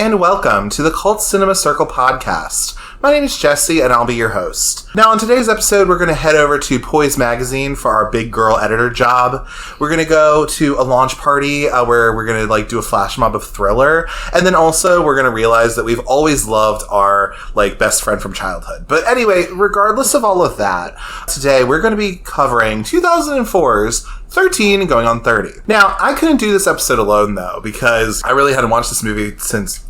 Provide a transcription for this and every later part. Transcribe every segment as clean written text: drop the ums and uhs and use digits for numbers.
and welcome to the Cult Cinema Circle podcast. My name is Jesse, and I'll be your host. Now, on today's episode, we're going to head over to Poise Magazine for our big girl editor job. We're going to go to a launch party where we're going to do a flash mob of Thriller, and then also we're going to realize that we've always loved our best friend from childhood. But anyway, regardless of all of that, today we're going to be covering 2004's 13 going on 30. Now, I couldn't do this episode alone, though, because I really hadn't watched this movie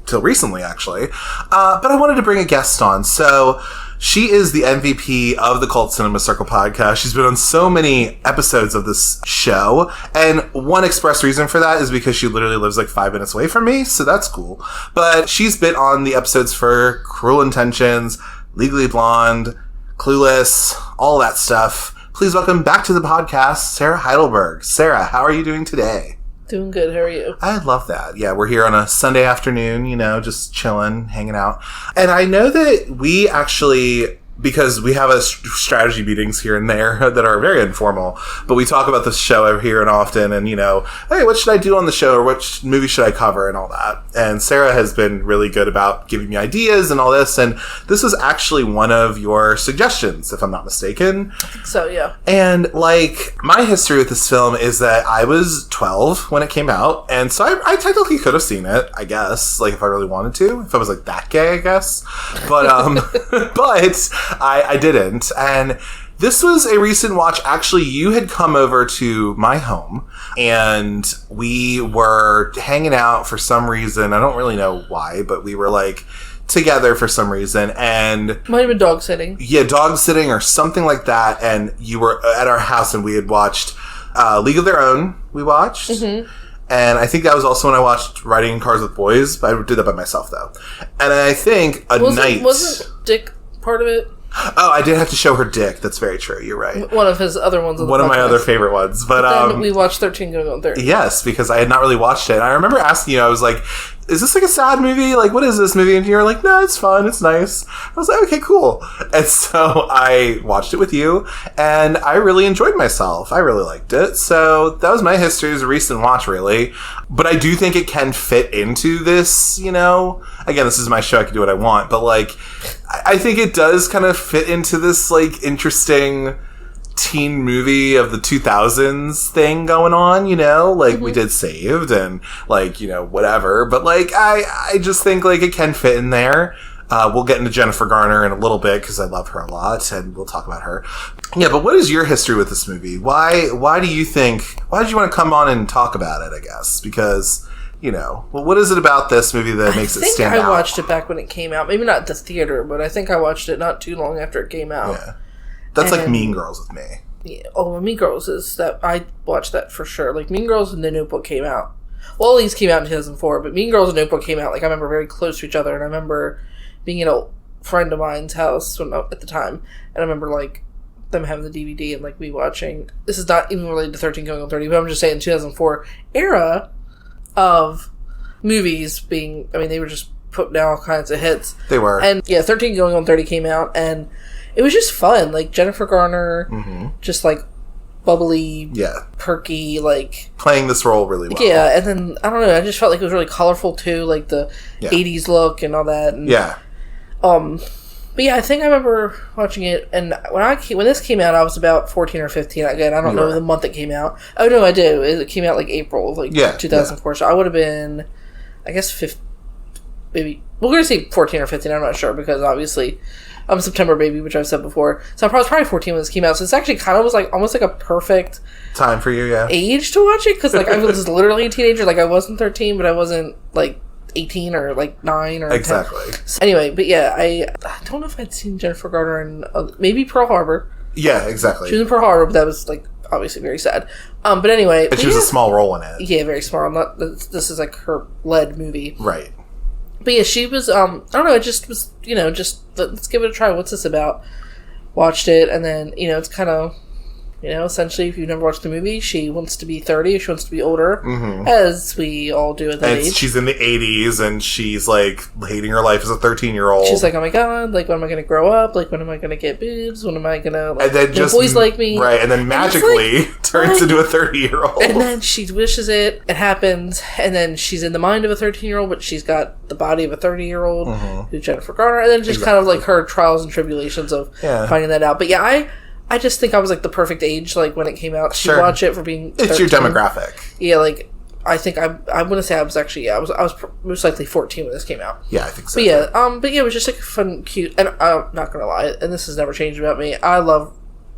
till recently, actually. But I wanted to bring a guest on. So, she is the MVP of the Cult Cinema Circle podcast. She's been on so many episodes of this show. And one express reason for that is because she literally lives 5 minutes away from me. So that's cool. But she's been on the episodes for Cruel Intentions, Legally Blonde, Clueless, all that stuff. Please welcome back to the podcast, Sarah Heidelberg. Sarah, how are you doing today? Doing good. How are you? I love that. Yeah, we're here on a Sunday afternoon, just chilling, hanging out. And I know that we actually, because we have strategy meetings here and there that are very informal, but we talk about this show every here and often and, hey, what should I do on the show or which movie should I cover and all that. And Sarah has been really good about giving me ideas and all this. And this was actually one of your suggestions, if I'm not mistaken. I think so, yeah. And, my history with this film is that I was 12 when it came out. And so I technically could have seen it, I guess, if I really wanted to. If I was, that gay, I guess. But, but I didn't. And this was a recent watch. Actually, you had come over to my home and we were hanging out for some reason. I don't really know why, but we were together for some reason. And might have been dog sitting. Yeah, dog sitting or something like that. And you were at our house and we had watched League of Their Own. We watched. Mm-hmm. And I think that was also when I watched Riding in Cars with Boys. I did that by myself, though. And I think Wasn't Dick part of it? Oh, I did have to show her dick. That's very true. You're right. One of his other ones. One of my other favorite ones. But then we watched 13 Going on 30. Yes, because I had not really watched it. And I remember asking you, I was like, is this a sad movie? What is this movie? And you were like, no, it's fun. It's nice. I was like, okay, cool. And so I watched it with you, and I really enjoyed myself. I really liked it. So that was my history. It was a recent watch, really. But I do think it can fit into this, Again, this is my show. I can do what I want. But, I think it does kind of fit into this, interesting teen movie of the 2000s thing going on, mm-hmm. We did Saved and, whatever. But, I just think, it can fit in there. We'll get into Jennifer Garner in a little bit because I love her a lot, and we'll talk about her. Yeah, but what is your history with this movie? Why did you want to come on and talk about it, I guess? Because, what is it about this movie that makes it stand out? I watched it back when it came out. Maybe not at the theater, but I think I watched it not too long after it came out. Yeah. That's Mean Girls with me. Yeah. Oh, Mean Girls is that. I watched that for sure. Mean Girls and The Notebook came out. Well, these came out in 2004, but Mean Girls and Notebook came out, I remember very close to each other, and I remember being in a friend of mine's house at the time, and I remember, them having the DVD and, me watching. This is not even related to 13 Going on 30, but I'm just saying 2004 era of movies being, they were just putting out all kinds of hits. They were. And, yeah, 13 Going on 30 came out, and it was just fun. Jennifer Garner, mm-hmm. just, bubbly, yeah, perky, playing this role really well. Yeah, and then, I don't know, I just felt it was really colorful, too, the 80s look and all that. And, yeah. But yeah, I think I remember watching it, and when this came out, I was about 14 or 15. Again, I don't know the month it came out. Oh, no, I do. It came out April of 2004, yeah. So I would have been, I guess, 15, maybe, we're going to say 14 or 15, I'm not sure, because obviously I'm a September baby, which I've said before. So I was probably 14 when this came out, so it's actually kind of was almost a perfect time for you, yeah, age to watch it, because I was literally a teenager. I wasn't 13, but I wasn't 18 or 9 or exactly 10. So anyway, but yeah, I don't know if I'd seen Jennifer Garner in maybe Pearl Harbor. Yeah, exactly. She was in Pearl Harbor, but that was obviously very sad. But anyway, and she was a small role in it. Yeah, very small. This is her lead movie, right? But yeah, she was. I don't know. It just was. Just let's give it a try. What's this about? Watched it, and then it's kind of You know, essentially, if you've never watched the movie, she wants to be 30, she wants to be older, as we all do at that age. She's in the 80s, and she's, like, hating her life as a 13-year-old. She's like, oh my god, like, when am I going to grow up? Like, when am I going to get boobs? When am I going to, like, and then just, boys like me? Right, and then magically turns into a 30-year-old. And then she wishes it happens, and then she's in the mind of a 13-year-old, but she's got the body of a 30-year-old, who's Jennifer Garner, and then just kind of, like, her trials and tribulations of finding that out. But yeah, I just think I was, like, the perfect age, like, when it came out to watch it for being 13. It's your demographic. Yeah, like, I think I want to say I was actually, I was most likely 14 when this came out. Yeah, I think so. But yeah, it was just, like, fun, cute, and I'm not gonna lie, and this has never changed about me, I love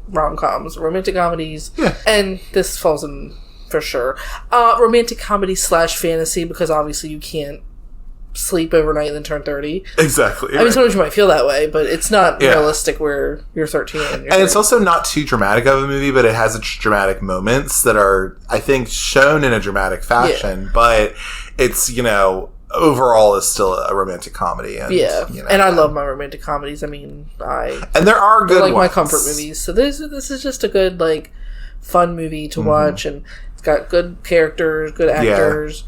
rom-coms, romantic comedies, and this falls in, for sure, romantic comedy / fantasy, because obviously you can't sleep overnight and then turn 30. Exactly. I mean, sometimes you might feel that way, but it's not realistic where you're 13 and it's also not too dramatic of a movie, but it has its dramatic moments that are, I think, shown in a dramatic fashion, but it's, you know, overall is still a romantic comedy. And, you know, and I love my romantic comedies. I mean, and there are good ones. My comfort movies. So this is just a good, like, fun movie to watch, and it's got good characters, good actors.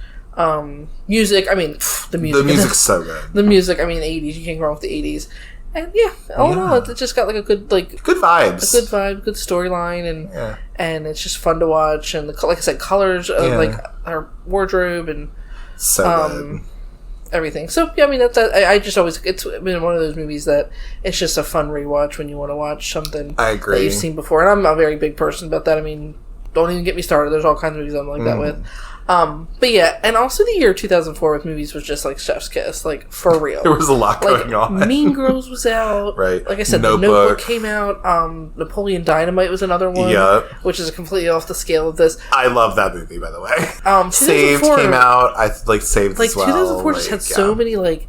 Music, I mean, the music. The music's so good. The music, I mean, 80s, you can't go wrong with the 80s. And all in all, it just got, like, a good, like... Good vibes. A good vibe, good storyline, and it's just fun to watch. And, like I said, colors of, like, our wardrobe and... So good. Everything. So, yeah, I mean, I just always... It's been one of those movies that it's just a fun rewatch when you want to watch something I agree. that you've seen before. And I'm a very big person about that. I mean, don't even get me started. There's all kinds of movies I'm like that with. But yeah, and also the year 2004 with movies was just like chef's kiss, like, for real. There was a lot going on. Mean Girls was out. Right. Like I said, The Notebook came out. Napoleon Dynamite was another one. Yep. Which is completely off the scale of this. I love that movie, by the way. Saved came out. I Saved as well. 2004 just had so many, like...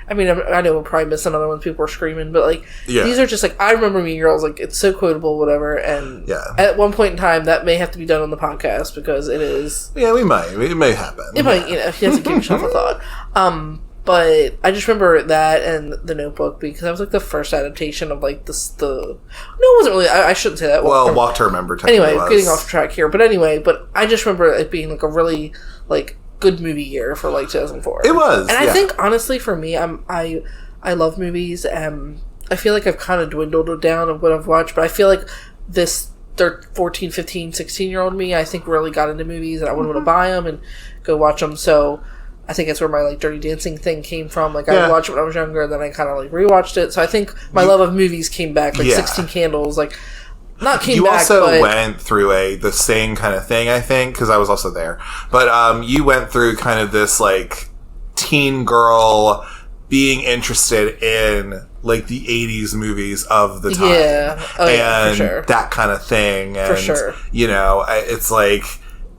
I mean, I know we'll probably miss another one. People are screaming, but, like, these are just, like, I remember Mean Girls, like, it's so quotable, whatever, and at one point in time, that may have to be done on the podcast, because it is... Yeah, we might. It may happen. It might, you know, if you have to give yourself a thought. But I just remember that and The Notebook, because that was, like, the first adaptation of, like, No, it wasn't really... I shouldn't say that. Well, Walk to Remember anyway, getting off track here, but anyway, but I just remember it being, like, a really, like... good movie year for, like, 2004. It was, and I think, honestly, for me, I love movies, and I feel like I've kind of dwindled down of what I've watched, but I feel like this 14, 15, 16-year-old me, I think, really got into movies, and I would want to buy them and go watch them, so I think that's where my, like, Dirty Dancing thing came from. Like, I watched it when I was younger, then I kind of, like, rewatched it, so I think my love of movies came back, like, 16 Candles, like... You also went through the same kind of thing, I think, because I was also there. But you went through kind of this, like, teen girl being interested in, like, the 80s movies of the time. And for sure. That kind of thing. And, for sure. You know, it's like...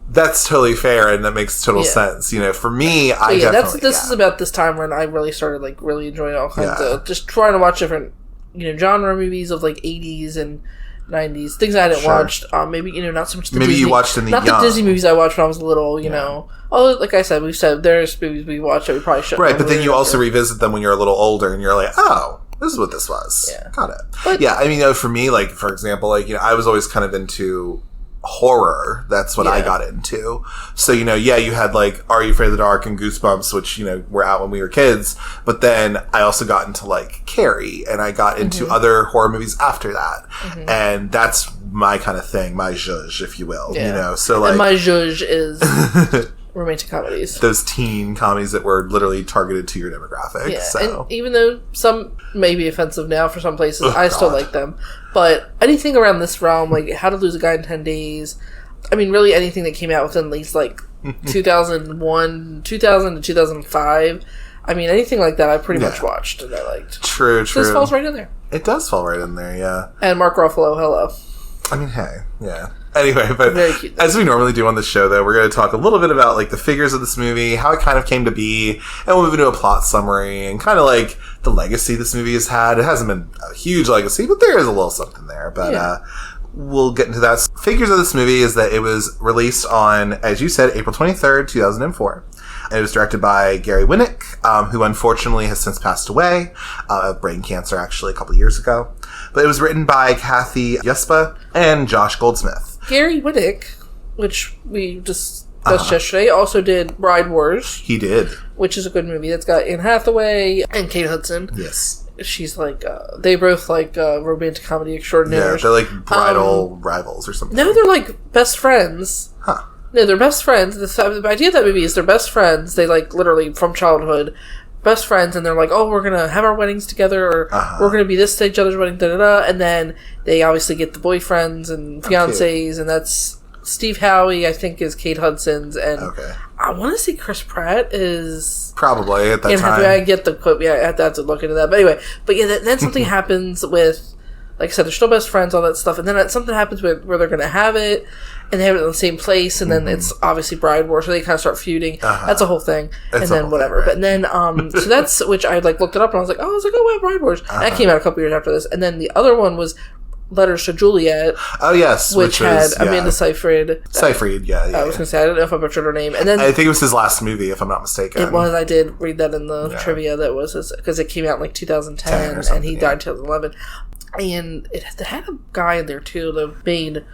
That's totally fair, and that makes total sense. You know, for me, This is about this time when I really started, like, really enjoying all kinds of... Just trying to watch different, you know, genre movies of, like, 80s and... 90s things I hadn't watched. Maybe, you know, not so much the Disney. You watched in the the Disney movies I watched when I was little. You know, like I said, we've said there's movies we watched that we probably shouldn't. Right, but then you also revisit them when you're a little older, and you're like, oh, this is what this was. Yeah, got it. But, I mean, you know, for me, like, for example, like, you know, I was always kind of into horror. That's what I got into. So, you know, you had, like, Are You Afraid of the Dark and Goosebumps, which, you know, were out when we were kids. But then I also got into, like, Carrie, and I got into other horror movies after that. And that's my kind of thing, my zhuzh, if you will. You know, so, like... And my zhuzh is romantic comedies. Those teen comedies that were literally targeted to your demographic. Yeah, so. And even though some may be offensive now for some places, I still like them. But anything around this realm, like How to Lose a Guy in 10 Days, I mean, really anything that came out within at least, like, 2000 to 2005, I mean, anything like that I pretty much watched and I liked. True. So this falls right in there. It does fall right in there, yeah. And Mark Ruffalo, hello. I mean, hey, yeah. Anyway, but as we normally do on the show, though, we're going to talk a little bit about, like, the figures of this movie, how it kind of came to be, and we'll move into a plot summary, and kind of, like, the legacy this movie has had. It hasn't been a huge legacy, but there is a little something there. But we'll get into that. Figures of this movie is that it was released on, as you said, April 23rd, 2004. It was directed by Gary Winick, who unfortunately has since passed away of brain cancer, actually, a couple years ago. But it was written by Cathy, Yuspa, and Josh Goldsmith. Gary Winick, which we discussed yesterday, also did Bride Wars. He did. Which is a good movie. That's got Anne Hathaway and Kate Hudson. Yes. She's like, they both like romantic comedy extraordinaires. Yeah, they're like bridal rivals or something. No, they're like best friends. Huh. No, they're best friends. The idea of that movie is they're best friends. They like literally from childhood, best friends, and they're like, oh, we're gonna have our weddings together, or we're gonna be this to each other's wedding, and then they obviously get the boyfriends and fiancés, and that's Steve Howey, I think, is Kate Hudson's, and I want to say Chris Pratt is probably at that time. I get the quote. Yeah, I have to look into that. But anyway, then something happens with, like I said, they're still best friends, all that stuff, and then something happens where they're going to have it, and they have it in the same place, and then it's obviously Bride War, so they kind of start feuding. That's a whole thing, and then whatever. Thing, right? But then, so that's which I like looked it up, and I was like, oh wow, Bride Wars. That came out a couple years after this, and then the other one was Letters to Juliet. Oh yes, which had Amanda Seyfried. Yeah. I was gonna say, I don't know if I butchered her name, and then I think it was his last movie, if I'm not mistaken. It was. I did read that in the trivia. That was because it came out in like 2010, and he died in 2011. And it had a guy in there too, the main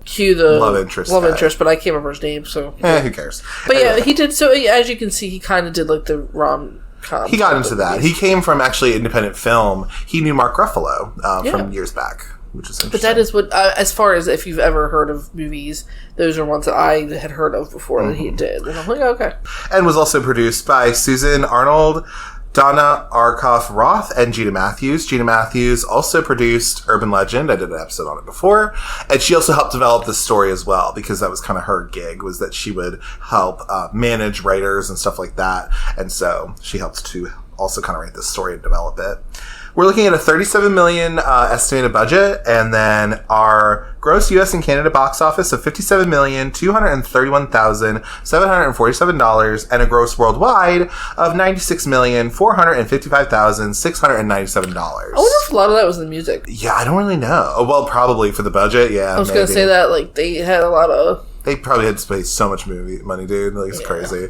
the love interest, but I can't remember his name. So who cares? But yeah, he did. So as you can see, he kind of did like the rom-com. He got into that. He came from actually independent film. He knew Mark Ruffalo from years back. Which is interesting. But that is what, as far as if you've ever heard of movies, those are ones that I had heard of before that he did. And I'm like, okay. And was also produced by Susan Arnold, Donna Arkoff-Roth, and Gina Matthews. Gina Matthews also produced Urban Legend. I did an episode on it before. And she also helped develop the story as well, because that was kind of her gig, was that she would help manage writers and stuff like that. And so she helped to also kind of write this story and develop it. We're looking at a $37 million estimated budget, and then our gross U.S. and Canada box office of $57,231,747, and a gross worldwide of $96,455,697. I wonder if a lot of that was the music. Yeah, I don't really know. Well, probably for the budget, yeah. I was going to say that, like, they had a lot of... They probably had to pay so much money, dude. Like, it's crazy.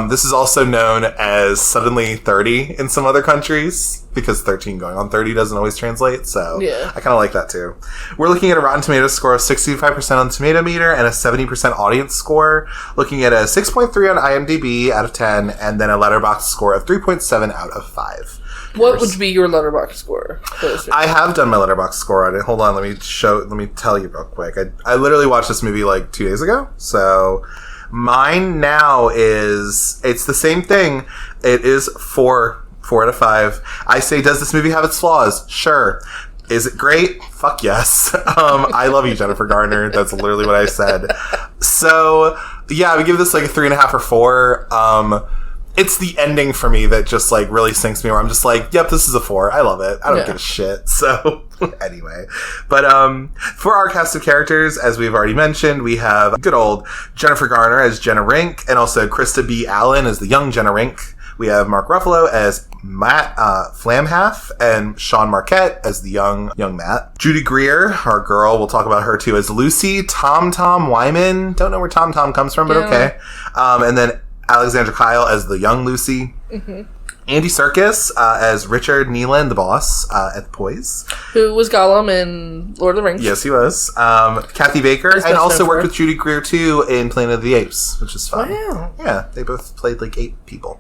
This is also known as Suddenly 30 in some other countries, because 13 going on 30 doesn't always translate, so I kind of like that, too. We're looking at a Rotten Tomatoes score of 65% on the Tomato Meter and a 70% audience score, looking at a 6.3 on IMDb out of 10, and then a Letterboxd score of 3.7 out of 5. What would be your Letterboxd score? I have done my Letterboxd score on it. Hold on, let me tell you real quick. I literally watched this movie like 2 days ago. So mine now it's the same thing. It is 4 out of 5. I say, does this movie have its flaws? Sure. Is it great? Fuck yes. I love you, Jennifer Garner. That's literally what I said. So yeah, I would give this like a 3.5 or 4. It's the ending for me that just, like, really sinks me, where I'm just like, yep, this is a 4. I love it. I don't give a shit. So, anyway. But, for our cast of characters, as we've already mentioned, we have good old Jennifer Garner as Jenna Rink, and also Krista B. Allen as the young Jenna Rink. We have Mark Ruffalo as Matt Flamhalf, and Sean Marquette as the young Matt. Judy Greer, our girl, we'll talk about her too, as Lucy. Tom Wyman, don't know where Tom comes from, but okay. And then Alexandra Kyle as the young Lucy. Andy Serkis as Richard Nealon, the boss at Poise. Who was Gollum in Lord of the Rings. Yes, he was. Kathy Baker, and also worked with Judy Greer, too, in Planet of the Apes, which is fun. Wow. Yeah, they both played, like, 8 people.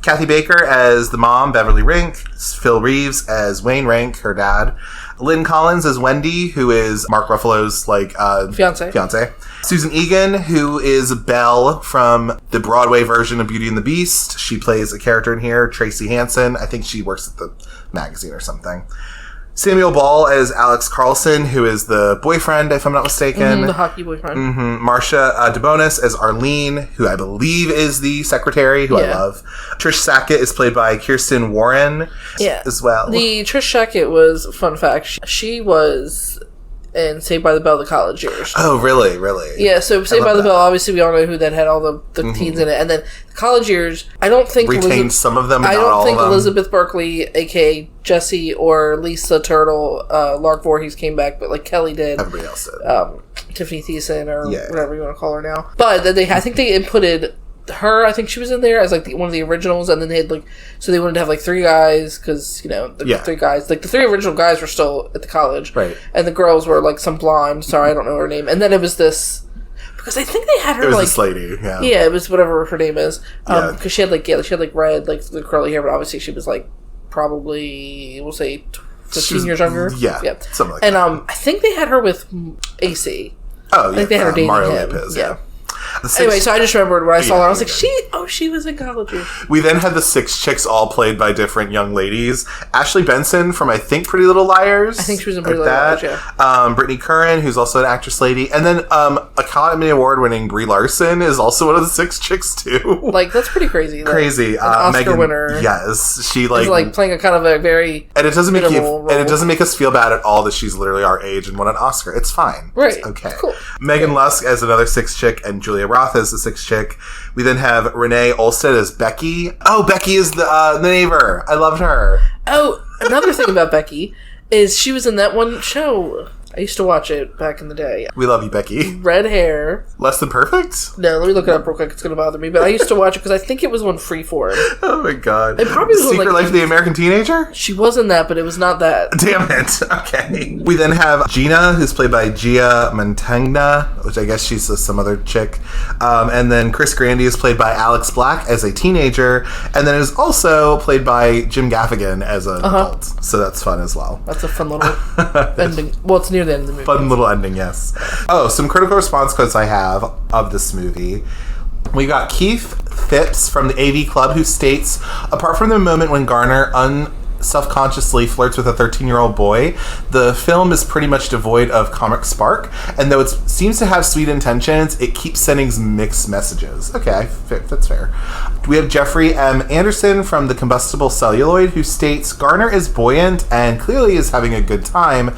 Kathy Baker as the mom, Beverly Rink. Phil Reeves as Wayne Rink, her dad. Lynn Collins as Wendy, who is Mark Ruffalo's, like, fiance. Susan Egan, who is Belle from the Broadway version of Beauty and the Beast. She plays a character in here, Tracy Hansen. I think she works at the magazine or something. Samuel Ball as Alex Carlson, who is the boyfriend, if I'm not mistaken. The hockey boyfriend. Marcia DeBonis as Arlene, who I believe is the secretary, who I love. Trish Sackett is played by Kirsten Warren as well. The Trish Sackett was, fun fact, she was in Saved by the Bell, the college years. Oh, really? Yeah, so Saved by the Bell, obviously we all know who that had all the teens in it. And then the college years, I don't think retained some of them, but not all of them. I don't think Elizabeth Berkley, a.k.a. Jessie, or Lisa Turtle, Lark Voorhees came back, but like Kelly did. Everybody else did. Tiffany Thiessen, or whatever you want to call her now. But then I think they inputted her, I think she was in there as, like, one of the originals, and then they had, like, so they wanted to have, like, 3 guys, because, you know, the 3 guys, like, the 3 original guys were still at the college, right, and the girls were, like, some blonde, sorry, I don't know her name, and then it was this, because I think they had her, it was like... this lady, yeah, it was whatever her name is, because she had, like, red, like, the curly hair, but obviously she was, like, probably, we'll say, 15 years younger. Yeah, something like that. And I think they had her with AC. Oh, yeah. I think they had her dating Mario him. Lopez, yeah. Anyway, so I just remembered when I saw her, I was like, she was in college. We then had the 6 chicks all played by different young ladies. Ashley Benson from, I think, Pretty Little Liars. I think she was in Pretty Little Liars, yeah. Brittany Curran, who's also an actress lady. And then Academy Award-winning Brie Larson is also one of the 6 chicks, too. Like, that's pretty crazy. Crazy. An Oscar winner. Yes. She, is, like, playing a kind of a very and it doesn't make us feel bad at all that she's literally our age and won an Oscar. It's fine. Right. It's okay. Cool. Megan Lusk as another 6 chick, and Julia Roth as the 6 chick. We then have Renee Olstead as Becky. Oh, Becky is the neighbor. I loved her. Oh, another thing about Becky is she was in that one show. I used to watch it back in the day. We love you, Becky. Red hair. Less Than Perfect? No, let me look it up real quick. It's going to bother me. But I used to watch it because I think it was on Freeform. Oh my god. It probably was Secret Life of the American Teenager? She was in that, but it was not that. Damn it. Okay. We then have Gina, who's played by Gia Montagna, which I guess she's some other chick. And then Chris Grandy is played by Alex Black as a teenager. And then is also played by Jim Gaffigan as an adult. So that's fun as well. That's a fun little ending. Well, it's near the end of the movie. Fun little ending, yes. Oh, some critical response quotes I have of this movie. We got Keith Phipps from the AV Club, who states, apart from the moment when Garner self-consciously flirts with a 13-year-old boy, the film is pretty much devoid of comic spark, and though it seems to have sweet intentions, it keeps sending mixed messages. Okay, that's fair. We have Jeffrey M. Anderson from The Combustible Celluloid, who states, Garner is buoyant and clearly is having a good time.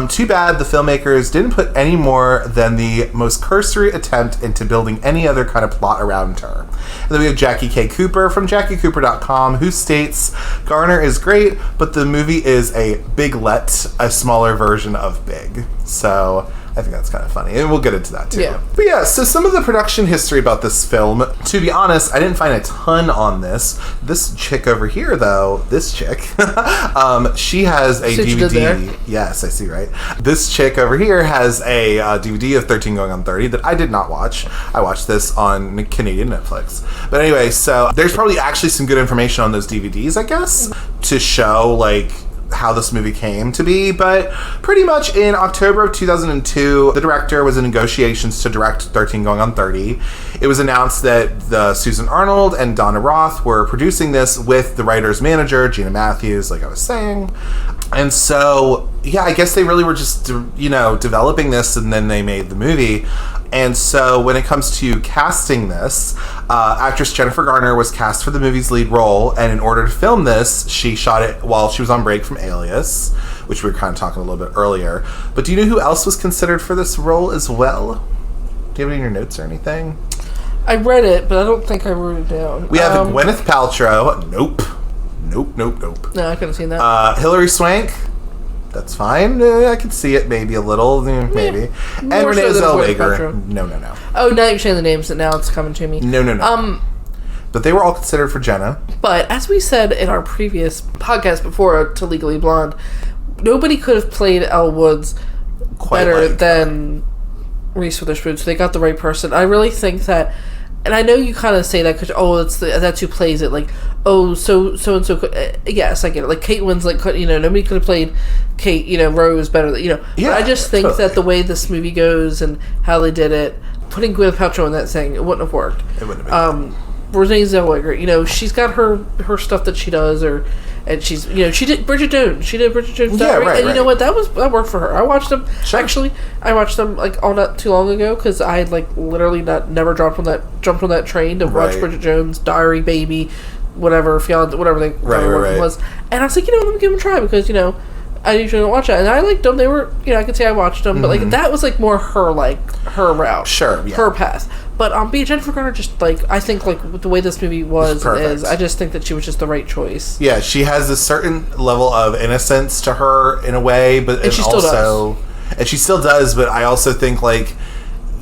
Too bad the filmmakers didn't put any more than the most cursory attempt into building any other kind of plot around her. And then we have Jackie K. Cooper from JackieCooper.com, who states, Garner is great, but the movie is a Big-let, a smaller version of Big. So I think that's kind of funny. And we'll get into that, too. Yeah. But yeah, so some of the production history about this film, to be honest, I didn't find a ton on this. This chick over here, though, she has a DVD. Yes, I see, right? This chick over here has a DVD of 13 Going on 30 that I did not watch. I watched this on Canadian Netflix. But anyway, so there's probably actually some good information on those DVDs, I guess, to show, like, how this movie came to be, but pretty much in October of 2002, the director was in negotiations to direct 13 Going on 30. It was announced that Susan Arnold and Donna Roth were producing this with the writer's manager, Gina Matthews, like I was saying. And so, yeah, I guess they really were just, developing this, and then they made the movie. And so when it comes to casting this, actress Jennifer Garner was cast for the movie's lead role, and in order to film this, she shot it while she was on break from Alias, which we were kind of talking a little bit earlier. But do you know who else was considered for this role as well? Do you have it in your notes or anything? I read it, but I don't think I wrote it down. We have Gwyneth Paltrow. Nope. No, I couldn't see that. Hilary Swank. That's fine. I could see it maybe a little, maybe. And Renee Zellweger. No. Oh, now you're saying the names, and now it's coming to me. No. But they were all considered for Jenna. But as we said in our previous podcast before to Legally Blonde, nobody could have played Elle Woods better than Reese Witherspoon. So they got the right person. I really think that. And I know you kind of say that because, that's who plays it. Like, so-and-so. Yes, I get it. Like, Kate Winslet, nobody could have played Kate, Rose better than, Yeah, but I just think that the way this movie goes and how they did it, putting Gwyneth Paltrow in that thing, it wouldn't have worked. It wouldn't have been. Renee Zellweger, she's got her stuff that she does, and she's, she did Bridget Jones. She did Bridget Jones' Diary, and you know what? That worked for her. I watched them. Sure. Actually, I watched them like all not too long ago because I had like literally never jumped on that train to watch Bridget Jones' Diary, Baby, whatever was. And I was like, let me give them a try because I usually don't watch that, and I liked them. They were, I could say I watched them, but like that was like more her route, sure, yeah. Her path. But being Jennifer Garner, just like I think like with the way this movie was and is, I just think that she was just the right choice. Yeah, she has a certain level of innocence to her in a way, but she still does. And she still does. But I also think like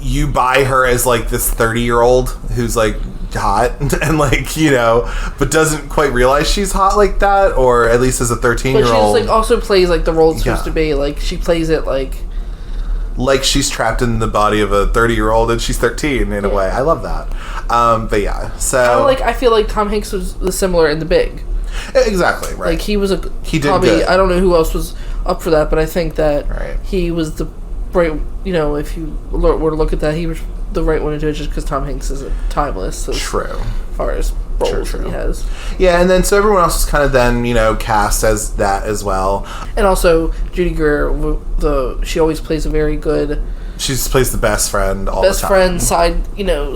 you buy her as like this 30-year-old who's like hot and like, you know, but doesn't quite realize she's hot like that, or at least as a 13-year-old. But she just like also plays like the role it's supposed to be. Like she plays it like she's trapped in the body of a 30-year-old and she's 13 in a way. I love that. But yeah, so I feel like Tom Hanks was similar in The Big. Exactly, right. Like he did probably good. I don't know who else was up for that, but I think that he was the right, you know, if you were to look at that, he was the right one to do it just because Tom Hanks isn't timeless as far as roles that he has. Yeah, and then so everyone else is kind of then, you know, cast as that as well. And also Judy Greer, she always plays a very good... She plays the best friend all the time. Best friend,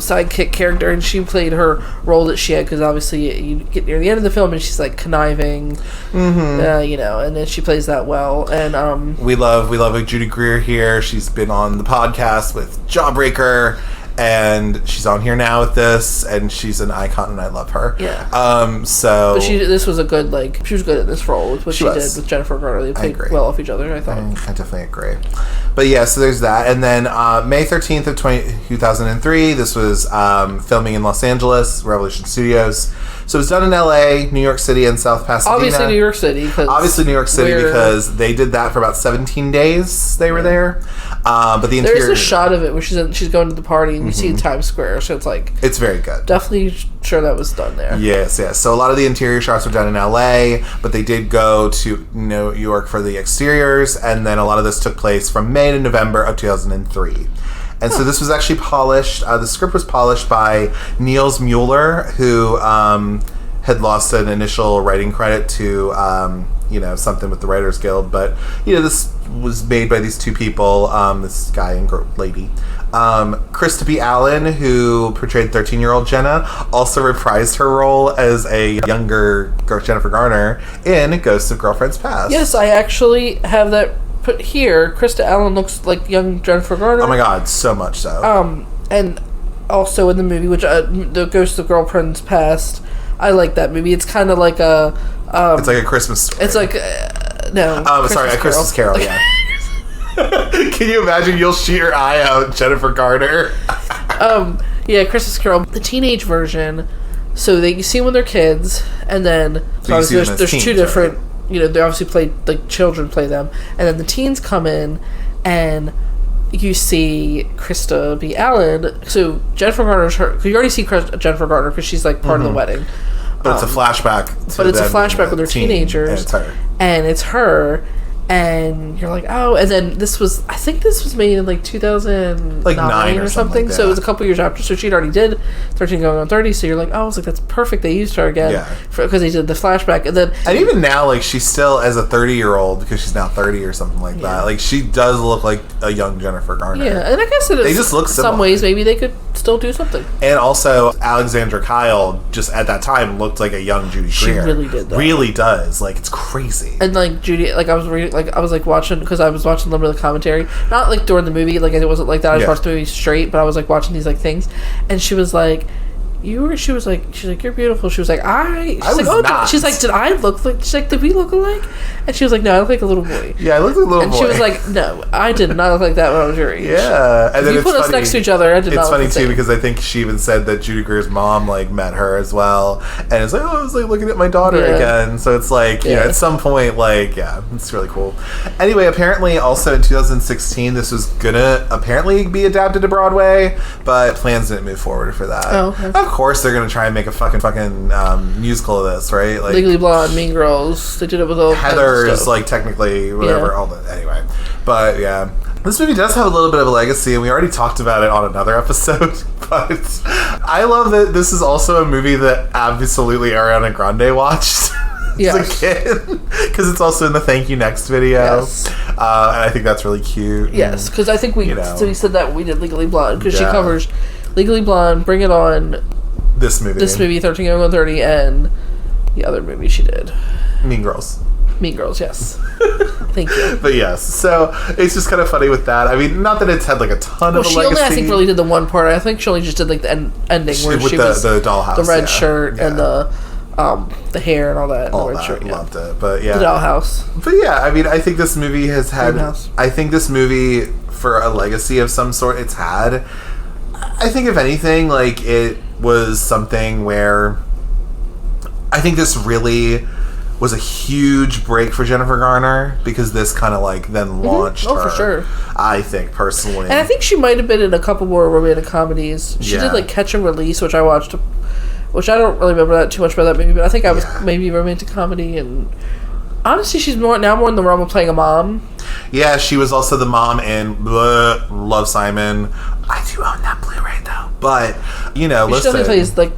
sidekick character, and she played her role that she had, because obviously you get near the end of the film and she's like conniving, you know, and then she plays that well. And we love Judy Greer here. She's been on the podcast with Jawbreaker, and she's on here now with this, and she's an icon, and I love her. Yeah. But this was a good, like, she was good at this role with what she did with Jennifer Garner. They played well off each other, I thought. I definitely agree. But yeah, so there's that. And then May 13th of 2003, this was filming in Los Angeles, Revolution Studios. So it was done in LA, New York City, and South Pasadena. Obviously New York City, because they did that for about 17 days they were there. But the interior... There's a shot of it where she's going to the party, and you see Times Square, so it's like... It's very good. Definitely sure that was done there. Yes. So a lot of the interior shots were done in LA, but they did go to New York for the exteriors, and then a lot of this took place from May to November of 2003. And so this was actually polished. The script was polished by Niels Mueller, who had lost an initial writing credit to, something with the Writers Guild. But, this was made by these two people, this guy and lady. Christopher Allen, who portrayed 13-year-old Jenna, also reprised her role as a younger Jennifer Garner in Ghosts of Girlfriends Past. Yes, I actually have that put here. Krista Allen looks like young Jennifer Garner. Oh my god, so much so. And also in the movie, which the Ghosts of Girlfriends Past, I like that movie. It's kind of like a... it's like a Christmas story. It's like... no. A Christmas Carol, yeah. Can you imagine you'll shoot your eye out, Jennifer Garner? Yeah, Christmas Carol. The teenage version, so you see when they're kids, and then... So there's teens, two different... Right? They obviously play... Like, children play them. And then the teens come in, and... You see Krista B. Allen. So Jennifer Garner's her. You already see Jennifer Garner because she's like part of the wedding. But it's a flashback. But it's a flashback when they're teenagers. And it's her. And it's her. And you're like, oh. And then I think this was made in like 2009 like 9 or something. Like so it was a couple years after. So she'd already did 13 going on 30. So you're like, oh, I was like, that's perfect. They used her again. Yeah. Because they did the flashback. And even now, like, she's still, as a 30-year-old, because she's now 30 or something like that, like, she does look like a young Jennifer Garner. Yeah, and I guess they just look similar. Some ways, maybe they could still do something. And also, Alexandra Kyle, just at that time, looked like a young Judy Greer. She really did that. Really does. Like, it's crazy. And, like, Judy, like, I was watching, because I was watching a little bit of the commentary, not, like, during the movie, like, it wasn't like that, I just watched the movie straight, but I was, like, watching these, like, things, and she was like, she's like, you're beautiful. She was like, she's like, did I look like, she's like, did we look alike? And she was like, no, I look like a little boy. Yeah, I look like a little boy. And she was like, no, I did not look like that when I was your age. Yeah. And then you put us next to each other, I did not look It's funny, too, because I think she even said that Judy Greer's mom, like, met her as well. And it's like, I was, like, looking at my daughter again. So it's like, at some point, like, it's really cool. Anyway, apparently, also in 2016, this was gonna apparently be adapted to Broadway, but plans didn't move forward for that. Oh, okay. Of course, they're gonna try and make a fucking musical of this, right? Like Legally Blonde, Mean Girls. They did it with all Heather's, like, technically whatever. All the anyway, but yeah, this movie does have a little bit of a legacy, and we already talked about it on another episode. But I love that this is also a movie that absolutely Ariana Grande watched. As a kid, because it's also in the Thank You Next video. Yes. And I think that's really cute. Yes, because I think we said that we did Legally Blonde, because she covers Legally Blonde, Bring It On, this movie 13 Going on 30, and the other movie she did, Mean Girls, yes. Thank you. But yes, so it's just kind of funny with that. I mean, not that it's had like a ton of a legacy. She only, I think, really did the one part. I think she only just did like the ending where she was the dollhouse, the red shirt and the hair and all that. All that, shirt, loved it. But yeah, the dollhouse. But yeah, I mean, I think this movie has had. I think this movie, for a legacy of some sort, it's had. I think if anything, like, it was something where I think this really was a huge break for Jennifer Garner, because this kind of like then launched her. For sure. I think, personally. And I think she might have been in a couple more romantic comedies. She did like Catch and Release, which I watched, which I don't really remember that too much about that movie, but I think I was maybe romantic comedy. And honestly, she's more in the realm of playing a mom. Yeah, she was also the mom in Love, Simon. I do own that Blu-ray though, but you know, she definitely plays like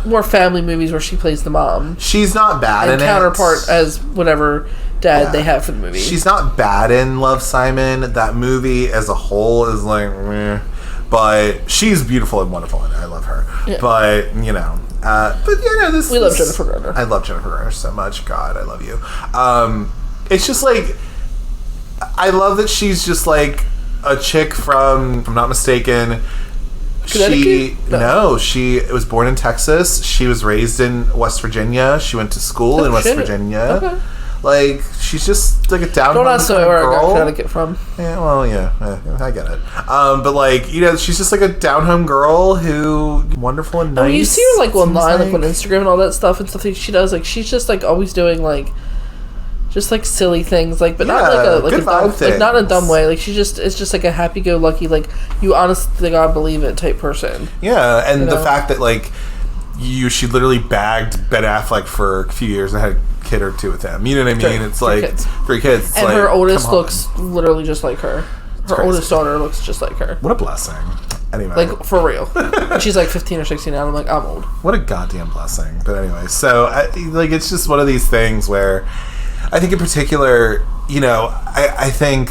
more family movies where she plays the mom. She's not bad in counterpart as whatever dad they have for the movie. She's not bad in Love, Simon. That movie as a whole is like, meh. But she's beautiful and wonderful, and I love her. Yeah. But you know, we love Jennifer Garner. I love Jennifer Garner so much. God, I love you. It's just like, I love that she's just like a chick from, if I'm not mistaken, she was born in Texas. She was raised in West Virginia. She went to school in West Virginia. Okay. Like, she's just like a down home girl. Where I got Connecticut from. Yeah, well, yeah, I get it. But like, you know, she's just like a down home girl who wonderful and nice. You see her like online, like on Instagram and all that stuff and stuff that she does. Like, she's just like always doing like just like silly things, like, but not like a dumb, like not in a dumb way. Like, it's just like a happy-go-lucky, like, you honestly God believe it type person. Yeah, and the fact that like she literally bagged Ben Affleck for a few years and had a kid or two with him. You know what I mean? It's like 3 kids. It's and like, her oldest looks literally just like her. Her oldest daughter looks just like her. What a blessing. Anyway, like, for real. She's like 15 or 16 now, and I'm like, I'm old. What a goddamn blessing. But anyway, so like, it's just one of these things where I think in particular, you know, I think,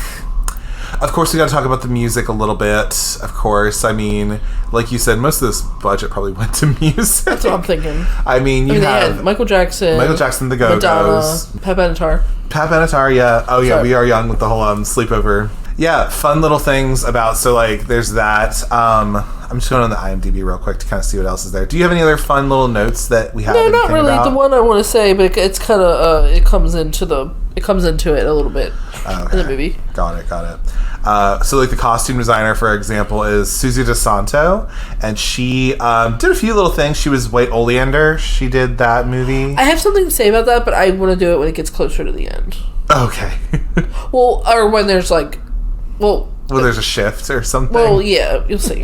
of course, we got to talk about the music a little bit. Of course, I mean, like you said, most of this budget probably went to music. That's what I'm thinking. I mean, you have Michael Jackson, the Go-Go's, Pat Benatar, yeah. Oh yeah, We Are Young with the whole sleepover. Yeah, fun little things about. So like, there's that. I'm just going on the IMDb real quick to kind of see what else is there. Do you have any other fun little notes that we have? No, not really. The one I want to say, but it's kind of it comes into it a little bit in the movie. Got it. So like, the costume designer, for example, is Susie DeSanto, and she did a few little things. She was White Oleander. She did that movie. I have something to say about that, but I want to do it when it gets closer to the end. Okay. Well, or when there's like, there's a shift or something. Well, yeah, you'll see.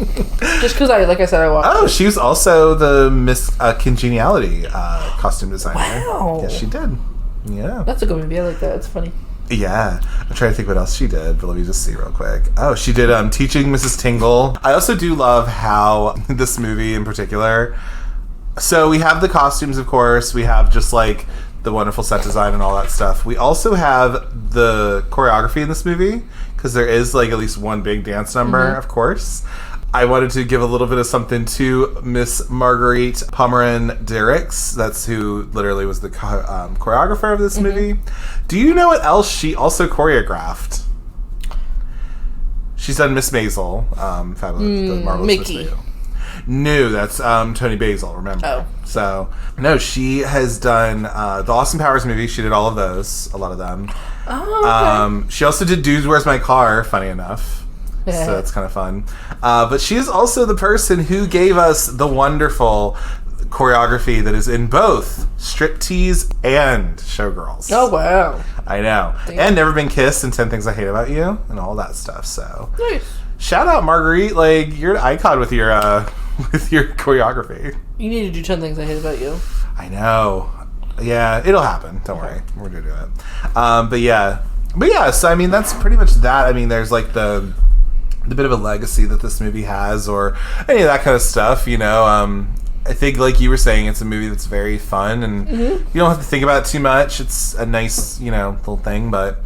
Just because I watched. Oh, she was also the Miss Congeniality costume designer. Wow. Yes, she did. Yeah. That's a good movie. I like that. It's funny. Yeah. I'm trying to think what else she did, but let me just see real quick. Oh, she did Teaching Mrs. Tingle. I also do love how this movie in particular. So we have the costumes, of course. We have just like the wonderful set design and all that stuff. We also have the choreography in this movie, because there is like at least one big dance number, of course. I wanted to give a little bit of something to Miss Marguerite Pomeran-Dirks. That's who literally was the choreographer of this movie. Do you know what else she also choreographed? She's done Miss Maisel, Fabulous, the Marvelous Mickey. Miss Maisel. No, that's Tony Basil, remember. Oh. So, no, she has done the Austin Powers movie. She did all of those, a lot of them. Oh, okay. She also did Dude, Where's My Car, funny enough. Yeah. So that's kind of fun. But she is also the person who gave us the wonderful choreography that is in both Striptease and Showgirls. Oh, wow. I know. Damn. And Never Been Kissed and 10 Things I Hate About You and all that stuff. So, nice. Shout out, Marguerite. Like, you're an icon with your choreography. You need to do 10 Things I Hate About You. I know. Yeah, it'll happen. Don't worry. We're going to do it. But yeah, so I mean, that's pretty much that. I mean, there's like the bit of a legacy that this movie has, or any of that kind of stuff, you know. I think, like you were saying, it's a movie that's very fun, and you don't have to think about it too much. It's a nice, you know, little thing, but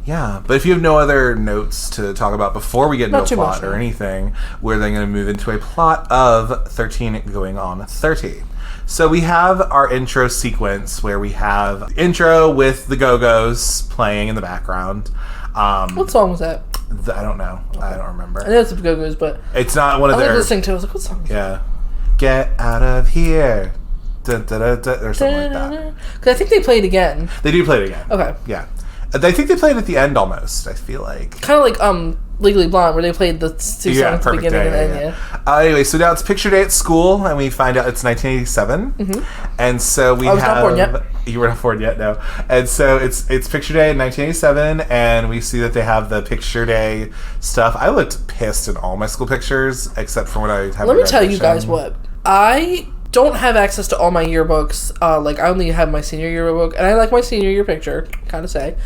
yeah. But if you have no other notes to talk about before we get into a plot or anything, we're then going to move into a plot of 13 going on 30. So we have our intro sequence where we have the intro with the Go-Go's playing in the background. What song was that? I don't know. Okay. I don't remember. I know it's the Go-Go's, but it's not one of their... I was listening to it. I was like, what song is that? Yeah. Get out of here. Dun, dun, dun, dun, or something like that. Because I think they play it again. They do play it again. Okay. Yeah. I think they play it at the end almost, I feel like. Kind of like Legally Blonde, where they played the two songs at the beginning and end. Anyway, so now it's picture day at school, and we find out it's 1987, and so I was not born yet. You were not born yet, no. And so it's picture day in 1987, and we see that they have the picture day stuff. I looked pissed in all my school pictures, except for when I had. Let me tell you guys what I don't have access to all my yearbooks. Like I only have my senior yearbook, and I like my senior year picture. Kind of say.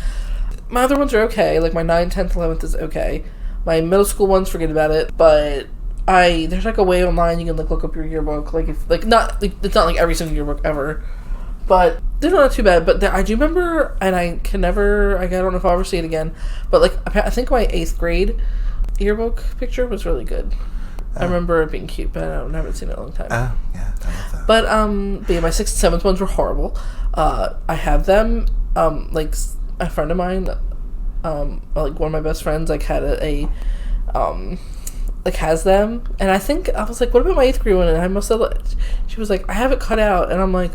My other ones are okay. Like my 9th, 10th, 11th is okay. My middle school ones, forget about it. But there's like a way online you can like look up your yearbook. Like if it's not like every single yearbook ever, but they're not too bad. But I do remember, and I don't know if I'll ever see it again. But like I think my 8th grade yearbook picture was really good. I remember it being cute, but I haven't seen it in a long time. Yeah, I love that. But yeah, my 6th and 7th ones were horrible. I have them. Like a friend of mine. Like one of my best friends like had like has them, and I think I was like, what about my 8th grade one? And I must have she was like, I have it cut out, and I'm like,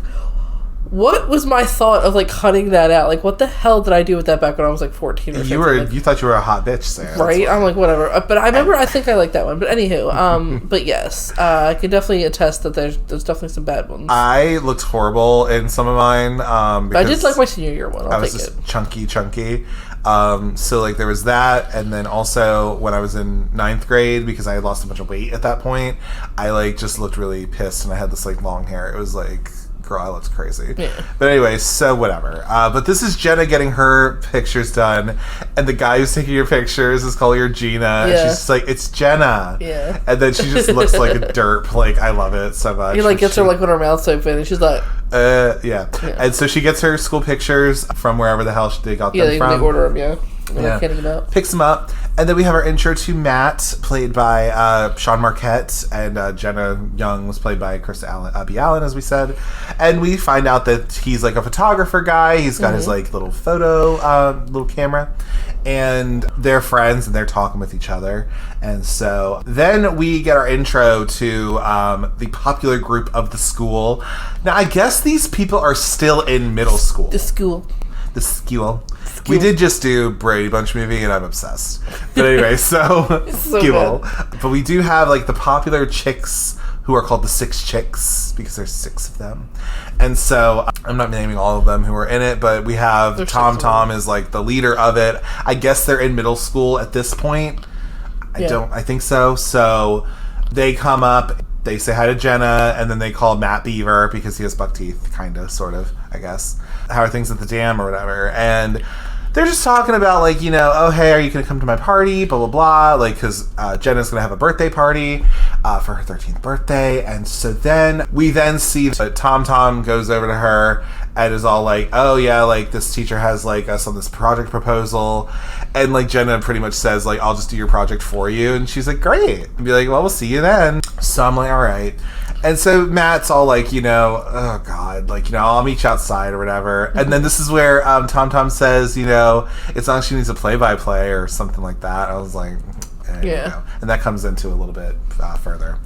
what was my thought of like cutting that out? Like what the hell did I do with that back when I was like 14 or 15? You thought you were a hot bitch, Sarah. Right? I'm like, whatever. But I remember I think I like that one. But anywho, but yes, I can definitely attest that there's definitely some bad ones. I looked horrible in some of mine. But I did like my senior year one. I was just chunky. So like there was that, and then also when I was in 9th grade, because I had lost a bunch of weight at that point, I like just looked really pissed, and I had this like long hair. It was like, girl, I looked crazy. Yeah. But anyway, so whatever. But this is Jenna getting her pictures done, and the guy who's taking your pictures is calling her Gina, and she's just like, it's Jenna. Yeah. And then she just looks like a derp. Like, I love it so much. He like gets her like with her mouth open, and she's like, yeah. And so she gets her school pictures from wherever the hell they got them from. Yeah, they order them, Picks them up. And then we have our intro to Matt, played by Sean Marquette, and Jenna Young was played by Chris B. Allen, as we said. And we find out that he's like a photographer guy. He's got his like little little camera. And they're friends, and they're talking with each other. And so then we get our intro to the popular group of the school. Now, I guess these people are still in middle school. The school. We did just do Brady Bunch movie, and I'm obsessed. But anyway, so school. But we do have like the popular chicks who are called the 6 Chicks, because there's 6 of them. And so I'm not naming all of them who are in it, but we have Tom is like the leader of it. I guess they're in middle school at this point. I think so. So they come up, they say hi to Jenna, and then they call Matt Beaver because he has buck teeth, kind of, sort of, I guess. How are things at the dam or whatever? And they're just talking about, like, oh, hey, are you going to come to my party? Blah, blah, blah. Like, because Jenna's going to have a birthday party for her 13th birthday. And so then we see that Tom goes over to her and is all like, oh, yeah, like, this teacher has, like, us on this project proposal. And, like, Jenna pretty much says, like, I'll just do your project for you. And she's like, great. And be like, well, we'll see you then. So I'm like, all right. And so Matt's all like, oh God, like, I'll meet you outside or whatever. And then this is where Tom says, it's not like she needs a play-by-play or something like that. I was like, yeah. And that comes into a little bit further.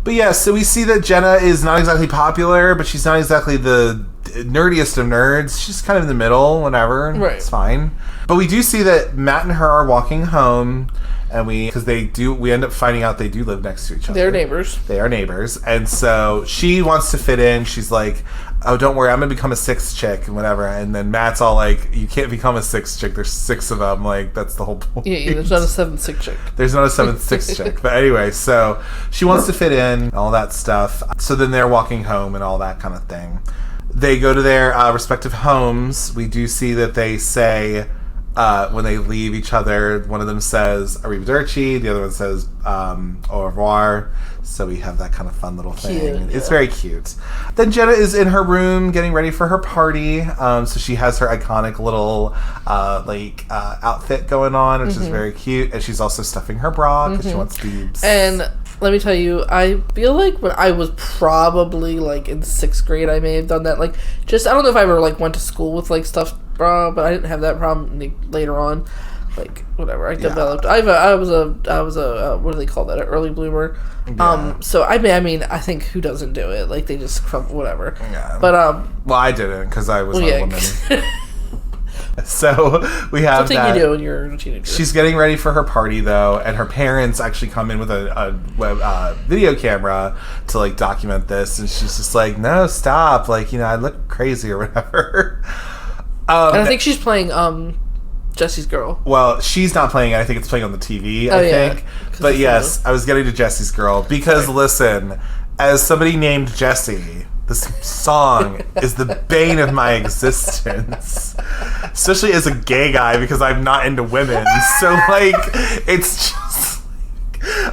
But yeah, so we see that Jenna is not exactly popular, but she's not exactly the nerdiest of nerds. She's kind of in the middle, whatever. Right. It's fine. But we do see that Matt and her are walking home. And we end up finding out they do live next to each other. They're neighbors. They are neighbors. And so she wants to fit in. She's like, oh, don't worry, I'm going to become a 6th chick and whatever. And then Matt's all like, you can't become a 6th chick. There's 6 of them. Like, that's the whole point. Yeah, there's not a 7th 6 chick. There's not a 7th 6 chick. But anyway, so she wants to fit in, all that stuff. So then they're walking home and all that kind of thing. They go to their respective homes. We do see that they say... when they leave each other, one of them says arrivederci, the other one says au revoir. So we have that kind of fun little thing. Cute, it's very cute. Then Jenna is in her room getting ready for her party. So she has her iconic little outfit going on, which is very cute. And she's also stuffing her bra because she wants boobs. And let me tell you, I feel like when I was probably like in 6th grade, I may have done that. Like, just I don't know if I ever like went to school with like stuffed bra, but I didn't have that problem later on. Like, whatever, I developed. I was a what do they call that? An early bloomer. Yeah. So I mean, I think who doesn't do it? Like, they just whatever. Yeah. But well, I didn't because I was not a woman. So we have that. You do when you're a teenager. She's getting ready for her party, though, and her parents actually come in with a video camera to, like, document this, and she's just like, no, stop. Like, I look crazy or whatever. And I think she's playing Jesse's girl. Well, she's not playing it. I think it's playing on the TV, I think. But yes, I was getting to Jesse's girl because, listen, as somebody named Jesse, this song is the bane of my existence. Especially as a gay guy, because I'm not into women. So, like, it's just...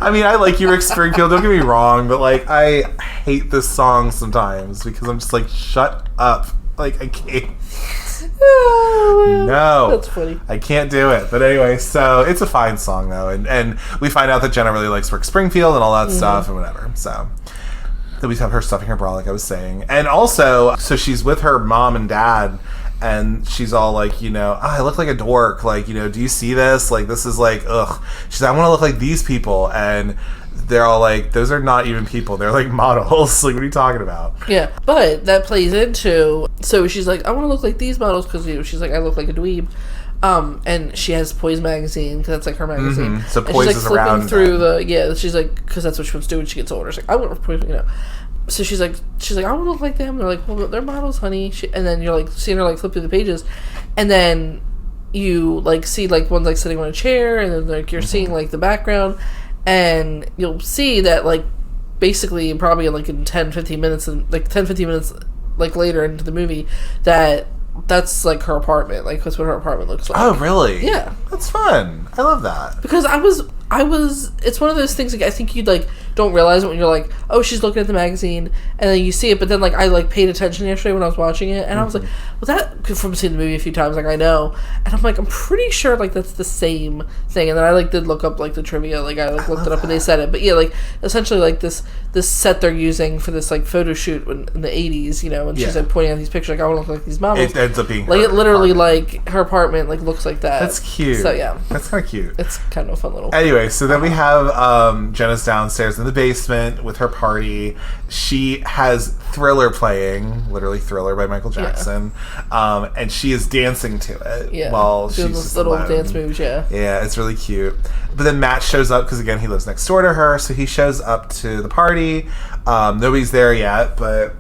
I mean, I like Rick Springfield, don't get me wrong, but, like, I hate this song sometimes because I'm just like, shut up. Like, I can't... No, that's funny. I can't do it. But anyway, so it's a fine song though, and we find out that Jenna really likes Rick Springfield and all that stuff and whatever. So then we have her stuffing her bra, like I was saying, and also, so she's with her mom and dad, and she's all like, I look like a dork. Like, do you see this? Like, this is like, ugh. She's like, I want to look like these people, and they're all like, those are not even people. They're like models. Like, what are you talking about? Yeah, but that plays into... So she's like, I want to look like these models because, she's like, I look like a dweeb. And she has Poise Magazine because that's like her magazine. So Poise is around. She's like flipping through she's like, because that's what she wants to do when she gets older. She's like, I want to Poise, So she's like, I want to look like them. They're like, well, they're models, honey. And then you're like seeing her like flip through the pages, and then you like see like one's like sitting on a chair, and then like you're seeing like the background. And you'll see that, like, basically, probably, like, in 10-15 minutes, like, later into the movie, that's, like, her apartment. Like, that's what her apartment looks like. Oh, really? Yeah. That's fun. I love that. Because it's one of those things, like, I think you'd, like, don't realize it when you're like, oh, she's looking at the magazine, and then you see it, but then, like, I, like, paid attention yesterday when I was watching it, and I was like, well, that, from seeing the movie a few times, like, I know, and I'm like, I'm pretty sure, like, that's the same thing, and then I, like, did look up, like, the trivia, like, I, like, looked it up, and they said it, but, yeah, like, essentially, like, this set they're using for this, like, photo shoot in the 80s, and she's, like, pointing out these pictures, like, I want to look like these models. It ends up being like, it literally, like, her apartment, like, looks like that. That's cute. So, yeah. That's kind of cute. It's kind of a fun little... Anyway, so then we have Jenna's downstairs in the basement with her party. She has Thriller playing, literally Thriller by Michael Jackson, and she is dancing to it while she's just little alone. dance moves. Yeah, it's really cute. But then Matt shows up because again he lives next door to her, so he shows up to the party. Nobody's there yet, but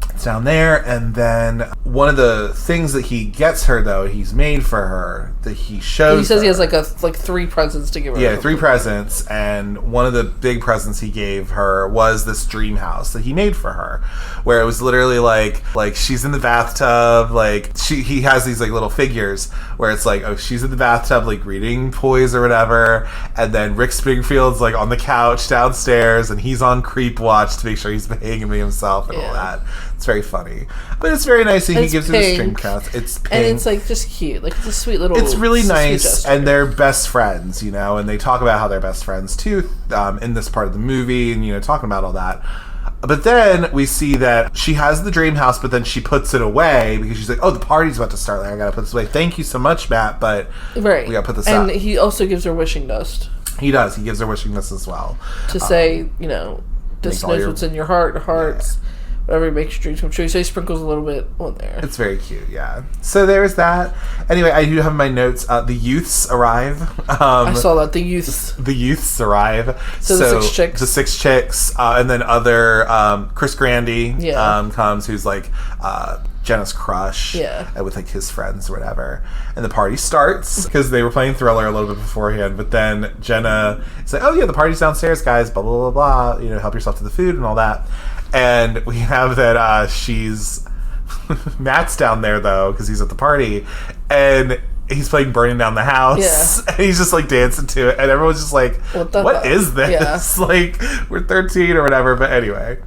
it's down there. And then one of the things that he gets her, though, he's made for her, that he shows. He says her. He has like 3 presents to give her. Yeah, 3 presents, and one of the big presents he gave her was this dream house that he made for her, where it was literally like she's in the bathtub, like he has these like little figures where it's like, oh, she's in the bathtub like reading Poise or whatever, and then Rick Springfield's like on the couch downstairs, and he's on creep watch to make sure he's behaving himself and all that. It's very funny, but it's very nice. And he gives her this dream house. It's pink. And it's like just cute, like it's a sweet little. It's really nice, and they're best friends, and they talk about how they're best friends too in this part of the movie, and talking about all that. But then we see that she has the dream house, but then she puts it away because she's like, "Oh, the party's about to start. Like, I gotta put this away. Thank you so much, Matt, but we gotta put this up." And he also gives her wishing dust. He does. He gives her wishing dust as well to say, this knows what's in your hearts. Yeah. Whatever makes your dreams come true. So he sprinkles a little bit on there. It's very cute, yeah. So there's that. Anyway, I do have my notes. The youths arrive. I saw that. The youths. The youths arrive. So the 6 chicks. The 6 chicks. And then other... Chris Grandy comes, who's like... Jenna's crush. Yeah. With like his friends or whatever. And the party starts because they were playing Thriller a little bit beforehand. But then Jenna is like, oh yeah, the party's downstairs, guys. Blah, blah, blah, blah. Help yourself to the food and all that. And we have that she's... Matt's down there, though, because he's at the party. And he's playing Burning Down the House. Yeah. And he's just, like, dancing to it. And everyone's just like, what is this? Yeah. Like, we're 13 or whatever. But anyway.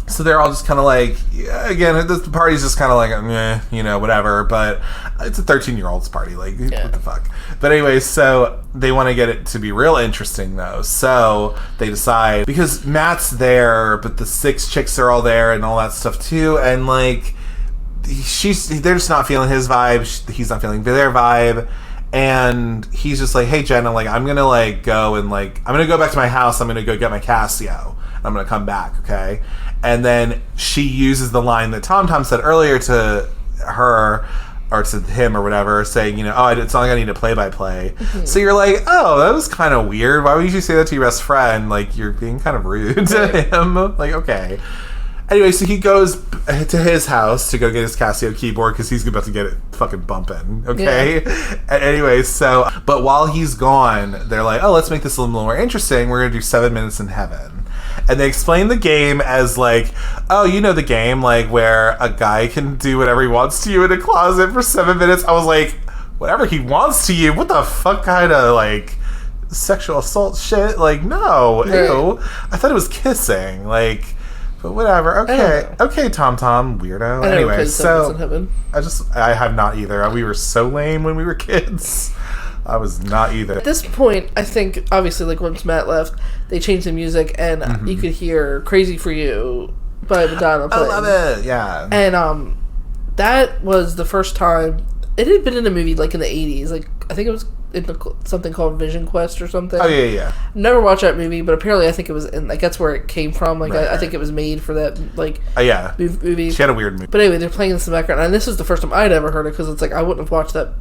So they're all just kind of like, again, the party's just kind of like, whatever. But it's a 13-year-old's party. Like, what the fuck? But anyway, so they want to get it to be real interesting, though. So they decide, because Matt's there, but the 6 chicks are all there and all that stuff, too. And, like, they're just not feeling his vibe. He's not feeling their vibe. And he's just like, hey, Jenna, like, I'm going to, like, go and, like, I'm going to go back to my house. I'm going to go get my Casio. I'm going to come back, okay? And then she uses the line that Tom said earlier to her or to him or whatever, saying, it's not like I need to play-by-play. So you're like, oh, that was kind of weird. Why would you say that to your best friend? Like, you're being kind of rude to him. Like, okay. Anyway, so he goes to his house to go get his Casio keyboard because he's about to get it fucking bumping, okay? Yeah. And anyway, but while he's gone, they're like, oh, let's make this a little more interesting. We're going to do 7 Minutes in Heaven. And they explain the game as like, oh, you know the game, like where a guy can do whatever he wants to you in a closet for 7 minutes. I was like, whatever he wants to you? What the fuck kind of like sexual assault shit? Like, no, ew. I thought it was kissing, like, but whatever. Okay, Tom, weirdo. Anyway, so I have not either. We were so lame when we were kids. I was not either. At this point, I think, obviously, like, once Matt left, they changed the music, and you could hear Crazy for You by Madonna playing. I love it, yeah. And that was the first time, it had been in a movie, like, in the 80s. Like, I think it was in something called Vision Quest or something. Oh, yeah. Never watched that movie, but apparently I think it was in, like, that's where it came from. Like, I think it was made for that, like, movie. She had a weird movie. But anyway, they're playing this in the background, and this was the first time I'd ever heard it, because it's like, I wouldn't have watched that,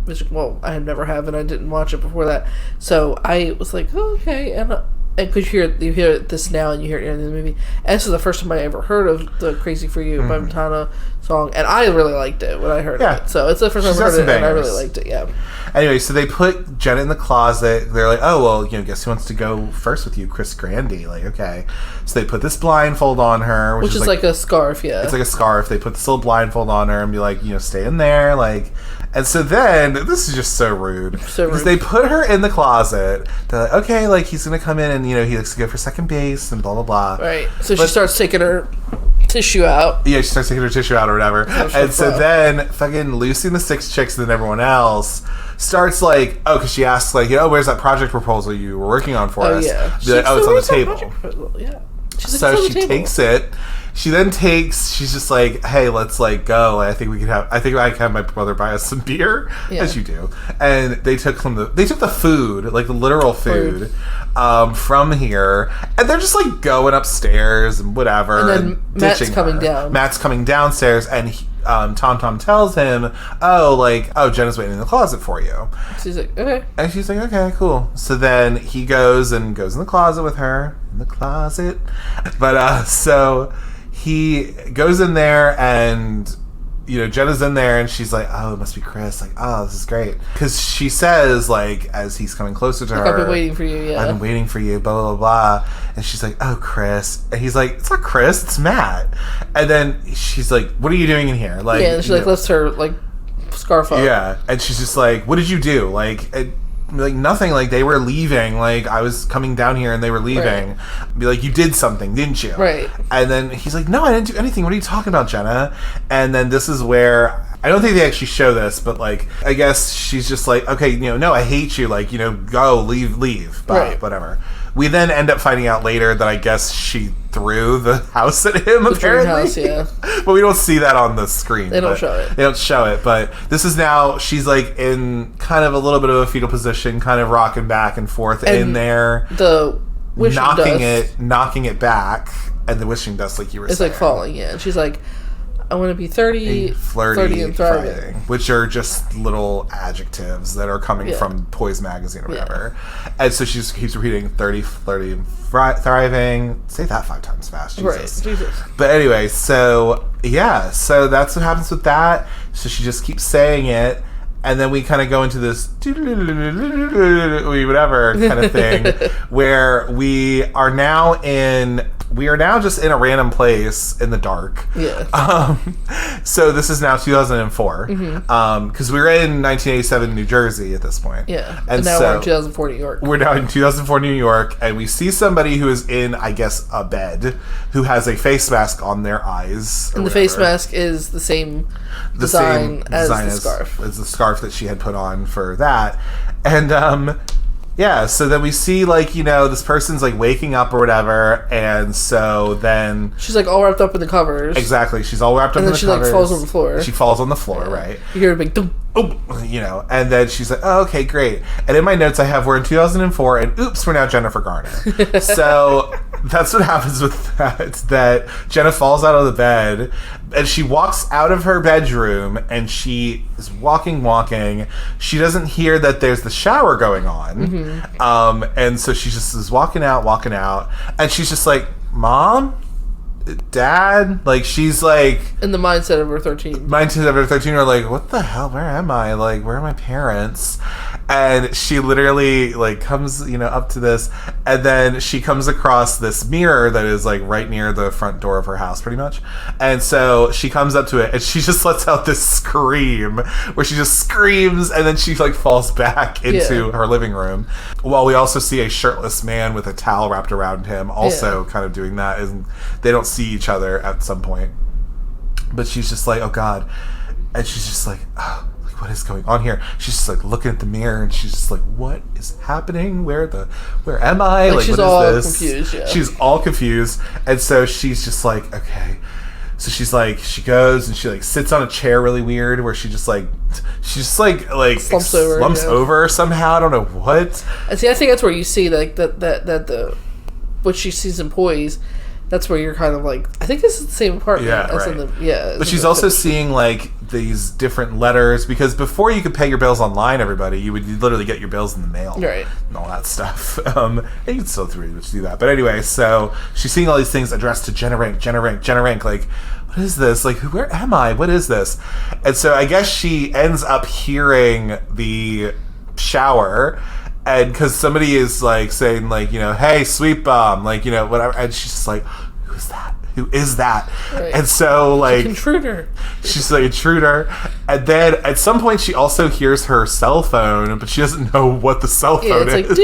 I had never have, and I didn't watch it before that. So I was like, oh, okay, and because you hear this now, and you hear it in the movie. And this is the first time I ever heard of the Crazy for You by Madonna song, and I really liked it when I heard it. So it's the first time I heard it, and I really liked it, Anyway, so they put Jenna in the closet. They're like, oh, well, guess who wants to go first with you? Chris Grandy. Like, okay. So they put this blindfold on her. Which is like a scarf, yeah. It's like a scarf. They put this little blindfold on her and be like, stay in there. Like, and so then, this is just so rude. Because they put her in the closet. They're like, okay, like, he's going to come in and, he likes to go for second base and blah, blah, blah. Right. So she starts taking her tissue out. Yeah, she starts taking her tissue out or whatever. And so then, fucking Lucy and the Six Chicks and then everyone else starts like, because she asks like, where's that project proposal you were working on for us? Yeah. Be like, it's on the table. Yeah. So she takes it. She then she's just like, hey, let's like go. I think I can have my brother buy us some beer, as you do. And they took the food, like the literal food, from here, and they're just like going upstairs and whatever. And then Matt's coming down. Matt's coming downstairs, and Tom tells him, Jenna's waiting in the closet for you. She's like, okay. And she's like, okay, cool. So then he goes in the closet with her. In the closet. But, so he goes in there and, Jenna's in there and she's like, oh, it must be Chris. Like, oh, this is great. Because she says, like, as he's coming closer to her. I've been waiting for you, yeah. I've been waiting for you, blah, blah, blah. And she's like, oh, Chris. And he's like, it's not Chris, it's Matt. And then she's like, what are you doing in here? Like, and she, lifts her, like, scarf up. Yeah. And she's just like, what did you do? Like, nothing. Like, they were leaving. Like, I was coming down here and they were leaving. Right. Be like, you did something, didn't you? Right. And then he's like, no, I didn't do anything. What are you talking about, Jenna? And then this is where, I don't think they actually show this, but, like, I guess she's just like, okay, no, I hate you. Like, go, leave. Bye, right. Whatever. We then end up finding out later that I guess she threw the house at him, apparently. House, yeah. But we don't see that on the screen. They don't show it. They don't show it, but this is now, she's like in kind of a little bit of a fetal position, kind of rocking back and forth and in there. The wishing knocking it back, and the wishing dust, like you were saying. It's like falling, yeah. And she's like, I want to be 30, flirty and thriving. Which are just little adjectives that are coming from Poise Magazine or whatever. Yeah. And so she just keeps repeating 30, flirty, and thriving. Say that 5 times fast, Jesus. Right, Jesus. But anyway, so that's what happens with that. So she just keeps saying it. And then we kind of go into this whatever kind of thing where we are now just in a random place in the dark. Yeah. So this is now 2004. Because we were in 1987 New Jersey at this point. Yeah. And now we're in 2004 New York. We're now in 2004 New York, and we see somebody who is in, I guess, a bed, who has a face mask on their eyes. And the face mask is the same design as the scarf. As the scarf that she had put on for that. And so then we see like, this person's like waking up or whatever, and so then she's like all wrapped up in the covers. Exactly. She's all wrapped up in the covers. And then she like falls on the floor. She falls on the floor, right? You hear a big thump. And then she's like, oh, okay, great. And in my notes I have, we're in 2004, and oops, we're now Jennifer Garner. So that's what happens with that. It's that Jenna falls out of the bed, and she walks out of her bedroom, and she is walking. She doesn't hear that there's the shower going on. And so she just is walking out, and she's just like, Mom? Dad? Like, she's like... In the mindset of her 13. Are like, what the hell? Where am I? Like, where are my parents? And she literally, like, comes, up to this, and then she comes across this mirror that is, like, right near the front door of her house, pretty much. And so she comes up to it, and she just lets out this scream, where she just screams, and then she, like, falls back into her living room. While we also see a shirtless man with a towel wrapped around him, also kind of doing that, and they don't see each other at some point. But she's just like, oh, God. And she's just like, oh, what is going on here? She's just like looking at the mirror, and she's just like, what is happening? Where am I? Like, she's what all is this? Confused, yeah. She's all confused. And so she's just like, okay. So she's like, she goes and she like sits on a chair really weird, where she just like slumps over somehow. I don't know what. I see. I think that's where you see like that the what she sees in Poise. That's where you're kind of like, I think this is the same apartment. But she's also seeing like these different letters, because before you could pay your bills online, everybody, you would literally get your bills in the mail, right, and all that stuff. And you can still do that. But anyway, so she's seeing all these things addressed to Jenna Rank. Like, what is this? Like, where am I? What is this? And so I guess she ends up hearing the shower. And because somebody is like saying like, hey, sweet bomb, like, whatever, and she's just like, who is that? Right. And so like, intruder. She's like, intruder. And then at some point she also hears her cell phone, but she doesn't know what the cell phone is.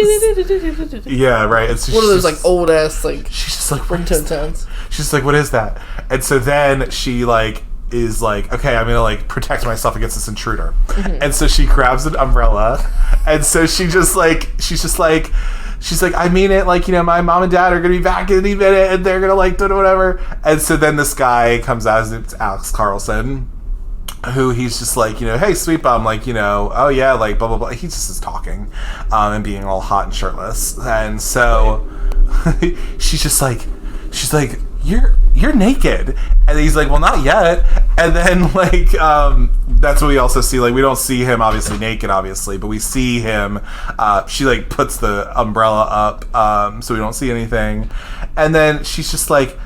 Like, yeah, right. It's one of those like old ass like. She's just like, ringtone sounds. She's like, what is that? And so then she like is like, okay, I'm gonna like protect myself against this intruder. And so she grabs an umbrella, and so she's like, I mean it, like, my mom and dad are gonna be back any minute, and they're gonna like do whatever. And so then this guy comes out, it's Alex Carlson, who he's just like, hey, sweet bum, like, oh yeah, like blah blah blah. He just is talking and being all hot and shirtless. And so she's like, you're naked. And he's like, well, not yet. And then like that's what we also see. Like, we don't see him obviously naked, obviously, but we see him. She like puts the umbrella up, so we don't see anything. And then she's like,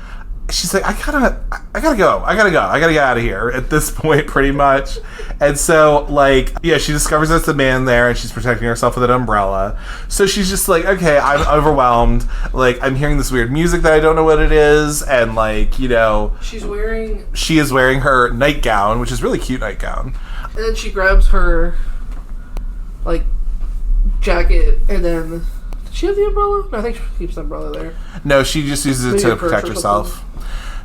I gotta go. I gotta get out of here at this point, pretty much. And so, like, yeah, she discovers there's a man there, and she's protecting herself with an umbrella. So she's just like, okay, I'm overwhelmed. Like, I'm hearing this weird music that I don't know what it is, and like, she is wearing her nightgown, which is really cute nightgown. And then she grabs her like jacket, and then. Does she have the umbrella? No, I think she keeps the umbrella there. No, she just uses it to protect herself.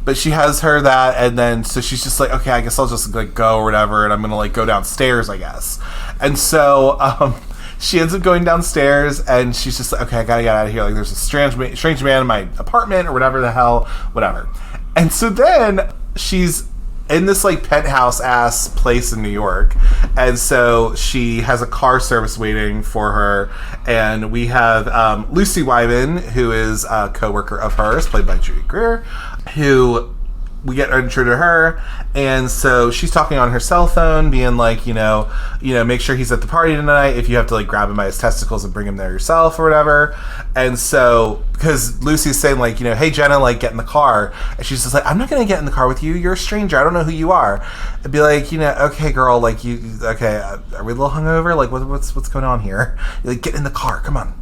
But she has her that, and then so she's just like, okay, I guess I'll just like go or whatever, and I'm gonna like go downstairs, I guess. And so she ends up going downstairs, and she's just like, okay, I gotta get out of here. Like, there's a strange man in my apartment or whatever the hell, whatever. And so then she's in this like penthouse ass place in New York, and so she has a car service waiting for her, and we have Lucy Wyman, who is a co-worker of hers, played by Judy Greer, who we get introduced to her, and so she's talking on her cell phone, being like, make sure he's at the party tonight. If you have to like grab him by his testicles and bring him there yourself or whatever. And so, because Lucy's saying like, hey Jenna, like get in the car, and she's just like, I'm not gonna get in the car with you. You're a stranger. I don't know who you are. I'd be like, okay, girl, like are we a little hungover? Like what's going on here? Like, get in the car. Come on.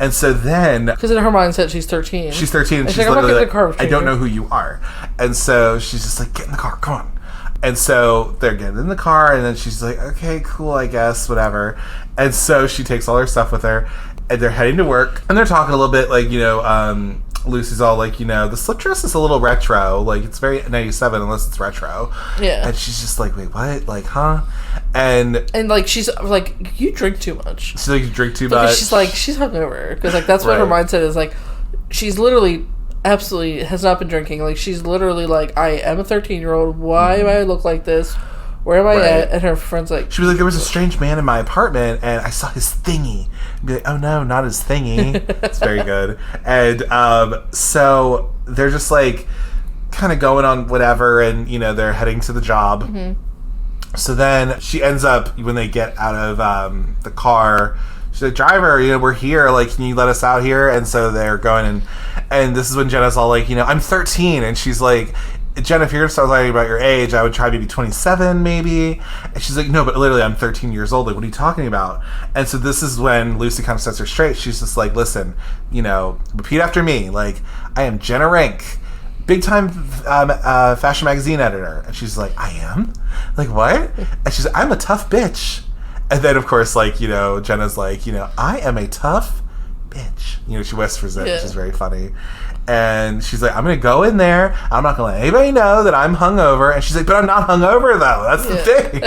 And so then... Because in her mindset, she's 13. She's 13, and she's literally like, I don't know who you are. And so she's just like, get in the car, come on. And so they're getting in the car, and then she's like, okay, cool, I guess, whatever. And so she takes all her stuff with her, and they're heading to work. And they're talking a little bit, like, Lucy's all like, the slip dress is a little retro. Like, it's very 97 unless it's retro. Yeah. And she's just like, wait, what? Like, huh? And like, she's like, you drink too much. She's like, you drink too much. She's like, she's hungover. Because, like, that's what her mindset is. Like, she's literally absolutely has not been drinking. Like, she's literally like, I am a 13-year-old. Why do I look like this? Where am I at? And her friend's like... She was like, there was a strange man in my apartment, and I saw his thingy. And be like, oh no, not his thingy. It's very good. And so they're just like kind of going on whatever, and they're heading to the job. Mm-hmm. So then she ends up, when they get out of the car, she's like, driver, we're here, like, can you let us out here? And so they're going, and this is when Jenna's all like, I'm 13, and she's like, Jenna, if you're going to start lying about your age, I would try maybe 27, maybe. And she's like, no, but literally, I'm 13 years old. Like, what are you talking about? And so this is when Lucy kind of sets her straight. She's just like, listen, repeat after me. Like, I am Jenna Rank, big-time fashion magazine editor. And she's like, I am? Like, what? And she's like, I'm a tough bitch. And then, of course, like, Jenna's like, I am a tough bitch. She whispers it, which is very funny. And she's like, I'm going to go in there. I'm not going to let anybody know that I'm hungover. And she's like, but I'm not hungover, though. That's the thing.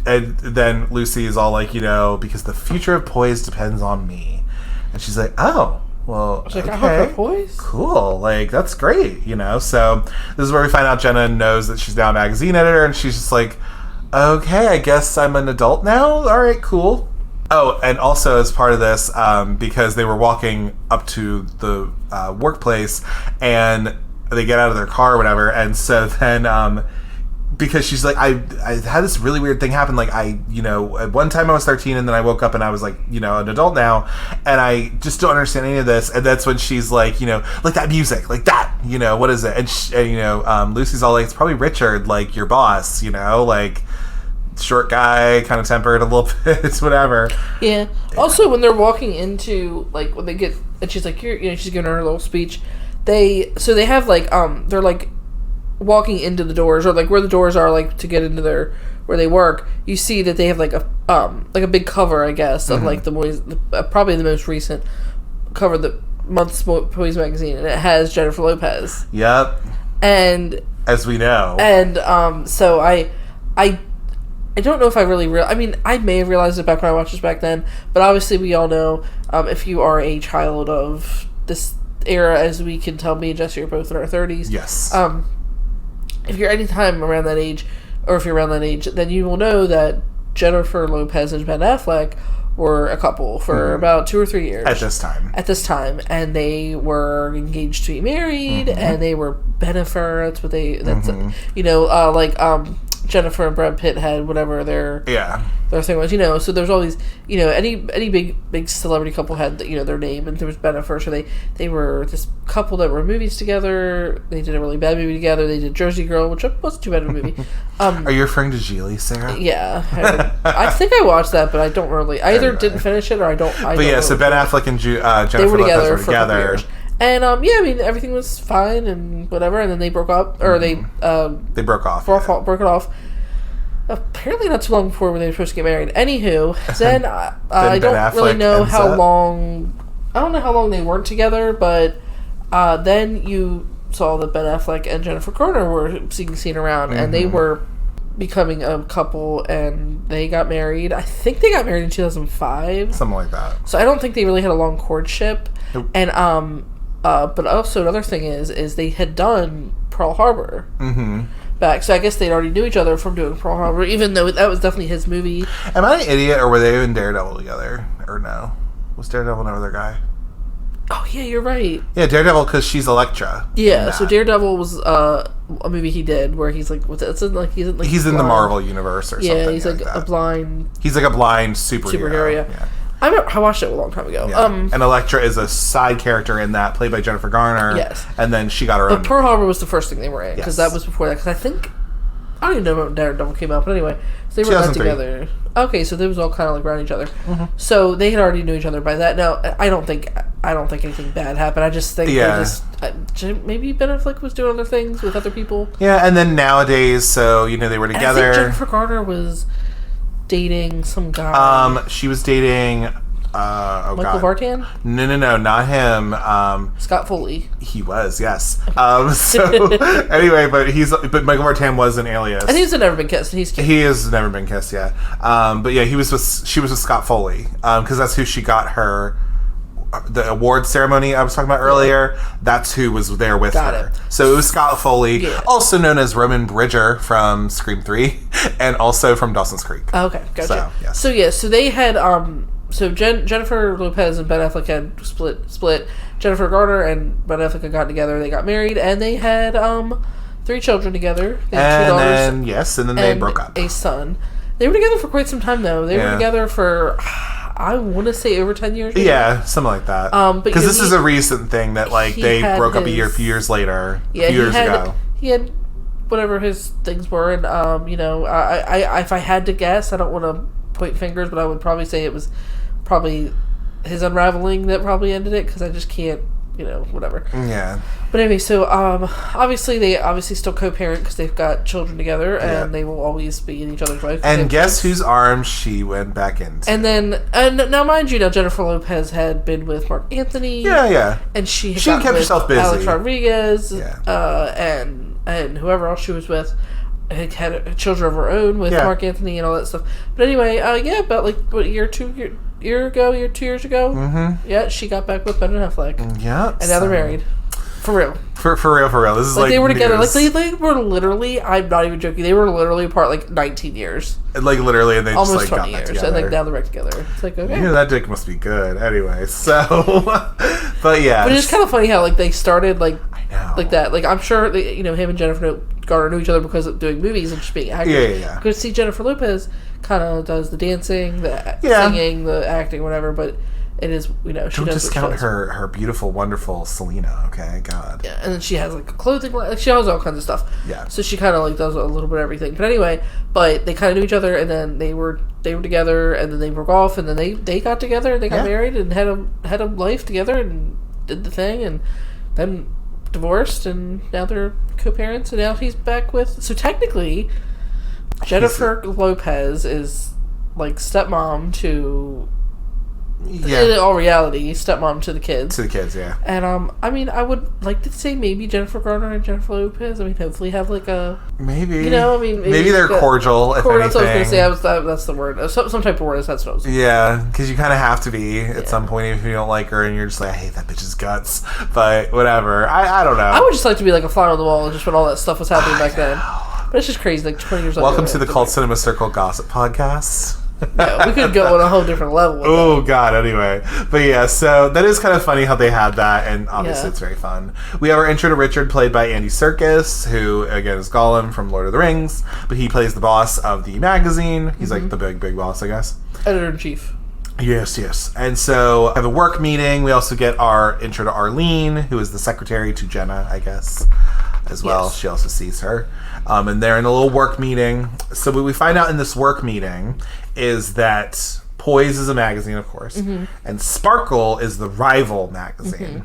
And then Lucy is all like, because the future of Poise depends on me. And she's like, oh, well, she's like, okay. Poise? Cool. Like, that's great, So this is where we find out Jenna knows that she's now a magazine editor. And she's just like, okay, I guess I'm an adult now. All right, cool. Oh, and also as part of this, because they were walking up to the workplace, and they get out of their car or whatever, and so then, because she's like, I had this really weird thing happen, like, at one time I was 13, and then I woke up and I was like, an adult now, and I just don't understand any of this, and that's when she's like, like that music, like that, what is it? And, Lucy's all like, it's probably Richard, like, your boss, like... short guy, kind of tempered a little bit, whatever. Yeah. Also, when they're walking into, like, when they get, and she's like, she's giving her a little speech. They have, like, they're, like, walking into the doors, or, like, where the doors are, like, to get into where they work. You see that they have, like, a big cover, I guess, of, like, probably the most recent cover of the month's Poise Magazine, and it has Jennifer Lopez. Yep. And... as we know. And, so I don't know if I really I mean, I may have realized it back when I watched this back then, but obviously we all know, if you are a child of this era, as we can tell, me and Jesse are both in our 30s. Yes. If you're any time around that age, or if you're around that age, then you will know that Jennifer Lopez and Ben Affleck were a couple for about 2 or 3 years. At this time. And they were engaged to be married, and they were benefer, that's what they, Jennifer and Brad Pitt had whatever their thing was, so there's all these, any big celebrity couple had, their name, and there was Benefer, so they were this couple that were movies together. They did a really bad movie together. They did Jersey Girl, which wasn't too bad of a movie. Are you referring to Geely, Sarah? Yeah. I think I watched that, but I don't really, I either didn't finish it, or I don't so Ben Affleck and Jennifer Lopez were together. And, I mean, everything was fine and whatever, and then they broke up, or they broke off. Broke it off. Apparently not too long before when they were supposed to get married. Anywho, then I don't really know how long... I don't know how long they weren't together, but then you saw that Ben Affleck and Jennifer Garner were seen around, and they were becoming a couple, and they got married. I think they got married in 2005. Something like that. So I don't think they really had a long courtship. Nope. And, but also another thing is they had done Pearl Harbor back, so I guess they already knew each other from doing Pearl Harbor, even though that was definitely his movie. Am I an idiot, or were they in Daredevil together, or no? Was Daredevil another guy? Oh yeah, you're right. Yeah, Daredevil, because she's Elektra. Yeah, so Daredevil was a movie he did where he's like, he's in the Marvel universe or something. Yeah, he's like a blind. He's like a blind superhero. Yeah. I watched it a long time ago. Yeah. And Elektra is a side character in that, played by Jennifer Garner. Yes. And then she got her own. But Pearl Harbor was the first thing they were in, because that was before that. Because I think, I don't even know when Daredevil came out, but anyway, so they were not together. Okay, so they was all kind of like around each other. So they had already knew each other by that. Now, I don't think anything bad happened. I just think maybe Ben Affleck was doing other things with other people. Yeah, and then nowadays, so they were together. And I think Jennifer Garner was dating some guy. She was dating Michael Vartan? No, not him. Scott Foley. He was, yes. So anyway, but Michael Vartan was an Alias. And he's never been kissed. He has never been kissed, yeah. But yeah, she was with Scott Foley, because that's who she got her the award ceremony I was talking about earlier, that's who was there with her. So it was Scott Foley, also known as Roman Bridger from Scream 3, and also from Dawson's Creek. Okay, gotcha. So they had Jennifer Lopez and Ben Affleck had split. Jennifer Garner and Ben Affleck had gotten together. They got married, and they had 3 children together. They had 2 daughters. And then they broke up. A son. They were together for quite some time, though. They were together for, I want to say, over 10 years. Yeah, something like that. Because this is a recent thing that, like, they broke up a few years later. Yeah, a few years ago. He had whatever his things were, and, I if I had to guess, I don't want to point fingers, but I would probably say it was probably his unraveling that probably ended it, because I just can't, whatever. Yeah. But anyway, so obviously they still co-parent because they've got children together, and they will always be in each other's life. And guess whose arms she went back into? And now mind you, Jennifer Lopez had been with Mark Anthony. Yeah. And she kept herself busy. Alex Rodriguez. And whoever else she was with. Had children of her own with Mark Anthony and all that stuff. But anyway, about like what, 2 years ago. Mm-hmm. Yeah, she got back with Ben Affleck. Yeah, and now they're married. For real. For real. This is like they were together. news. Like they were literally. I'm not even joking. They were literally apart like 19 years. Like literally, and they almost just like 20 got years, back together. and like now they're back together. It's like okay. That dick must be good. Anyway, so, but yeah. But it's kind of funny how like they started like. I know. Like that. Like I'm sure him and Jennifer Garner knew each other because of doing movies and just being actors. Yeah. Because see, Jennifer Lopez kind of does the dancing, the singing, the acting, whatever. But it is she don't does discount her beautiful, wonderful Selena. Okay, God. Yeah, and then she has like a clothing line. Like she has all kinds of stuff. Yeah. So she kind of like does a little bit of everything. But anyway, they kind of knew each other, and then they were together, and then they broke off, and then they got together, and they got married, and had a life together, and did the thing, and then divorced, and now they're co-parents, and now he's back with. So technically, Jennifer Lopez is like stepmom to. Yeah. In all reality, stepmom to the kids. To the kids, yeah. And I mean, I would like to say maybe Jennifer Garner and Jennifer Lopez. I mean, hopefully have like a maybe. Maybe they're cordial. If anything, that's what I was going to say. That's the word. Some type of word. That's what I was. Yeah, because you kind of have to be at some point if you don't like her, and you're just like, I hate that bitch's guts. But whatever. I don't know. I would just like to be like a fly on the wall, just when all that stuff was happening back then. But it's just crazy. Like 20 years later. Welcome to the Cult Cinema Circle Gossip Podcast. Yeah, we could go on a whole different level. Oh God! Anyway, but yeah, so that is kind of funny how they had that, and obviously it's very fun. We have our intro to Richard, played by Andy Serkis, who again is Gollum from Lord of the Rings, but he plays the boss of the magazine. He's like the big boss, I guess. Editor-in-chief. Yes. And so have a work meeting. We also get our intro to Arlene, who is the secretary to Jenna, I guess, as well. Yes. She also sees her. And they're in a little work meeting. So what we find out in this work meeting is that Poise is a magazine, of course, and Sparkle is the rival magazine.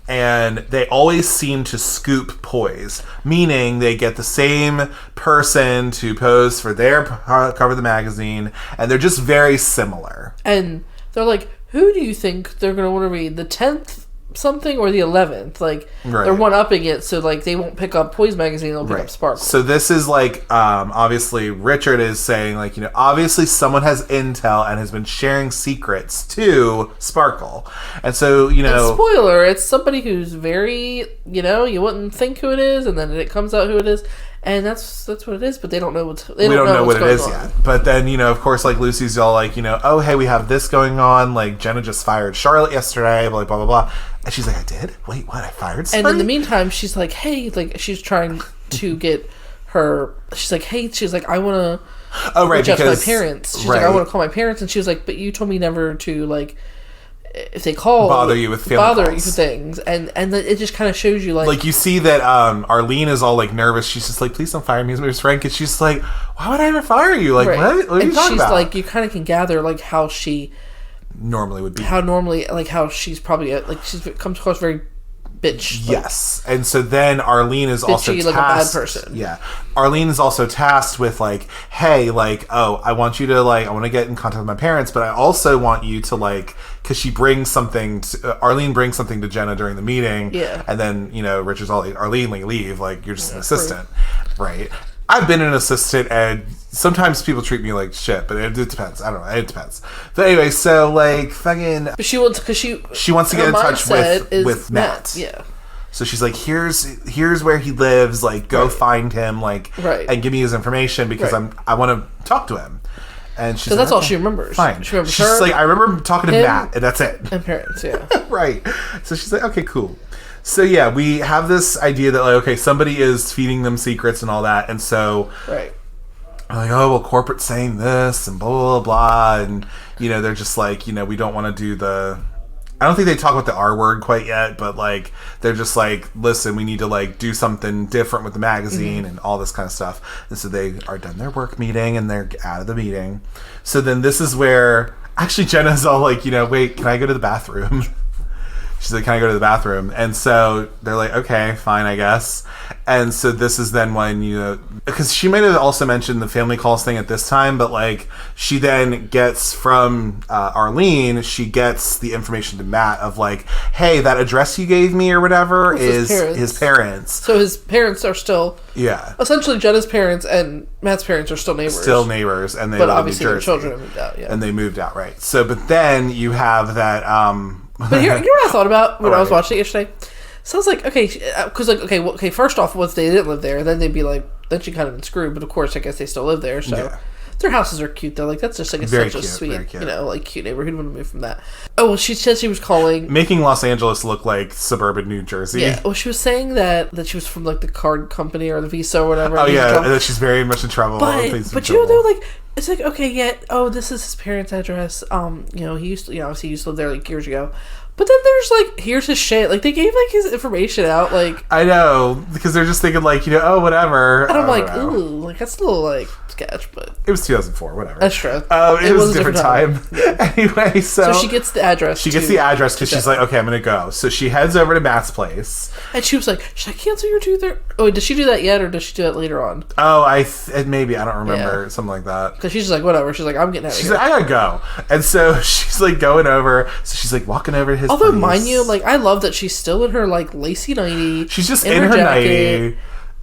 And they always seem to scoop Poise, meaning they get the same person to pose for their cover of the magazine, and they're just very similar. And they're like, who do you think they're going to want to read? The 10th something or the 11th? Like, they're one-upping it, so like they won't pick up Poise magazine, they'll pick up Sparkle. So this is like, obviously Richard is saying like, obviously someone has intel and has been sharing secrets to Sparkle. And so, And spoiler, it's somebody who's very, you wouldn't think who it is, and then it comes out who it is. And that's what it is, but they don't know what's going on. We don't know what it is yet. But then, of course, like Lucy's all like, oh, hey, we have this going on. Like, Jenna just fired Charlotte yesterday, blah, blah, blah, blah. And she's like, I did? Wait, what? I fired somebody? And in the meantime, she's like, hey, like, she's trying to get her, she's like, I want to reach out to my parents. She's like, I want to call my parents. And she was like, but you told me never to, like, if they call, bother you with things, and it just kind of shows you like you see that Arlene is all like nervous. She's just like, please don't fire me as my friend, and she's like, why would I ever fire you? Like what are you talking about? Like, you kind of can gather like how she normally would be, how she's probably like she comes across very bitch. Yes. And so then Arlene is also tasked, like a bad person. Yeah. Arlene is also tasked with like, hey, like, oh, I want you to like, I want to get in contact with my parents, but I also want you to like, because she brings something Arlene brings something to Jenna during the meeting. Yeah. And then, Richard's all like, Arlene, like, leave, like, you're just an assistant. Right. I've been an assistant, and sometimes people treat me like shit, but it depends. I don't know. It depends. But anyway, so like fucking. But she wants to get in touch with Matt. Yeah. So she's like, here's where he lives. Like, go find him. Like, and give me his information because I want to talk to him. And she's like, that's all she remembers. Fine. She remembers she's like, I remember talking to Matt, and that's it. And parents, yeah. Right. So she's like, okay, cool. So yeah, we have this idea that like, okay, somebody is feeding them secrets and all that, and so I'm like, oh well, corporate's saying this and blah blah blah, and they're just like, we don't want to do the. I don't think they talk about the R word quite yet, but like they're just like, listen, we need to like do something different with the magazine and all this kind of stuff. And so they are done their work meeting and they're out of the meeting. So then this is where actually Jenna's all like, wait, can I go to the bathroom? She's like, can I go to the bathroom? And so they're like, okay, fine, I guess. And so this is then when, because she might have also mentioned the family calls thing at this time, but like she then gets from Arlene, she gets the information to Matt of like, hey, that address you gave me or whatever is his parents. So his parents are still, essentially Jenna's parents and Matt's parents are still neighbors. And they but live obviously in New their Jersey. children moved out, And they moved out, right. So, but then you have that, but you know what I thought about when I was watching it yesterday? Sounds like, okay, because like, okay, first off, once they didn't live there, then they'd be like, then she kind of been screwed, but of course, I guess they still live there, so. Their houses are cute, though. Like, that's just, like, such a sweet, like, cute neighborhood. Who wouldn't move from that? Oh, well, she said she was calling... Making Los Angeles look like suburban New Jersey. Yeah, well, she was saying that she was from, like, the card company or the Visa or whatever. Oh, yeah, and that she's very much in trouble. But like, it's like, okay, this is his parents' address. He used to, obviously he used to live there, like, years ago. But then there's, like, here's his shit. Like, they gave, like, his information out, like... I know, because they're just thinking, like, whatever. And I'm like, ooh, like, that's a little, like, sketch, but... It was 2004, whatever. That's true. It was a different time. Yeah. Anyway, so she gets the address. She gets the address because she's like, okay, I'm going to go. So she heads over to Matt's place. And she was like, should I cancel your 2:30? Oh, did she do that yet, or does she do that later on? Oh, maybe. I don't remember. Something like that. Because she's just like, whatever. She's like, I'm getting out of here. She's like, I gotta go. And so she's like going over. So she's like walking over to his Although, place. mind you, like, I love that she's still in her, like, lacy nightie. She's just in her nightie.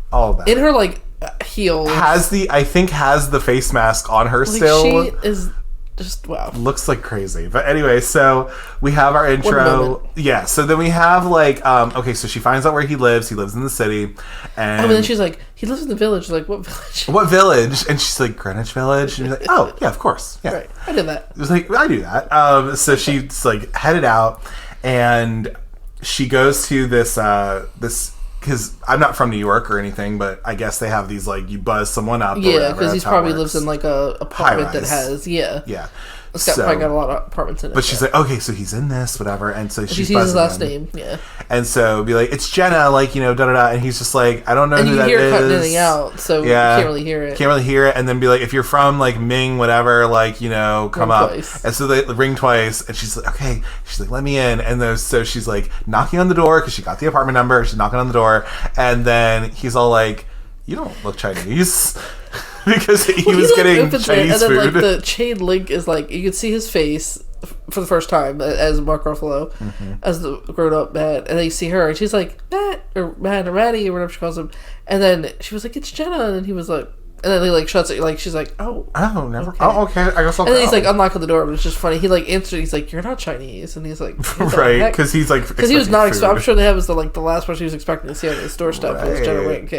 All of that. In her, like, heels. Has the face mask on her still. She is just, wow. Looks like crazy. But anyway, so we have our intro. Yeah, so then we have, like, okay, so she finds out where he lives. He lives in the city. And then she's like, he lives in the village. Like, what village? What village? And she's like, Greenwich Village. And he's like, oh, yeah, of course. Yeah. Right. I did that. It was like, I do that. So she's, like, headed out. And she goes to this because I'm not from New York or anything, but I guess they have these, like, you buzz someone up. Yeah, because he probably lives in, like, a apartment that has, Yeah. It's probably got a lot of apartments in it. But she's like, okay, so he's in this, whatever. And so she sees his last name, yeah. And so be like, it's Jenna, like, da-da-da. And he's just like, I don't know who that is. And you hear cutting anything out, so you can't really hear it. Can't really hear it. And then be like, if you're from, like, Ming, whatever, like, come up. Twice. And so they ring twice. And she's like, okay. She's like, let me in. And so she's, like, knocking on the door because she got the apartment number. She's knocking on the door. And then he's all like, you don't look Chinese. Because he was getting Chinese food. And then, like, the chain link is, like, you can see his face for the first time as Mark Ruffalo, as the grown-up Matt, and then you see her, and she's like, Matt, or Matty, or whatever she calls him, and then she was like, it's Jenna, and he was like, and then he, like, shuts it, like, she's like, never. Okay. Oh, okay, I guess I'll go. And then he's, like, unlocking the door, but it's just funny. He, like, answered, he's like, you're not Chinese, and he's like, right, because he's, like, because he was not I'm sure that was the last person he was expecting to see on his doorstep was Jenna Wink,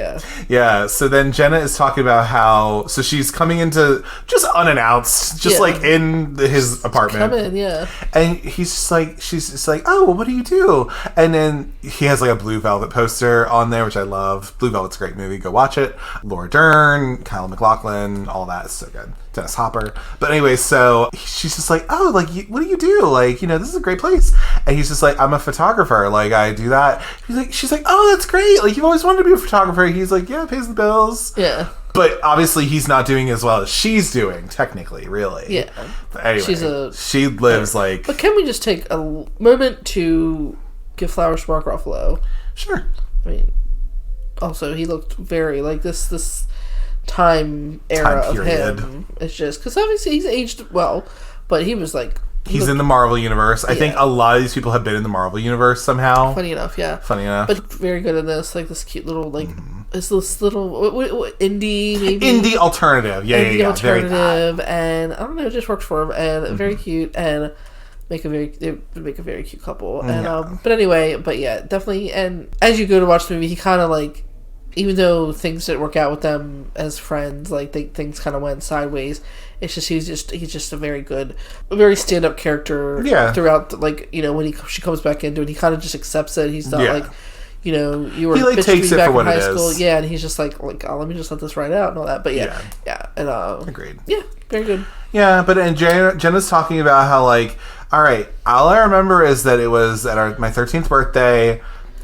yeah, so then Jenna is talking about how, so she's coming into, just unannounced, like, in his apartment. Come in, yeah. And he's just like, she's just like, oh, well, what do you do? And then he has, like, a Blue Velvet poster on there, which I love. Blue Velvet's a great movie, go watch it. Laura Dern, Kyle MacLachlan, all that is so good. Dennis Hopper. But anyway, so she's just like, oh, like, what do you do? Like, this is a great place. And he's just like, I'm a photographer. Like, I do that. She's like, oh, that's great. Like, you've always wanted to be a photographer. He's like, yeah, pays the bills. Yeah. But obviously he's not doing as well as she's doing, technically, really. Yeah. But anyway, she lives like... But can we just take a moment to give flowers to Mark Ruffalo? Sure. I mean, also, he looked very, like, this time of him. It's just because obviously he's aged well, but he was like he's in the Marvel universe. I think a lot of these people have been in the Marvel universe somehow. Funny enough, Funny enough, but very good in this. Like this cute little like is this little indie, maybe indie alternative, yeah, alternative, and I don't know, it just worked for him, and very cute, and they make a very cute couple, and but anyway, but yeah, definitely, and as you go to watch the movie, he kind of like, even though things didn't work out with them as friends, like things kind of went sideways. It's just he's just a very stand up character throughout. Like, you know, when she comes back into it, he kind of just accepts it. He's not like, you know, you were he takes it back for what in high it school, is. and he's just like oh, let me just let this ride out and all that. But yeah, and agreed. Yeah, very good. Yeah, but and Jenna's talking about how like, all right, all I remember is that it was at my 13th birthday.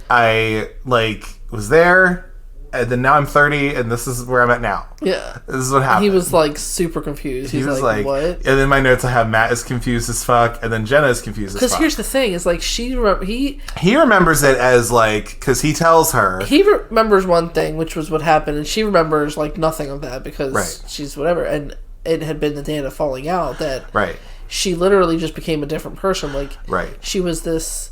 I like was there. And then now I'm 30, and this is where I'm at now. Yeah. This is what happened. He was, like, super confused. He was like, what? And then my notes I have Matt is confused as fuck, and then Jenna is confused as fuck. Because here's the thing, is, like, he remembers it as, like, because he tells her. He remembers one thing, which was what happened, and she remembers, like, nothing of that, because she's whatever. And it had been the day of the falling out that she literally just became a different person. Like, she was this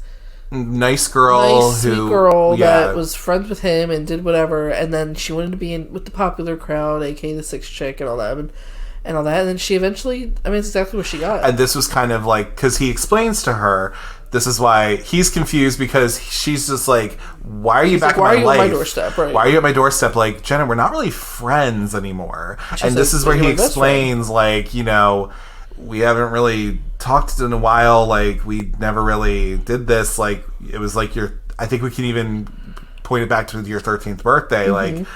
nice girl, sweet girl that was friends with him and did whatever, and then she wanted to be in with the popular crowd, aka the sixth chick and all that, and then she eventually, I mean, it's exactly what she got. And this was kind of like, because he explains to her, this is why he's confused, because she's just like, why are you back in my life? Why are you at my doorstep? Right. Why are you at my doorstep? Like, Jenna, we're not really friends anymore. And this is where he explains, like, you know, we haven't really talked in a while, like, we never really did this, like, it was like I think we can even point it back to your 13th birthday, like,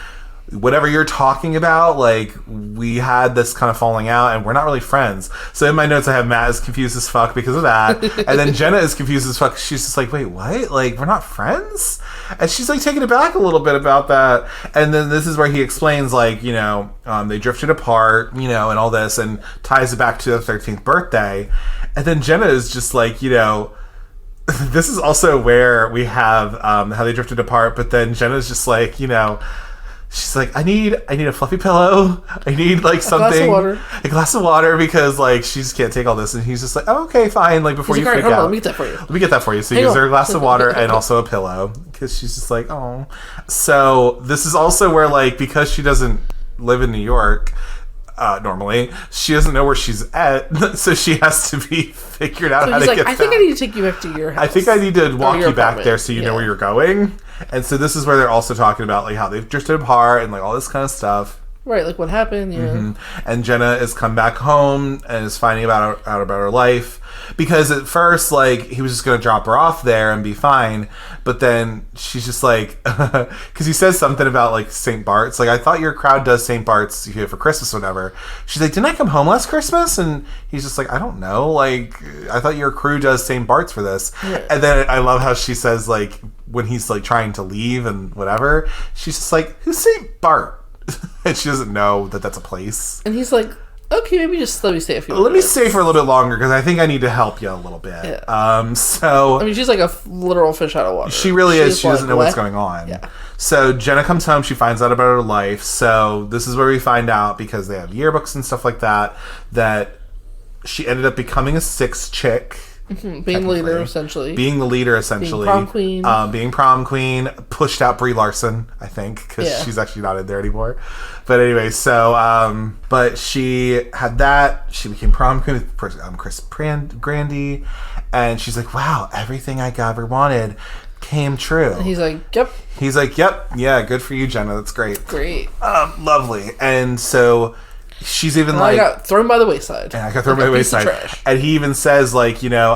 whatever you're talking about, like, we had this kind of falling out, and we're not really friends. So in my notes I have Matt is confused as fuck because of that, and then Jenna is confused as fuck. She's just like, wait, what? Like, we're not friends? And she's like taken aback a little bit about that. And then this is where he explains, like, you know, they drifted apart, you know, and all this, and ties it back to the 13th birthday. And then Jenna is just like, you know, this is also where we have how they drifted apart, but then Jenna's just like, you know, she's like, I need a fluffy pillow. I need, like, something. A glass of water, because, like, she just can't take all this. And he's just like, oh, okay, fine. Like, before you freak out. Let me get that for you. Let me get that for you. So he gives her a glass of water and also a pillow, because she's just like, oh. So this is also where, like, because she doesn't live in New York, normally, she doesn't know where she's at, so she has to be figured out how to get back. I think I need to take you back to your house. I think I need to walk you back there so you know where you're going. And so this is where they're also talking about, like, how they've drifted apart and, like, all this kind of stuff. Right, like what happened, And Jenna has come back home and is finding out about her life. Because at first, like, he was just going to drop her off there and be fine. But then she's just like, because he says something about, like, St. Bart's. Like, I thought your crowd does St. Bart's here for Christmas or whatever. She's like, didn't I come home last Christmas? And he's just like, I don't know. Like, I thought your crew does St. Bart's for this. Yeah. And then I love how she says, like, when he's, like, trying to leave and whatever, she's just like, who's St. Bart? And she doesn't know that that's a place. And he's like, okay, maybe just let me stay a few minutes. Let me stay for a little bit longer, because I think I need to help you a little bit. Yeah. So I mean, she's like a literal fish out of water. She really is. She doesn't know what's going on. Yeah. So Jenna comes home. She finds out about her life. So this is where we find out, because they have yearbooks and stuff like that, that she ended up becoming a sixth chick. Being the leader, essentially. Being the leader, essentially. Being prom queen. Pushed out Brie Larson, I think, because she's actually not in there anymore. But anyway, so, but she had that. She became prom queen with Chris Grandy. And she's like, wow, everything I ever wanted came true. And he's like, yep. He's like, yep. Yeah, good for you, Jenna. That's great. Great. Lovely. And so she's even like, I got thrown by the wayside. And I got thrown by the wayside. And he even says, like, you know,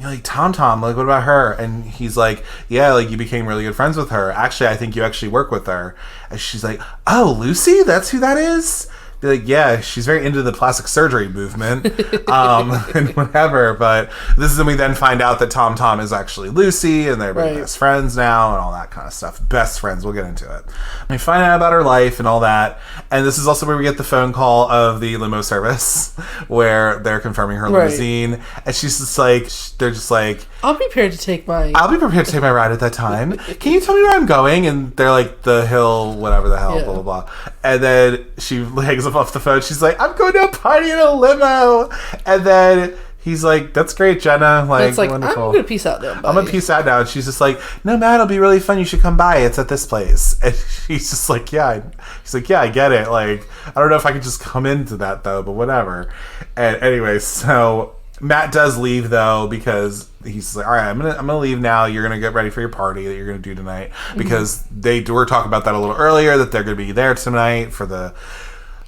like, Tom, like, what about her? And he's like, yeah, like, you became really good friends with her. Actually, I think you actually work with her. And she's like, oh, Lucy? That's who that is? Be like, yeah, she's very into the plastic surgery movement, and whatever. But this is when we then find out that Tom is actually Lucy, and they're best friends now, and all that kind of stuff. Best friends, we'll get into it. We find out about her life and all that, and this is also where we get the phone call of the limo service, where they're confirming her limousine, and she's just like, they're just like, I'll be prepared to take my ride at that time. Can you tell me where I'm going? And they're like, the hill, whatever the hell, blah, blah, blah. And then she hangs up off the phone. She's like, I'm going to a party in a limo. And then he's like, that's great, Jenna. Like, it's like, wonderful. I'm going to peace out now. I'm going to peace out now. And she's just like, no, Matt, it'll be really fun. You should come by. It's at this place. And he's just like, yeah. He's like, yeah, I get it. Like, I don't know if I could just come into that, though, but whatever. And anyway, so Matt does leave, though, because he's like, all right, I'm gonna leave now. You're going to get ready for your party that you're going to do tonight. Because they were talking about that a little earlier, that they're going to be there tonight for the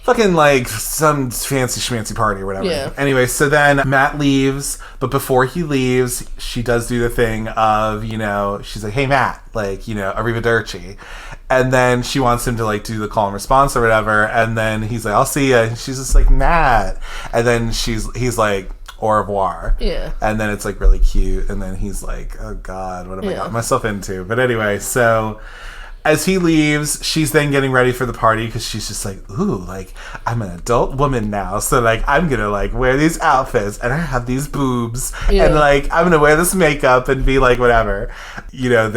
fucking, like, some fancy schmancy party or whatever. Yeah. Anyway, so then Matt leaves, but before he leaves, she does do the thing of, you know, she's like, hey, Matt, like, you know, arrivederci. And then she wants him to, like, do the call and response or whatever, and then he's like, I'll see ya. And she's just like, Matt. And then he's like, au revoir. Yeah. And then it's, like, really cute, and then he's like, oh, God, what have I got myself into? But anyway, so as he leaves, she's then getting ready for the party because she's just like, ooh, like, I'm an adult woman now. So, like, I'm going to, like, wear these outfits and I have these boobs. Yeah. And, like, I'm going to wear this makeup and be, like, whatever. You know,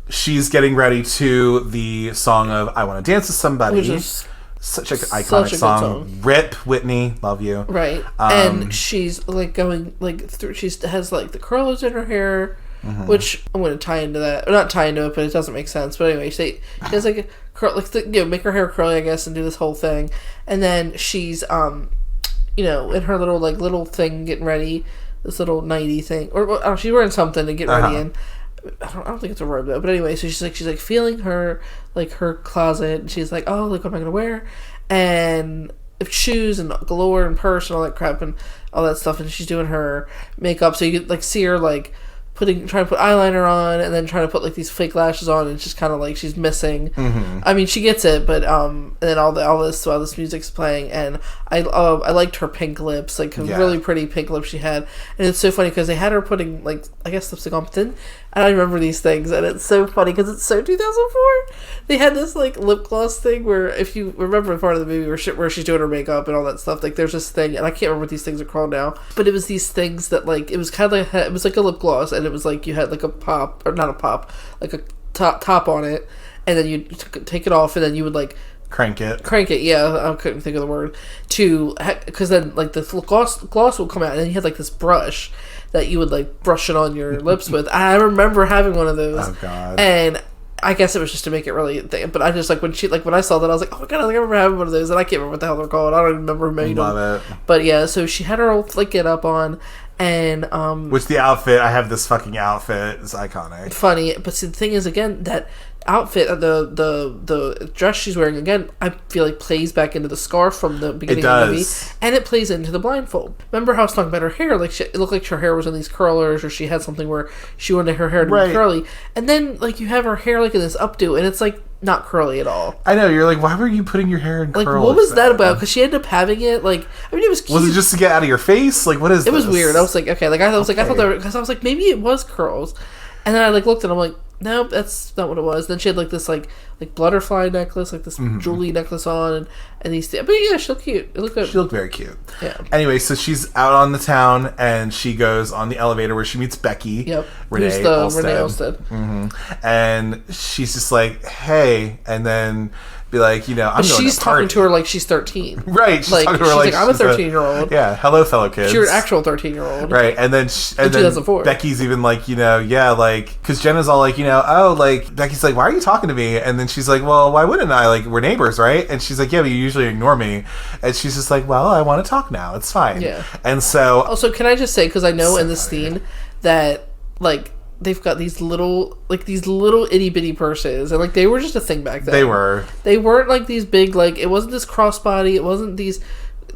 she's getting ready to the song of I Want to Dance with Somebody. Which is such an iconic song. Rip, Whitney, love you. Right. And she's, like, going, like, through, she has, like, the curlers in her hair. Mm-hmm. Which I'm going to tie into that. Or not tie into it, but it doesn't make sense. But anyway, she has like a curl, like make her hair curly, I guess, and do this whole thing. And then she's, you know, in her little thing, getting ready, this little nighty thing, or she's wearing something to get ready in. I don't think it's a robe though. But anyway, so she's like feeling her closet, and she's like, oh, like, what am I going to wear? And shoes and galore and purse and all that crap and all that stuff. And she's doing her makeup, so you could like see her like trying to put eyeliner on and then trying to put like these fake lashes on, and it's just kind of like she's missing. Mm-hmm. I mean, she gets it, but and then all this music's playing, and I liked her pink lips, like really pretty pink lips she had, and it's so funny because they had her putting like I guess lipstick on, but then I don't remember these things, and it's so funny because it's so 2004. They had this like lip gloss thing where if you remember part of the movie where she's doing her makeup and all that stuff, like there's this thing, and I can't remember what these things are called now, but it was these things that like it was kind of like it was like a lip gloss, and it was like you had like a pop, or not a pop, like a top on it, and then you take it off, and then you would like crank it. Yeah, I couldn't think of the word because then like the gloss would come out, and then you had like this brush that you would like brush it on your lips with. I remember having one of those. Oh God! And I guess it was just to make it really thick. But I just like when I saw that, I was like, oh my God, I remember having one of those, and I can't remember what the hell they're called. I don't even remember making them. Love it. But yeah, so she had her old like get up on. And which the outfit, I have this fucking outfit, is iconic. Funny, but see, the thing is, again, that outfit, the dress she's wearing, again, I feel like plays back into the scarf from the beginning of the movie, and it plays into the blindfold. Remember how I was talking about her hair? Like it looked like her hair was in these curlers, or she had something where she wanted her hair to be curly, and then like you have her hair like in this updo, and it's like not curly at all. I know, you're like, why were you putting your hair in curls? Like, what was that about? Because she ended up having it, like, I mean, it was cute. Was it just to get out of your face? Like, what is this? It was weird. I was like, okay, like, I thought that were, because I was like, maybe it was curls. And then I, like, looked and I'm like, nope, that's not what it was. Then she had, like, this, like butterfly necklace, like this jewelry necklace on, and these things. But yeah, she looked cute. It looked good. She looked very cute. Yeah. Anyway, so she's out on the town, and she goes on the elevator where she meets Becky. Yep. Renee Who's the Olstead. Renee Olstead. Mm-hmm. And she's just like, hey, and then be like, you know, I'm going she's to party. talking to her like she's 13. Right. She's talking to her like I'm a 13-year-old. Yeah. Hello, fellow kids. You're an actual 13-year-old. Right. And then, in 2004. Becky's even like, you know, yeah, like, because Jenna's all like, you know, oh, like, Becky's like, why are you talking to me? And then she's like, well, why wouldn't I? Like, we're neighbors, right? And she's like, yeah, but you usually ignore me. And she's just like, well, I want to talk now. It's fine. Yeah. And so. Also, can I just say, because I know in this scene that, like, they've got these little itty bitty purses, and like they were just a thing back then. They weren't like these big, like it wasn't this crossbody, it wasn't these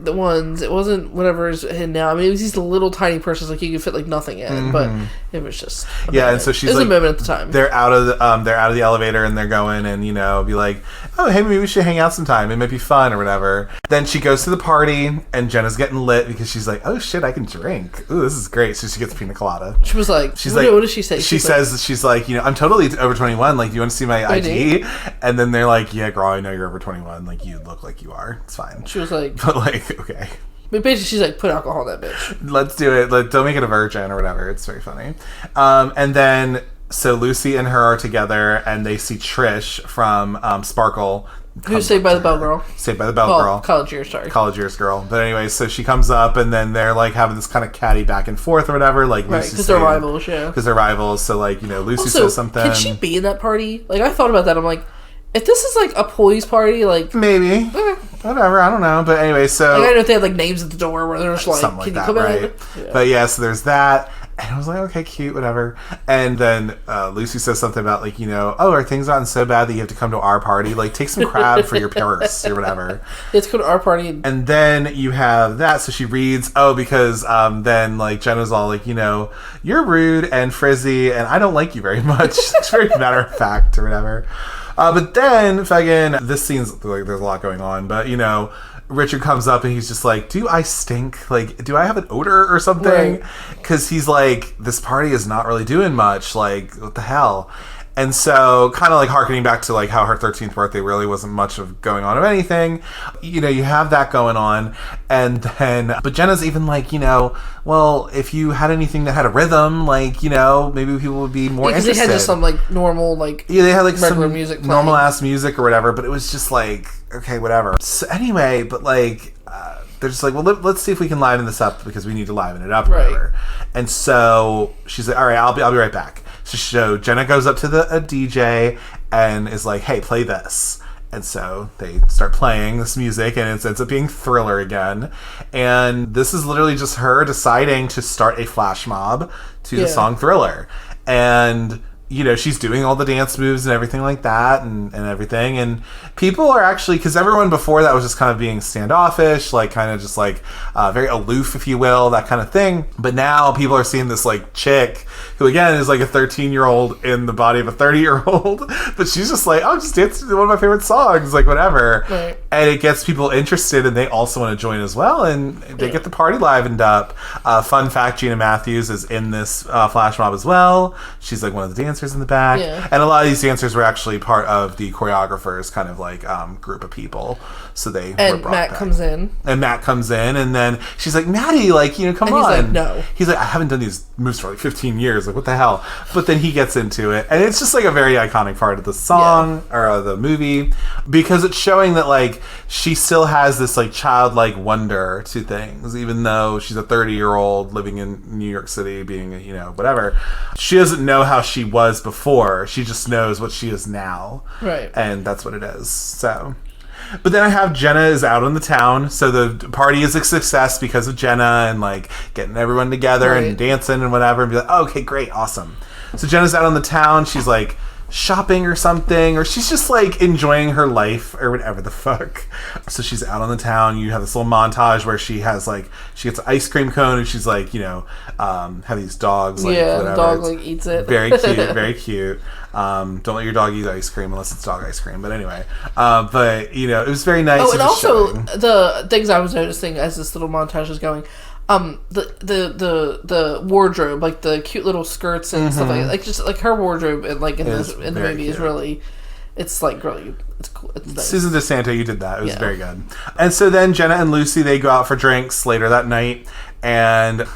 it wasn't whatever is in now. I mean, it was these little tiny purses like you could fit like nothing in, but it was just and so she's it was like, a moment at the time. They're out of the elevator, and they're going, and you know, be like, oh, hey, maybe we should hang out sometime. It might be fun or whatever. Then she goes to the party, and Jenna's getting lit because she's like, oh shit, I can drink. Ooh, this is great. So she gets pina colada. She was like, what does she say? She's like, you know, I'm totally over 21. Like, do you want to see my ID? And then they're like, yeah, girl, I know you're over 21. Like, you look like you are. It's fine. She was like, but like, okay. But basically, she's like, put alcohol in that bitch. Let's do it. Like, don't make it a virgin or whatever. It's very funny. And then, so Lucy and her are together, and they see Trish from Sparkle, Who's Saved by the Bell girl? Saved by the Bell girl. College Years, sorry. College Years girl. But anyway, so she comes up, and then they're, like, having this kind of catty back and forth or whatever. Like, right, because they're rivals, yeah. Because they're rivals, so, like, you know, Lucy also, says something. Can she be in that party? Like, I thought about that. I'm like, if this is, like, a Poise party, like... Maybe. Whatever, I don't know. But anyway, so... Like, I don't know if they had, like, names at the door where they're just like, something like can that, you come right? in? Yeah. But, yeah, so there's that. And I was like, okay, cute, whatever. And then Lucy says something about, like, you know, oh, are things gotten so bad that you have to come to our party? Like, take some crab for your purse or whatever. Let's go to our party. And then you have that. So she reads, because then, like, Jenna's all like, you know, you're rude and frizzy, and I don't like you very much. It's very matter of fact or whatever. But then, fucking, this scene's, like, there's a lot going on, but, you know, Richard comes up and he's just like, do I stink? Like, do I have an odor or something? Because he's like, this party is not really doing much. Like, what the hell? And so, kind of like harkening back to like how her 13th birthday really wasn't much of going on of anything. You know, you have that going on. And then, but Jenna's even like, you know, well, if you had anything that had a rhythm, like, you know, maybe people would be more interested. Because they had just some like normal, like, yeah, they had like regular some music, normal ass music or whatever. But it was just like, okay, whatever. So anyway, but like, they're just like, well, let's see if we can liven this up because we need to liven it up, or whatever. And so she's like, all right, I'll be right back. So Jenna goes up to a DJ and is like, hey, play this. And so they start playing this music, and it ends up being Thriller again. And this is literally just her deciding to start a flash mob to the song Thriller. And, you know, she's doing all the dance moves and everything like that and everything. And people are actually, because everyone before that was just kind of being standoffish, like kind of just like very aloof, if you will, that kind of thing. But now people are seeing this like chick who, again, is like a 13-year-old in the body of a 30-year-old. But she's just like, oh, just dance to one of my favorite songs, like whatever. Right. And it gets people interested, and they also want to join as well. And they get the party livened up. Fun fact, Gina Matthews is in this flash mob as well. She's like one of the dancers in the back. Yeah. And a lot of these dancers were actually part of the choreographers kind of like group of people. So they were brought Matt back. comes in. And Matt comes in, and then she's like, Maddie, like, you know, come and on. He's like, no. He's like, I haven't done these moves for like 15 years. Like, what the hell? But then he gets into it. And it's just like a very iconic part of the song or the movie, because it's showing that like she still has this like childlike wonder to things, even though she's a 30-year-old living in New York City, being a, you know, whatever. She doesn't know how she was before. She just knows what she is now. Right. And that's what it is. So... But then I have Jenna is out in the town, so the party is a success because of Jenna and like getting everyone together and dancing and whatever, and be like, oh, okay, great, awesome. So Jenna's out on the town, she's like shopping or something, or she's just like enjoying her life or whatever the fuck. So she's out on the town. You have this little montage where she has like, she gets an ice cream cone and she's like, you know, have these dogs like whatever. The dog like eats it. Very cute, very cute. Don't let your dog eat ice cream unless it's dog ice cream. But anyway, but you know, it was very nice. Oh, and also the things I was noticing as this little montage was going, the wardrobe, like the cute little skirts and stuff like just like her wardrobe and like in the movie cute. Is really, it's like really, it's cool. It's nice. Susan DeSanto, you did that. It was very good. And so then Jenna and Lucy, they go out for drinks later that night, and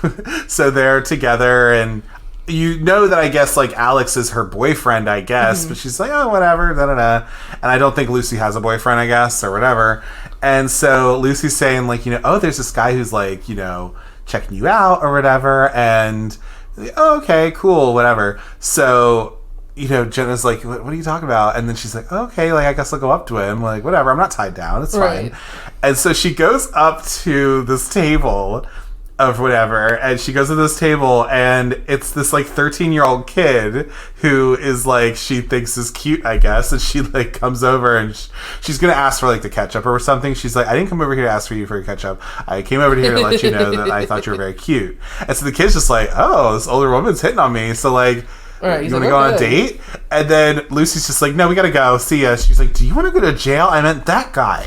so they're together, and you know that I guess like Alex is her boyfriend, I guess, but she's like, oh, whatever, da-da-da. And I don't think Lucy has a boyfriend, I guess, or whatever. And so Lucy's saying like, you know, oh, there's this guy who's like, you know, checking you out or whatever. And oh, okay, cool, whatever. So, you know, Jenna's like, what are you talking about? And then she's like, okay, like I guess I'll go up to him. Like, whatever, I'm not tied down, it's fine. And so she goes up to this table of whatever, and she goes to this table, and it's this like 13-year-old kid who is like, she thinks is cute, I guess, and she like comes over and she's gonna ask for like the ketchup or something. She's like, I didn't come over here to ask for you for your ketchup. I came over here to let you know that I thought you were very cute. And so the kid's just like, oh, this older woman's hitting on me, so like, right, you want to go on a date? And then Lucy's just like, no, we gotta go. See ya. She's like, do you want to go to jail? I meant that guy.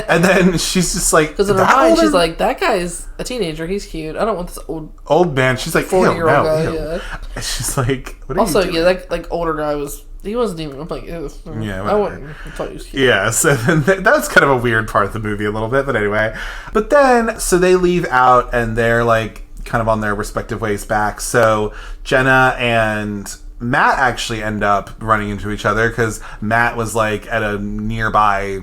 And then she's just like, because in her mind, she's like, that guy is a teenager. He's cute. I don't want this old man. She's like, 40-year-old guy. Yeah. And she's like, what are also, you doing? that like older guy was. He wasn't even. I'm like, yeah, whatever. I wouldn't. I thought he was cute. Yeah, so then that's kind of a weird part of the movie a little bit, but anyway. But then, so they leave out, and they're like kind of on their respective ways back. So Jenna and Matt actually end up running into each other because Matt was like at a nearby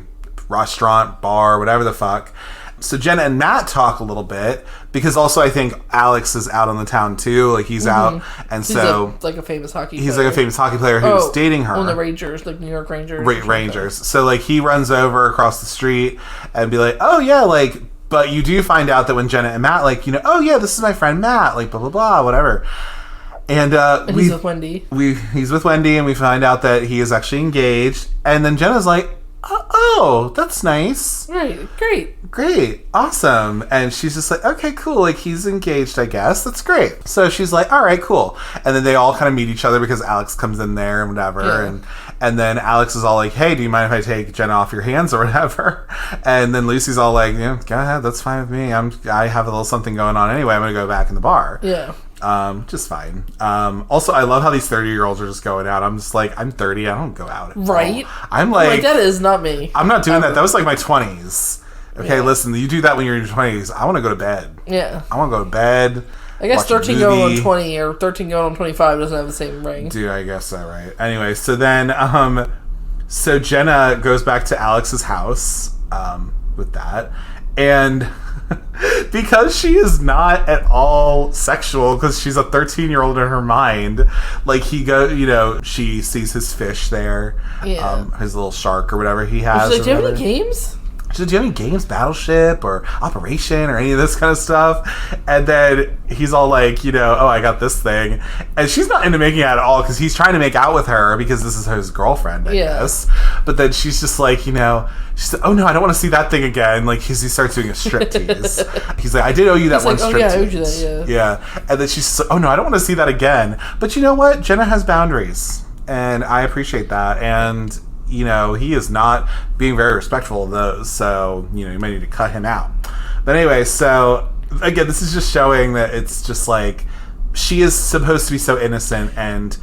restaurant, bar, whatever the fuck. So Jenna and Matt talk a little bit because also I think Alex is out on the town too. Like he's out, and he's like a famous hockey. He's player. like a famous hockey player who's dating her. On the Rangers, like New York Rangers. Rangers. So like he runs over across the street and be like, oh yeah, like. But you do find out that when Jenna and Matt like, oh yeah, this is my friend Matt, like blah blah blah, whatever. And he's with Wendy. He's with Wendy, and we find out that he is actually engaged. And then Jenna's like, oh, that's nice. Right, Great, awesome. And she's just like, okay, cool. Like, he's engaged, I guess. That's great. So she's like, all right, cool. And then they all kind of meet each other because Alex comes in there and whatever. Yeah. And then Alex is all like, hey, do you mind if I take Jenna off your hands or whatever? And then Lucy's all like, go ahead, that's fine with me. I have a little something going on anyway. I'm going to go back in the bar. Yeah. Just fine. Also, I love how these 30-year-olds are just going out. I'm just like, I'm 30. I don't go out at right. all. I'm like that is not me. I'm not doing that. That was like my 20s. Okay, listen, you do that when you're in your 20s. I want to go to bed. Yeah. I want to go to bed. I guess 13 going on 20 or 13 going on 25 doesn't have the same ring. Dude, I guess so, right? Anyway, so then, so Jenna goes back to Alex's house, with that, and because she is not at all sexual, because she's a 13-year-old in her mind, like she sees his fish there, his little shark or whatever he has. So, do you have any games? She said, do you have any games, Battleship or Operation or any of this kind of stuff? And then he's all like, oh, I got this thing. And she's not into making out at all because he's trying to make out with her because this is his girlfriend, I guess. But then she's just like, she said, oh, no, I don't want to see that thing again. Like, he starts doing a striptease. He's like, I did owe you that one striptease. Yeah, I owed you that, yeah. And then she's like, oh, no, I don't want to see that again. But you know what? Jenna has boundaries. And I appreciate that. And he is not being very respectful of those, so, you might need to cut him out. But anyway, so, again, this is just showing that it's just like, she is supposed to be so innocent, and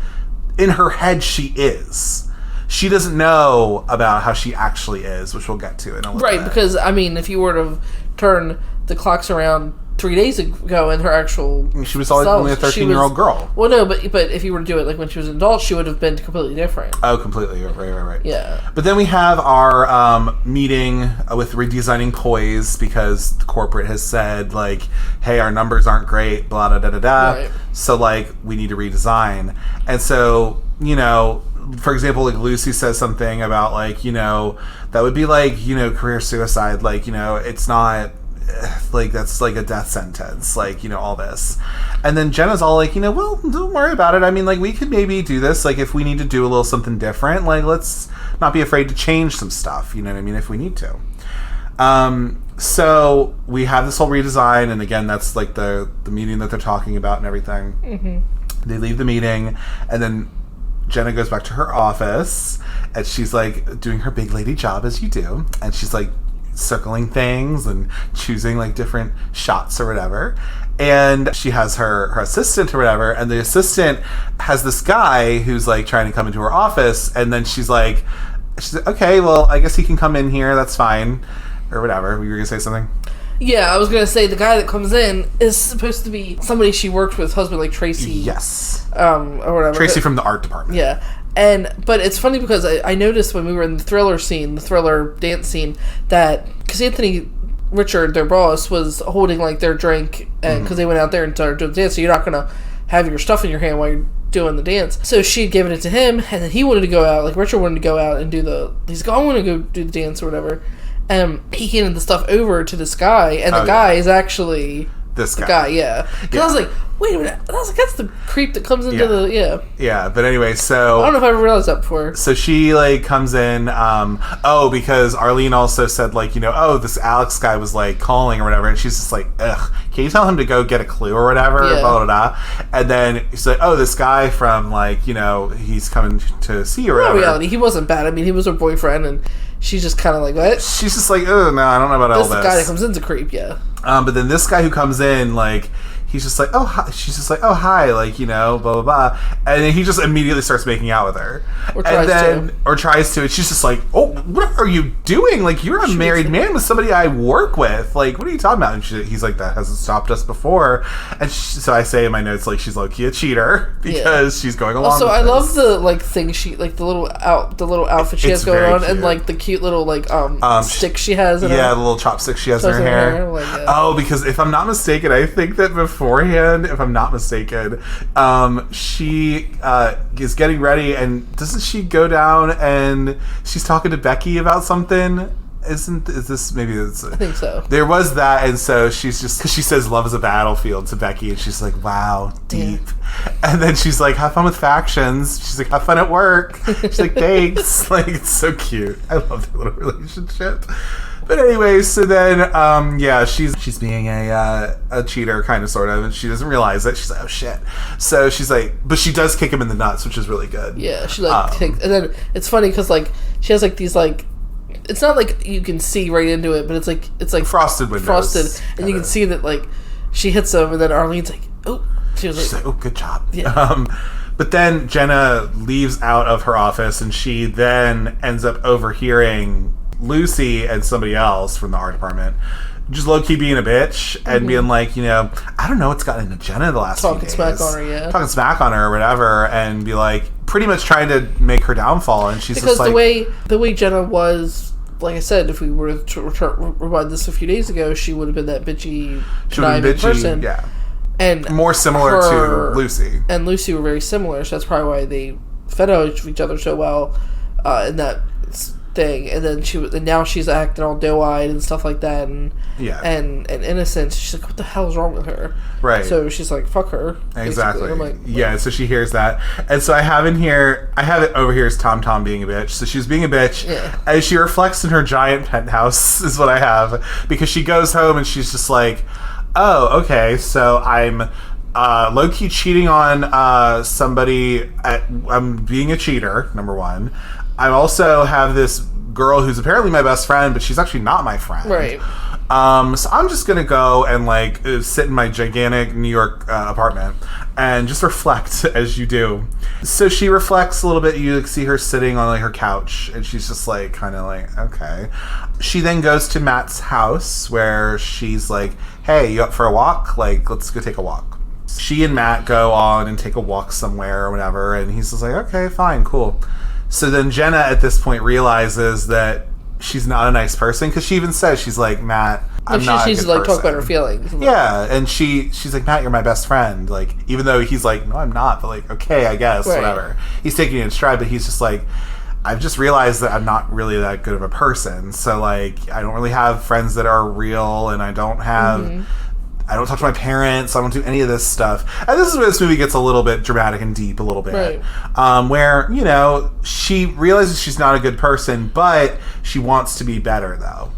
in her head, she is. She doesn't know about how she actually is, which we'll get to in a little bit. Right, because, if you were to turn the clocks around 3 days ago in her actual she was only a 13-year-old girl. Well, no, but if you were to do it like when she was an adult, she would have been completely different. Oh, completely. Right. Yeah. But then we have our meeting with redesigning Poise because the corporate has said, like, hey, our numbers aren't great, blah, da, da, da, da. Right. So, like, we need to redesign. And so, for example, like, Lucy says something about, like, that would be like, career suicide. Like, it's not... like that's like a death sentence, like, all this. And then Jenna's all like, well, don't worry about it. Like, we could maybe do this, like, if we need to do a little something different, like, let's not be afraid to change some stuff, if we need to. So we have this whole redesign, and again, that's like the meeting that they're talking about and everything. Mm-hmm. They leave the meeting, and then Jenna goes back to her office, and she's like doing her big lady job as you do, and she's like circling things and choosing like different shots or whatever, and she has her assistant or whatever, and the assistant has this guy who's like trying to come into her office, and then she's like, okay, well, I guess he can come in here, that's fine, or whatever. You were gonna say something? Yeah, I was gonna say the guy that comes in is supposed to be somebody she worked with, husband, like Tracy. Yes. Or whatever. Tracy from the art department. Yeah. But it's funny because I noticed when we were in the thriller dance scene, that because Anthony Richard, their boss, was holding like their drink, and because they went out there and started doing the dance, so you're not gonna have your stuff in your hand while you're doing the dance. So she'd given it to him, and then he wanted to go out. Like Richard wanted to go out and he's like, I want to go do the dance or whatever. And he handed the stuff over to this guy, and the guy is actually this guy. Yeah. Because I was like, wait a minute, that's the creep that comes into the Yeah, but anyway, so I don't know if I ever realized that before. So she like comes in, because Arlene also said like, this Alex guy was like calling or whatever, and she's just like, ugh, can you tell him to go get a clue or whatever? Blah, blah, blah. And then she's like, oh, this guy from like, he's coming to see you or whatever. In reality, he wasn't bad. He was her boyfriend, and she's just kind of like, what? She's just like, oh, no, I don't know about all this. This guy that comes in's a creep, yeah. But then this guy who comes in, like, he's just like, oh, hi. She's just like, oh, hi, like, you know, blah, blah, blah. And then he just immediately starts making out with her. Or tries to. And she's just like, oh, what are you doing? Like, you're a married man with somebody I work with. Like, what are you talking about? And he's like, that hasn't stopped us before. And so I say in my notes, like, she's low-key a cheater because she's going along with I this. love the, like, thing she, like, the little outfit she has going on. Cute. And, like, the cute little, like, stick she has in her. Yeah, the little chopstick she has in her hair. Like, oh, because if I'm not mistaken, I think that beforehand, if I'm not mistaken, she is getting ready, and doesn't she go down and she's talking to Becky about something? I think so. There was that, and so she's just, because she says love is a battlefield to Becky, and she's like, wow, deep. And then she's like, have fun with factions. She's like, have fun at work. She's like, thanks. Like, it's so cute. I love their little relationship. But anyway, so then, she's being a cheater, kind of, sort of, and she doesn't realize it. She's like, oh, shit. So she's like, but she does kick him in the nuts, which is really good. Yeah, she, like, kicks, and then it's funny, because, like, she has, like, these, like, it's not like you can see right into it, but it's like frosted windows. And you can see that, like, she hits him, and then Arlene's like, oh. She's like, oh, good job. Yeah. But then Jenna leaves out of her office, and she then ends up overhearing Lucy and somebody else from the art department just low-key being a bitch and being like, you know, I don't know what's gotten into Jenna the last few days. Talking smack on her or whatever, and be like, pretty much trying to make her downfall. And she's just like, the way Jenna was, like I said, if we were to rewind this a few days ago, she would have been that bitchy, conniving person. Yeah. And more similar to Lucy. And Lucy were very similar, so that's probably why they fed off each other so well in that thing. And then now she's acting all doe-eyed and stuff like that, and innocent. She's like, what the hell is wrong with her? Right. So she's like, fuck her. Exactly. I'm like, yeah, so she hears that. And so I have it over here as Tom being a bitch. So she's being a bitch as she reflects in her giant penthouse is what I have. Because she goes home and she's just like, oh, okay, so I'm low-key cheating on somebody. I'm being a cheater, number one. I also have this girl who's apparently my best friend, but she's actually not my friend. Right. So I'm just going to go and, like, sit in my gigantic New York apartment and just reflect as you do. So she reflects a little bit. You see her sitting on, like, her couch, and she's just, like, kind of like, okay. She then goes to Matt's house where she's like, hey, you up for a walk? Like, let's go take a walk. She and Matt go on and take a walk somewhere or whatever, and he's just like, okay, fine, cool. So then Jenna at this point realizes that she's not a nice person, because she even says, she's like, Matt, I'm not a good person. She's like, talk about her feelings. Yeah, and she's like, Matt, you're my best friend. Like, even though he's like, no, I'm not, but like, okay, I guess, whatever. He's taking it in stride, but he's just like, I've just realized that I'm not really that good of a person. So like, I don't really have friends that are real, and I don't have... I don't talk to my parents. I don't do any of this stuff. And this is where this movie gets a little bit dramatic and deep, a little bit. Right. Where, you know, she realizes she's not a good person, but she wants to be better, though.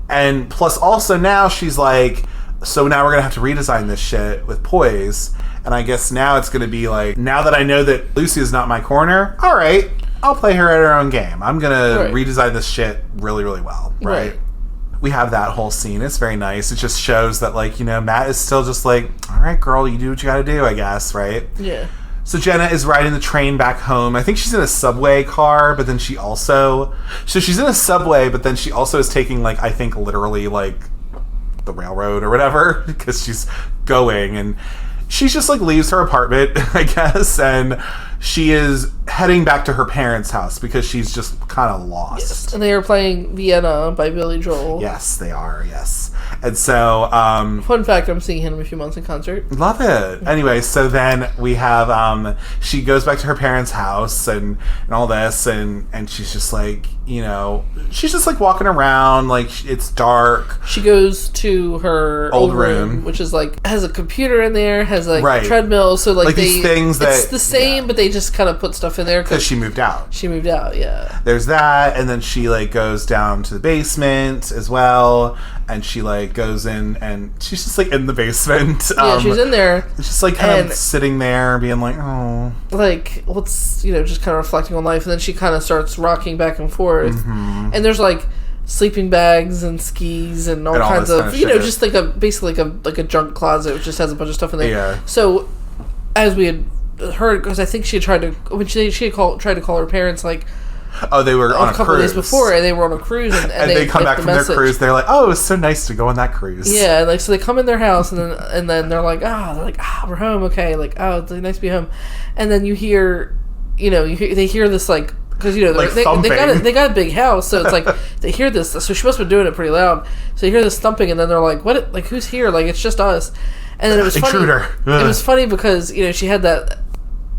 And plus, also now she's like, so now we're going to have to redesign this shit with Poise. And I guess now it's going to be like, now that I know that Lucy is not my corner, all right, I'll play her at her own game. I'm going to redesign this shit really, really well, right? We have that whole scene. It's very nice. It just shows that, like, you know, Matt is still just like, all right, girl, you do what you gotta do, I guess, right? Yeah. So Jenna is riding the train back home. I think she's in a subway car, but then she also... So she's in a subway, but then she also is taking, like, I think literally, like, the railroad or whatever, because she's going, and she's just, like, leaves her apartment, I guess, and she is heading back to her parents' house because she's just kind of lost. Yes. And they are playing Vienna by Billy Joel. Yes, they are, yes. And so... fun fact, I'm seeing him in a few months in concert. Love it. Anyway, so then we have... she goes back to her parents' house and all this, and she's just like, you know... She's just like walking around, like, it's dark. She goes to her old room, which is like, has a computer in there, has like a treadmill, so like these things that... It's the same, but they just kind of put stuff in there. Because she moved out. She moved out, yeah. There's that, and then she, like, goes down to the basement as well, and she, like, goes in, and she's just, like, in the basement. Yeah, she's in there. Just, like, kind of sitting there, being like, oh. Like, let's, you know, just kind of reflecting on life, and then she kind of starts rocking back and forth. And there's, like, sleeping bags and skis and all kinds of you know, just like basically like a junk closet, which just has a bunch of stuff in there. Yeah. So, as we had heard, because I think she had tried to when she had tried to call her parents like. Oh, they were on a couple cruise. days before, and they were on a cruise, and they come back from their cruise. They're like, "Oh, it was so nice to go on that cruise." Yeah, like so they come in their house, and then they're like, we're home, okay, like, oh, it's nice to be home, and then you hear, you know, they hear this like. Because, you know, like they got a big house, so it's like, they hear this, so she must have been doing it pretty loud, so you hear this thumping, and then they're like, what, like, who's here, like, it's just us, and then it was Intruder. Funny, it was funny because, you know, she had that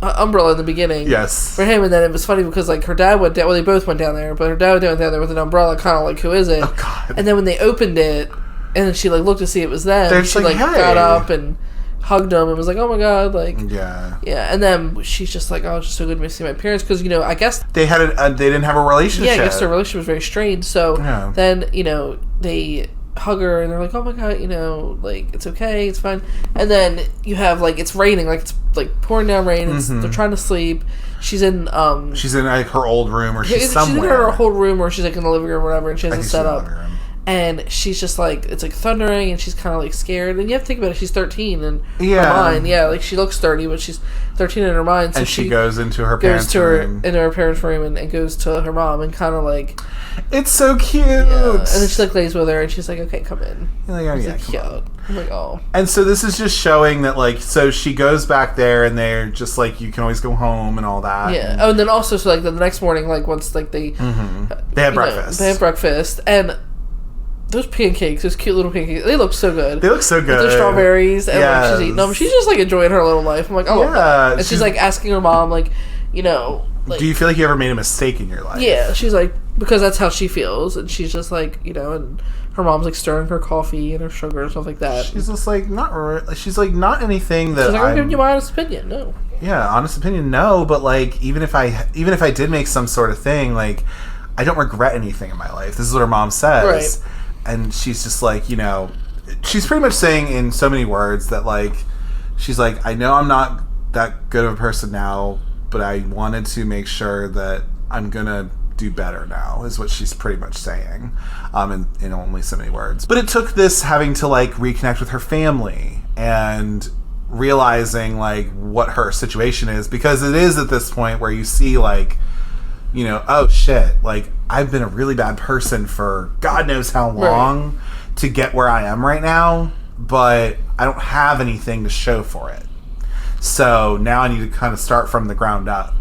umbrella in the beginning, yes, for him, and then it was funny because, like, her dad went down, well, they both went down there, but her dad went down there with an umbrella, kind of like, who is it, oh, God. And then when they opened it, and then she, like, looked to see it was them, she, like, hey. got up, and hugged him and was like, oh my God, like, yeah, and then she's just like, oh, it's just so good to see my parents, because, you know, I guess they had they didn't have a relationship. Yeah, I guess their relationship was very strained, so then, you know, they hug her and they're like, oh my God, you know, like, it's okay, it's fine, and then you have, like, it's raining, like, it's like pouring down rain, they're trying to sleep, she's in like her old room, or she's somewhere. She's in her whole room, or she's like in the living room or whatever, and she has it set up. And she's just like, it's like thundering, and she's kind of like scared. And you have to think about it, she's 13 in her mind. Yeah, like she looks 30, but she's 13 in her mind. So and she goes into her parents' room. Into her parents' room and goes to her mom and kind of like. It's so cute. Yeah. And then she like lays with her and she's like, okay, come in. You're like, oh, yeah, like, cute. I'm like, oh. And so this is just showing that, like, so she goes back there and they're just like, you can always go home and all that. Yeah. Oh, and then also, so like the next morning, like once like they have breakfast. They have breakfast. And those pancakes, those cute little pancakes, they look so good. They look so good. With the strawberries, and like she's eating them. She's just like enjoying her little life. I'm like, oh, yeah. And she's like asking her mom, like, you know, like, do you feel like you ever made a mistake in your life? Yeah, she's like, because that's how she feels, and she's just like, you know, and her mom's like stirring her coffee and her sugar and stuff like that. She's just like she's like not anything that. She's like, I'm giving you my honest opinion. No. Yeah, honest opinion, no. But like, even if I did make some sort of thing, like, I don't regret anything in my life. This is what her mom says. Right. And she's just like, you know, she's pretty much saying in so many words that, like, she's like, I know I'm not that good of a person now, but I wanted to make sure that I'm going to do better now, is what she's pretty much saying, in only so many words. But it took this having to, like, reconnect with her family and realizing, like, what her situation is, because it is at this point where you see, like, you know, oh shit, like, I've been a really bad person for God knows how long to get where I am right now, but I don't have anything to show for it. So now I need to kind of start from the ground up,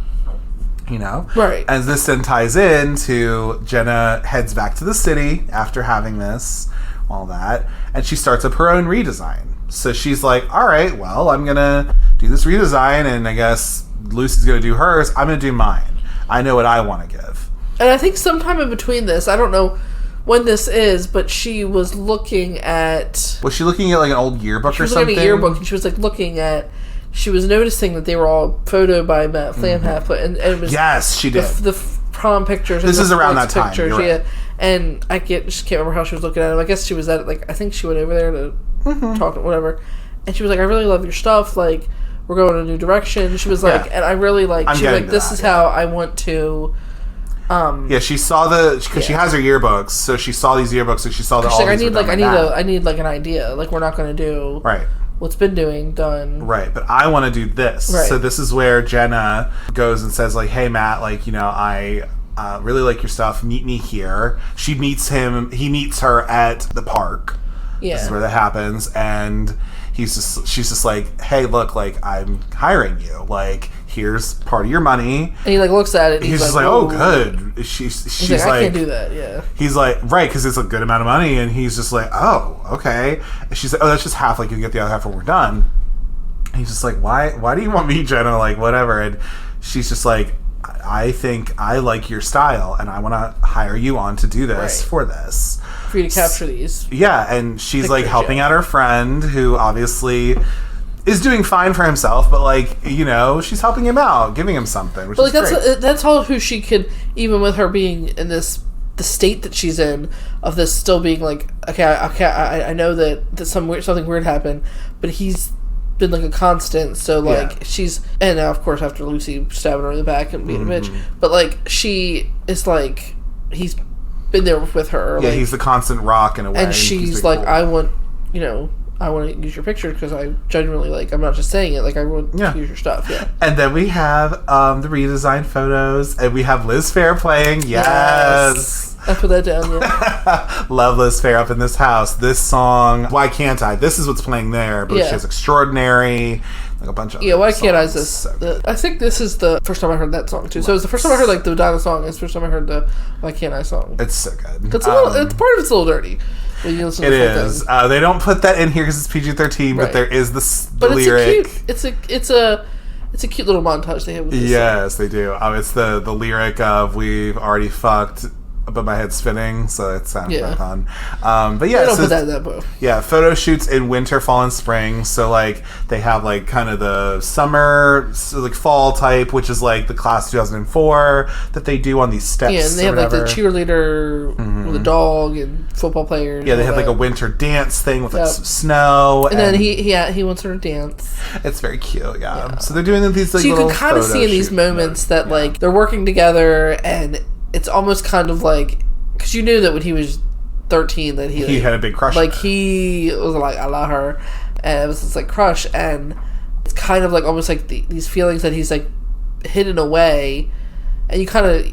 you know? Right. And this then ties into Jenna heads back to the city after having this, all that, and she starts up her own redesign. So she's like, all right, well, I'm going to do this redesign, and I guess Lucy's going to do hers. I'm going to do mine. I know what I want to give. And I think sometime in between this, I don't know when this is, but she was looking at... Was she looking at like an old yearbook or something? She was looking at a yearbook, and she was like looking at... She was noticing that they were all photoed by Matt Flamhaft, and it was... Yes, she did. The prom pictures. This is around that time. You're right. And just can't remember how she was looking at them. I guess she was at, like, I think she went over there to talk, whatever. And she was like, I really love your stuff, like... We're going in a new direction. She was like, and I really like. She was like, this is how I want to. She saw because she has her yearbooks, so she saw these yearbooks, and she saw that all. Like, I need like an idea. Like, we're not going to do what's been done. Right, but I want to do this. Right. So this is where Jenna goes and says, like, hey Matt, like, you know, I really like your stuff. Meet me here. She meets him. He meets her at the park. Yeah, this is where that happens, and. She's just like, hey, look, like, I'm hiring you. Like, here's part of your money. And he, like, looks at it. And he's just like, oh, good. She's like, I can't do that, yeah. He's like, right, because it's a good amount of money. And he's just like, oh, okay. And she's like, oh, that's just half. Like, you can get the other half when we're done. And he's just like, why do you want me, Jenna? Like, whatever. And she's just like, I think I like your style, and I want to hire you on to do this for this. For you to capture these. Yeah, and she's like helping out her friend, who obviously is doing fine for himself, but, like, you know, she's helping him out, giving him something, which is great. That's all who she could, even with her being in the state that she's in, of this still being like, okay, I know that something weird happened, but he's been like a constant, so like she's, and now of course after Lucy stabbing her in the back and being a bitch, but like she is like, he's been there with her. Yeah, he's the constant rock in a way. And she's like, cool. I want to use your picture because I genuinely, like, I'm not just saying it, like, I want to use your stuff, yeah. And then we have the redesigned photos, and we have Liz Phair playing, yes! I put that down, yeah. Love Liz Phair up in this house. This song, Why Can't I? This is what's playing there, but she has Extraordinary, like a bunch of Why Can't I is this? So I think this is the first time I heard that song, too. So it was the first time I heard, like, the Madonna song, it's the first time I heard the Why Can't I song. It's so good. It's part of it's a little dirty. It is. They don't put that in here because it's PG-13, but there is the lyric. It's a cute little montage they have with this Yes, song. they do. It's the lyric of "We've already fucked, but my head's spinning," so it's kind of fun. But yeah, they don't put that in that book. Yeah, photo shoots in winter, fall, and spring. So like they have like kind of the summer, so like fall type, which is like the class of 2004 that they do on these steps. Yeah, and they have like the cheerleader with a dog and football players. Yeah, they have like a winter dance thing with like some snow. And then he wants her to dance. It's very cute. Yeah. So they're doing these like. So you can kind of see in these moments that like they're working together and. It's almost kind of like, because you knew that when he was 13 that he had a big crush. Like he was like, I love her, and it was this like crush, and it's kind of like almost like these feelings that he's like hidden away, and you kind of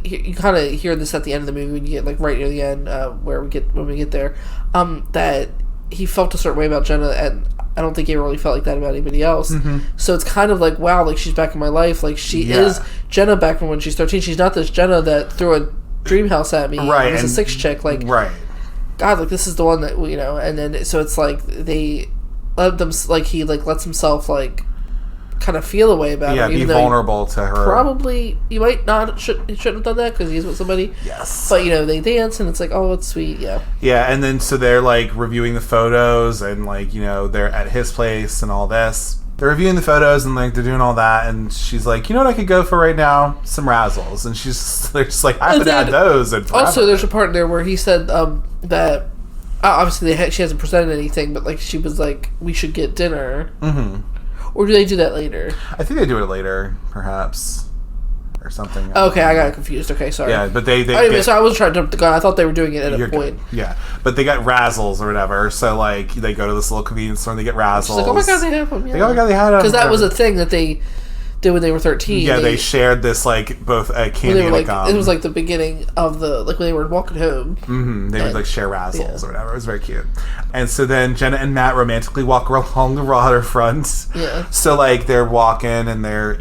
hear this at the end of the movie when you get like right near the end when we get there, that he felt a certain way about Jenna, and I don't think he really felt like that about anybody else. Mm-hmm. So it's kind of like, wow, like she's back in my life. Like she is Jenna back from when she's 13. She's not this Jenna that threw a dream house at me. Right. As a 6 chick. Like, right. God, like this is the one that, and then, so it's like they let them, like he like lets himself like kind of feel a way about her. Yeah, be vulnerable to her. Probably, you might not, he shouldn't have done that because he's with somebody. Yes. But, they dance and it's like, oh, it's sweet, yeah. Yeah, and then so they're like reviewing the photos and like, they're at his place and all this. They're reviewing the photos and like they're doing all that and she's like, you know what I could go for right now? Some Razzles. And they're just like, I haven't had those in forever. Also, there's a part there where he said that obviously she hasn't presented anything, but like she was like, we should get dinner. Mm-hmm. Or do they do that later? I think they do it later, perhaps, or something. Okay, I got confused. Okay, sorry. Yeah, but they so I wasn't trying to jump the gun. I thought they were doing it at a point. Good. Yeah, but they got Razzles or whatever. So like they go to this little convenience store and they get Razzles. She's like, oh my god, they have them. Yeah. Like, oh my god, they had them. Because that was a thing that they did when they were 13. Yeah, they shared this like both a candy and a gum. It was like the beginning of the like when they were walking home. Mm-hmm. They would like share Razzles or whatever. It was very cute. And so then Jenna and Matt romantically walk along the waterfront. Yeah. So like they're walking and they're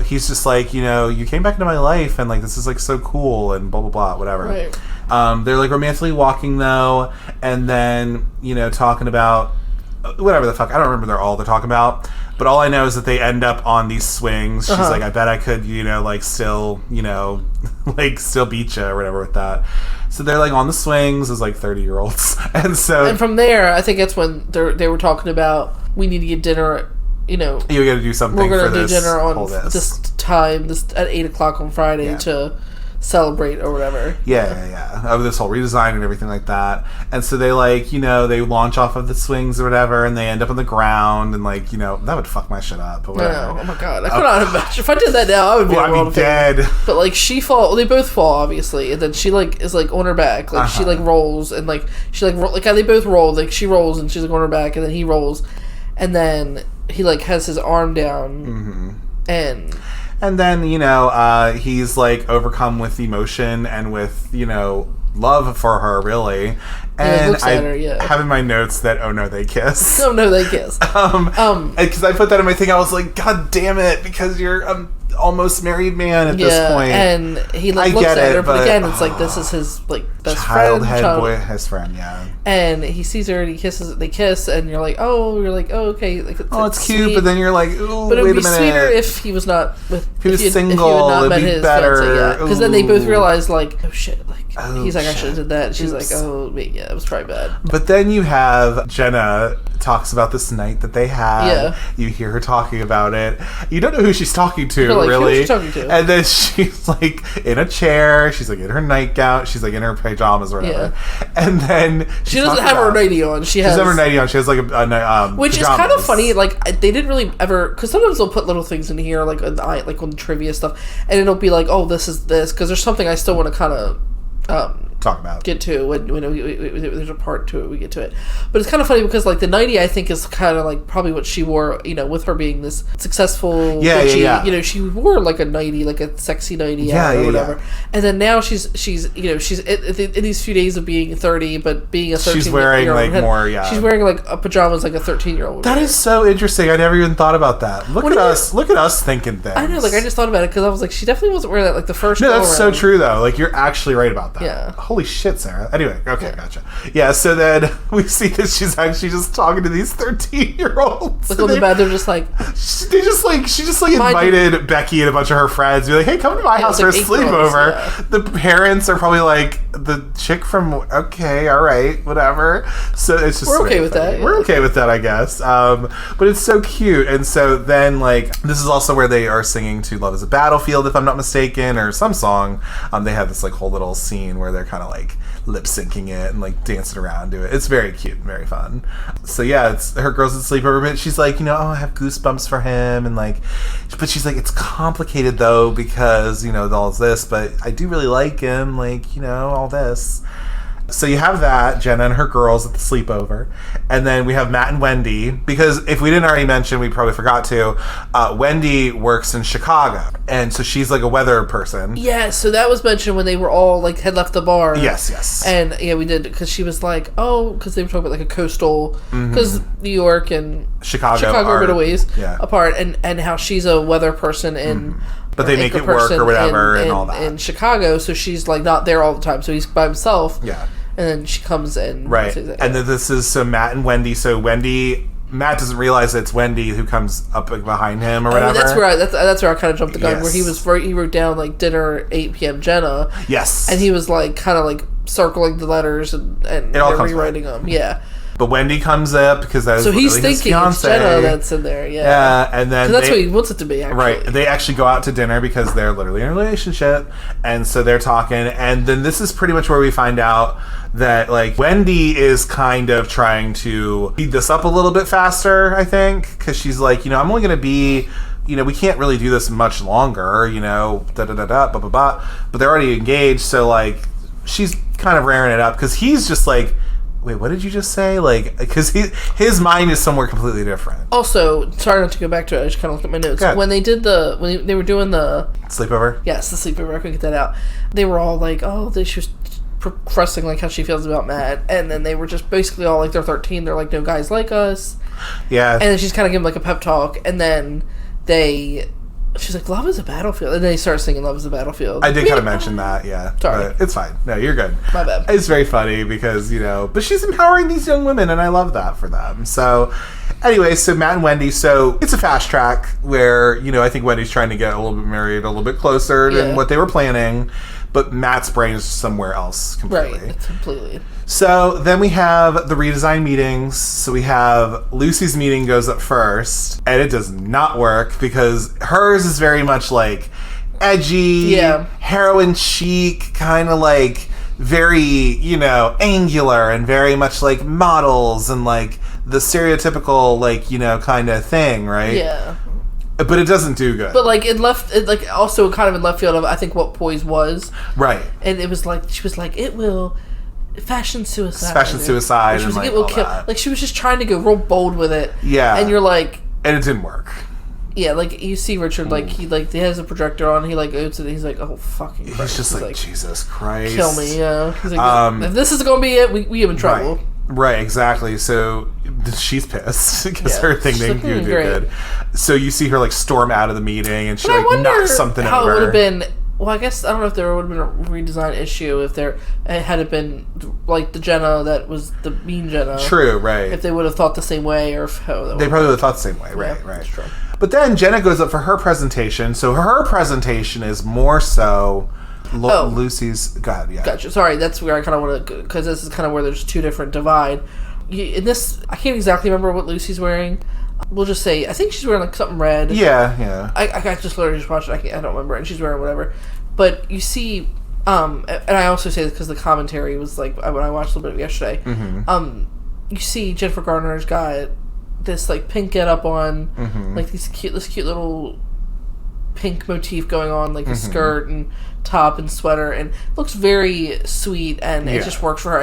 he's just like you came back into my life and like this is like so cool and blah blah blah whatever. Right. They're like romantically walking though, and then talking about whatever the fuck. I don't remember they're talking about. But all I know is that they end up on these swings. She's like, I bet I could, like still, like still beat you or whatever with that. So they're like on the swings as like 30-year-olds. And from there, I think that's when they were talking about, we need to get dinner, you got to do something for this. We're going to do dinner on this time, at 8 o'clock on Friday to celebrate or whatever. Yeah. Of this whole redesign and everything like that. And so they like, they launch off of the swings or whatever and they end up on the ground and like, that would fuck my shit up. Or whatever. No, oh my god. I could not imagine. If I did that now, I would be dead. But like they both fall obviously. And then she like is like on her back. Like she like rolls and like she like they both roll. Like she rolls and she's like on her back and then he rolls. And then he like has his arm down. Mm-hmm. And then, he's, like, overcome with emotion and with, love for her, really. And I have in my notes that, oh, no, they kiss. Oh, no, they kiss. Because I put that in my thing. I was like, God damn it, because you're almost married man at this point. And he like, looks at her, but again, it's like, this is his, like, best friend, yeah. And he sees her and they kiss, and you're like, oh, okay. Like, it's cute, sweet. But then you're like, ooh, but it would be minute. Sweeter if he was not with, if he was single, it'd be better. Because then they both realize, like, oh shit, like, he's like, I should have did that. And she's like, oh, wait, yeah, it was probably bad. But then you have Jenna talks about this night that they had. Yeah. You hear her talking about it. You don't know who she's talking to, really. Who she's talking to. And then she's like in a chair. She's like in her nightgown. She's like in her pajamas or whatever. Yeah. And then she doesn't have her nightie on. She doesn't have her nightie on. She has like a which pajamas. is kind of funny. Like they didn't really ever, because sometimes they'll put little things in here, like on the trivia stuff, and it'll be like, oh, this is this, because there's something I still want to kind of talk about. Get to when there's a part to it, we get to it. But it's kind of funny because like the nightie, I think, is kind of like probably what she wore, with her being this successful bitchy, she wore like a nightie, like a sexy nightie or whatever. And then now she's in these few days of being 30, but being a 13-year-old, she's wearing like more she's wearing like a pajamas like a 13-year-old. That is so interesting. I never even thought about that. Look at us thinking things. I know, like I just thought about it because I was like, she definitely wasn't wearing that like the first. No, that's so true though. Like you're actually right about that. Yeah. Holy shit, Sarah. Anyway, okay, gotcha. Yeah, so then we see that she's actually just talking to these 13-year-olds. Like on the bed, they're just like she just invited Becky and a bunch of her friends. Be like, hey, come to my house for a sleepover. Yeah. The parents are probably like the chick from okay, all right, whatever. So it's just we're okay with that. We're okay with that, I guess. But it's so cute, and so then like this is also where they are singing to "Love Is a Battlefield," if I'm not mistaken, or some song. They have this like whole little scene where they're kind of like lip syncing it and like dancing around to it. It's very cute and very fun. So yeah, it's her girls at sleepover, but she's like, I have goosebumps for him, and like, but she's like, it's complicated though because all this, but I do really like him, like all this. So you have that, Jenna and her girls at the sleepover. And then we have Matt and Wendy. Because if we didn't already mention, we probably forgot to, Wendy works in Chicago. And so she's like a weather person. Yeah, so that was mentioned when they were all like had left the bar. Yes. And yeah, we did, because she was like, because they were talking about like a coastal, because New York and Chicago are a bit of ways apart. And how she's a weather person in... But they make it work or whatever and all that. In Chicago, so she's like not there all the time. So he's by himself. Yeah. And then she comes in. Right. And then this is Matt and Wendy. So Matt doesn't realize that it's Wendy who comes up behind him or whatever. That's where I kind of jumped the gun. Yes. Where he wrote down like dinner 8 p.m. Jenna. Yes. And he was like kind of like circling the letters and rewriting them. Yeah. But Wendy comes up because that's he's thinking it's Jenna that's in there, yeah, and then that's what he wants it to be. Actually. Right, they actually go out to dinner because they're literally in a relationship, and so they're talking, and then this is pretty much where we find out that like Wendy is kind of trying to speed this up a little bit faster, I think, because she's like, I'm only going to be. We can't really do this much longer, blah, blah, blah. But they're already engaged, so, like, she's kind of raring it up, because he's just like, wait, what did you just say? Like, because his mind is somewhere completely different. Also, sorry not to go back to it, I just kind of looked at my notes. When they did when they were doing the... Sleepover? Yes, the sleepover, I couldn't get that out. They were all like, she was professing, like, how she feels about Matt, and then they were just basically all like, they're 13, they're like, no guys like us. Yeah. And then she's kind of giving, like, a pep talk, and then she's like, Love Is a Battlefield. And then they start singing Love Is a Battlefield. I did kind of mention that, yeah. Sorry. But it's fine. No, you're good. My bad. It's very funny because, but she's empowering these young women, and I love that for them. So, anyway, so Matt and Wendy, so it's a fast track where, I think Wendy's trying to get a little bit married a little bit closer than what they were planning, but Matt's brain is somewhere else completely. Right, completely. So then we have the redesign meetings. So we have Lucy's meeting goes up first, and it does not work because hers is very much like edgy, heroin chic, kind of like very, angular and very much like models and like the stereotypical like, kind of thing, right? Yeah. But it doesn't do good. But like also kind of in left field of I think what Poise was. Right. And it was like she was like, it will fashion suicide. Fashion suicide. She was and like, it will kill. That. Like she was just trying to go real bold with it. Yeah. And you're like, and it didn't work. Yeah, like you see Richard, like he has a projector on. He like goes and he's like, oh fucking Christ. He's just like Jesus Christ, kill me. Yeah. He's like, if this is gonna be it, we have in trouble. Right, exactly. So she's pissed because her thing didn't do good. So you see her like storm out of the meeting and she like knocks something how over. It would have been. Well, I guess I don't know if there would have been a redesign issue if there had it been like the Jenna that was the mean Jenna. True, right. If they would have thought the same way, or if they probably would have thought the same way. Right, right. That's true. But then Jenna goes up for her presentation. So her presentation is more so. Lucy's. Go ahead, yeah. Gotcha. Sorry, that's where I kind of want to, because this is kind of where there's two different divide. In this, I can't exactly remember what Lucy's wearing. We'll just say, I think she's wearing like something red. Yeah, yeah. I just literally just watched it. I don't remember. And she's wearing whatever. But you see, and I also say this because the commentary was like, when I watched a little bit of it yesterday, you see Jennifer Garner's got this like pink get up on, like this cute little pink motif going on, like a skirt and top and sweater, and looks very sweet, and it just works for her,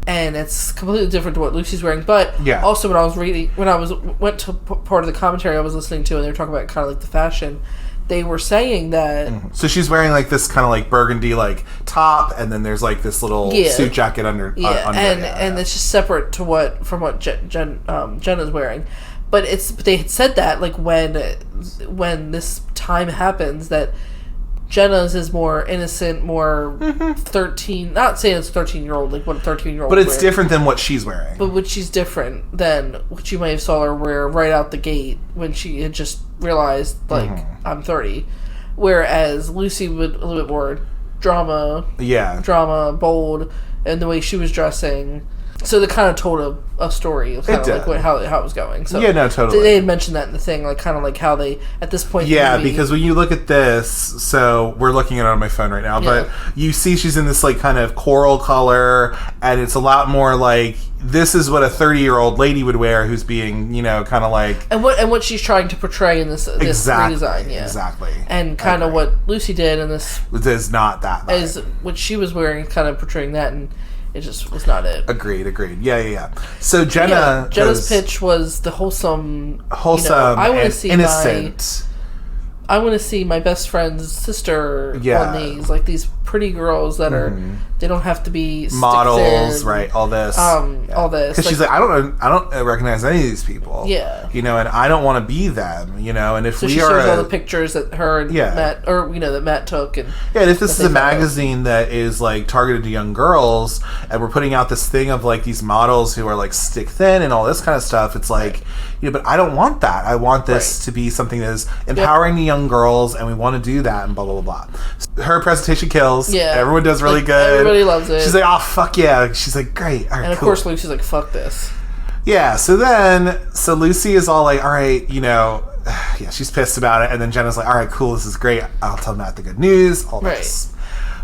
and it's completely different to what Lucy's wearing. But also when I went to part of the commentary I was listening to, and they were talking about kind of like the fashion, they were saying that so she's wearing like this kind of like burgundy like top, and then there's like this little suit jacket under and it's just separate from what Jenna's wearing. But they had said that like when this time happens, that Jenna's is more innocent, more 13. Not saying it's 13-year-old, like what a 13-year-old. But it's different than what she's wearing. But what she's different than what you might have saw her wear right out the gate when she had just realized, like, I'm 30. Whereas Lucy would a little bit more drama, bold, and the way she was dressing. So they kind of told a story of kind of like how it was going. So totally. They had mentioned that in the thing, like kind of like how they at this point. Yeah, because when you look at this, so we're looking at it on my phone right now, but you see she's in this like kind of coral color, and it's a lot more like this is what a 30-year-old lady would wear who's being, you know, kind of like and what she's trying to portray in this redesign, exactly, and kind of what Lucy did in this is not that vibe. Is what she was wearing, kind of portraying that, and it just was not it. Agreed. Yeah. So Jenna's pitch was the wholesome. I want to see innocent. I want to see my best friend's sister on these, like these pretty girls that are. They don't have to be models, right? All this, all this. Because she's like, I don't recognize any of these people. Yeah, you know, and I don't want to be them. You know, and if so we she are shows all the pictures that her and Matt, or that Matt took, and and if this is a magazine that is like targeted to young girls, and we're putting out this thing of like these models who are like stick thin and all this kind of stuff, it's like, you know, but I don't want that. I want this to be something that is empowering the young girls, and we want to do that, and blah blah blah. Her presentation kills. Yeah, everyone does really good. Everybody loves it. She's like, oh fuck yeah. She's like, great. All right, and of course Lucy's like, fuck this. Yeah. So Lucy is all like, all right, you know, she's pissed about it, and then Jenna's like, all right, cool, this is great. I'll tell Matt the good news. All this.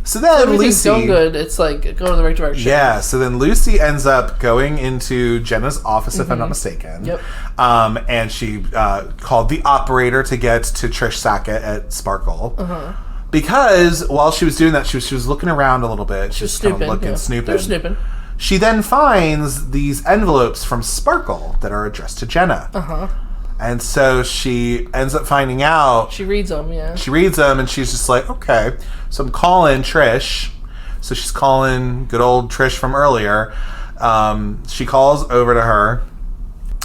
So then everything's going good. It's like going in the right direction. Yeah. So then Lucy ends up going into Jenna's office, if I'm not mistaken. Yep. And she called the operator to get to Trish Sackett at Sparkle. Because while she was doing that, she was looking around a little bit. She was snooping. Snooping. She then finds these envelopes from Sparkle that are addressed to Jenna. And so she ends up finding out. She reads them, She reads them, and she's just like, okay. So I'm calling Trish. So she's calling good old Trish from earlier. She calls over to her.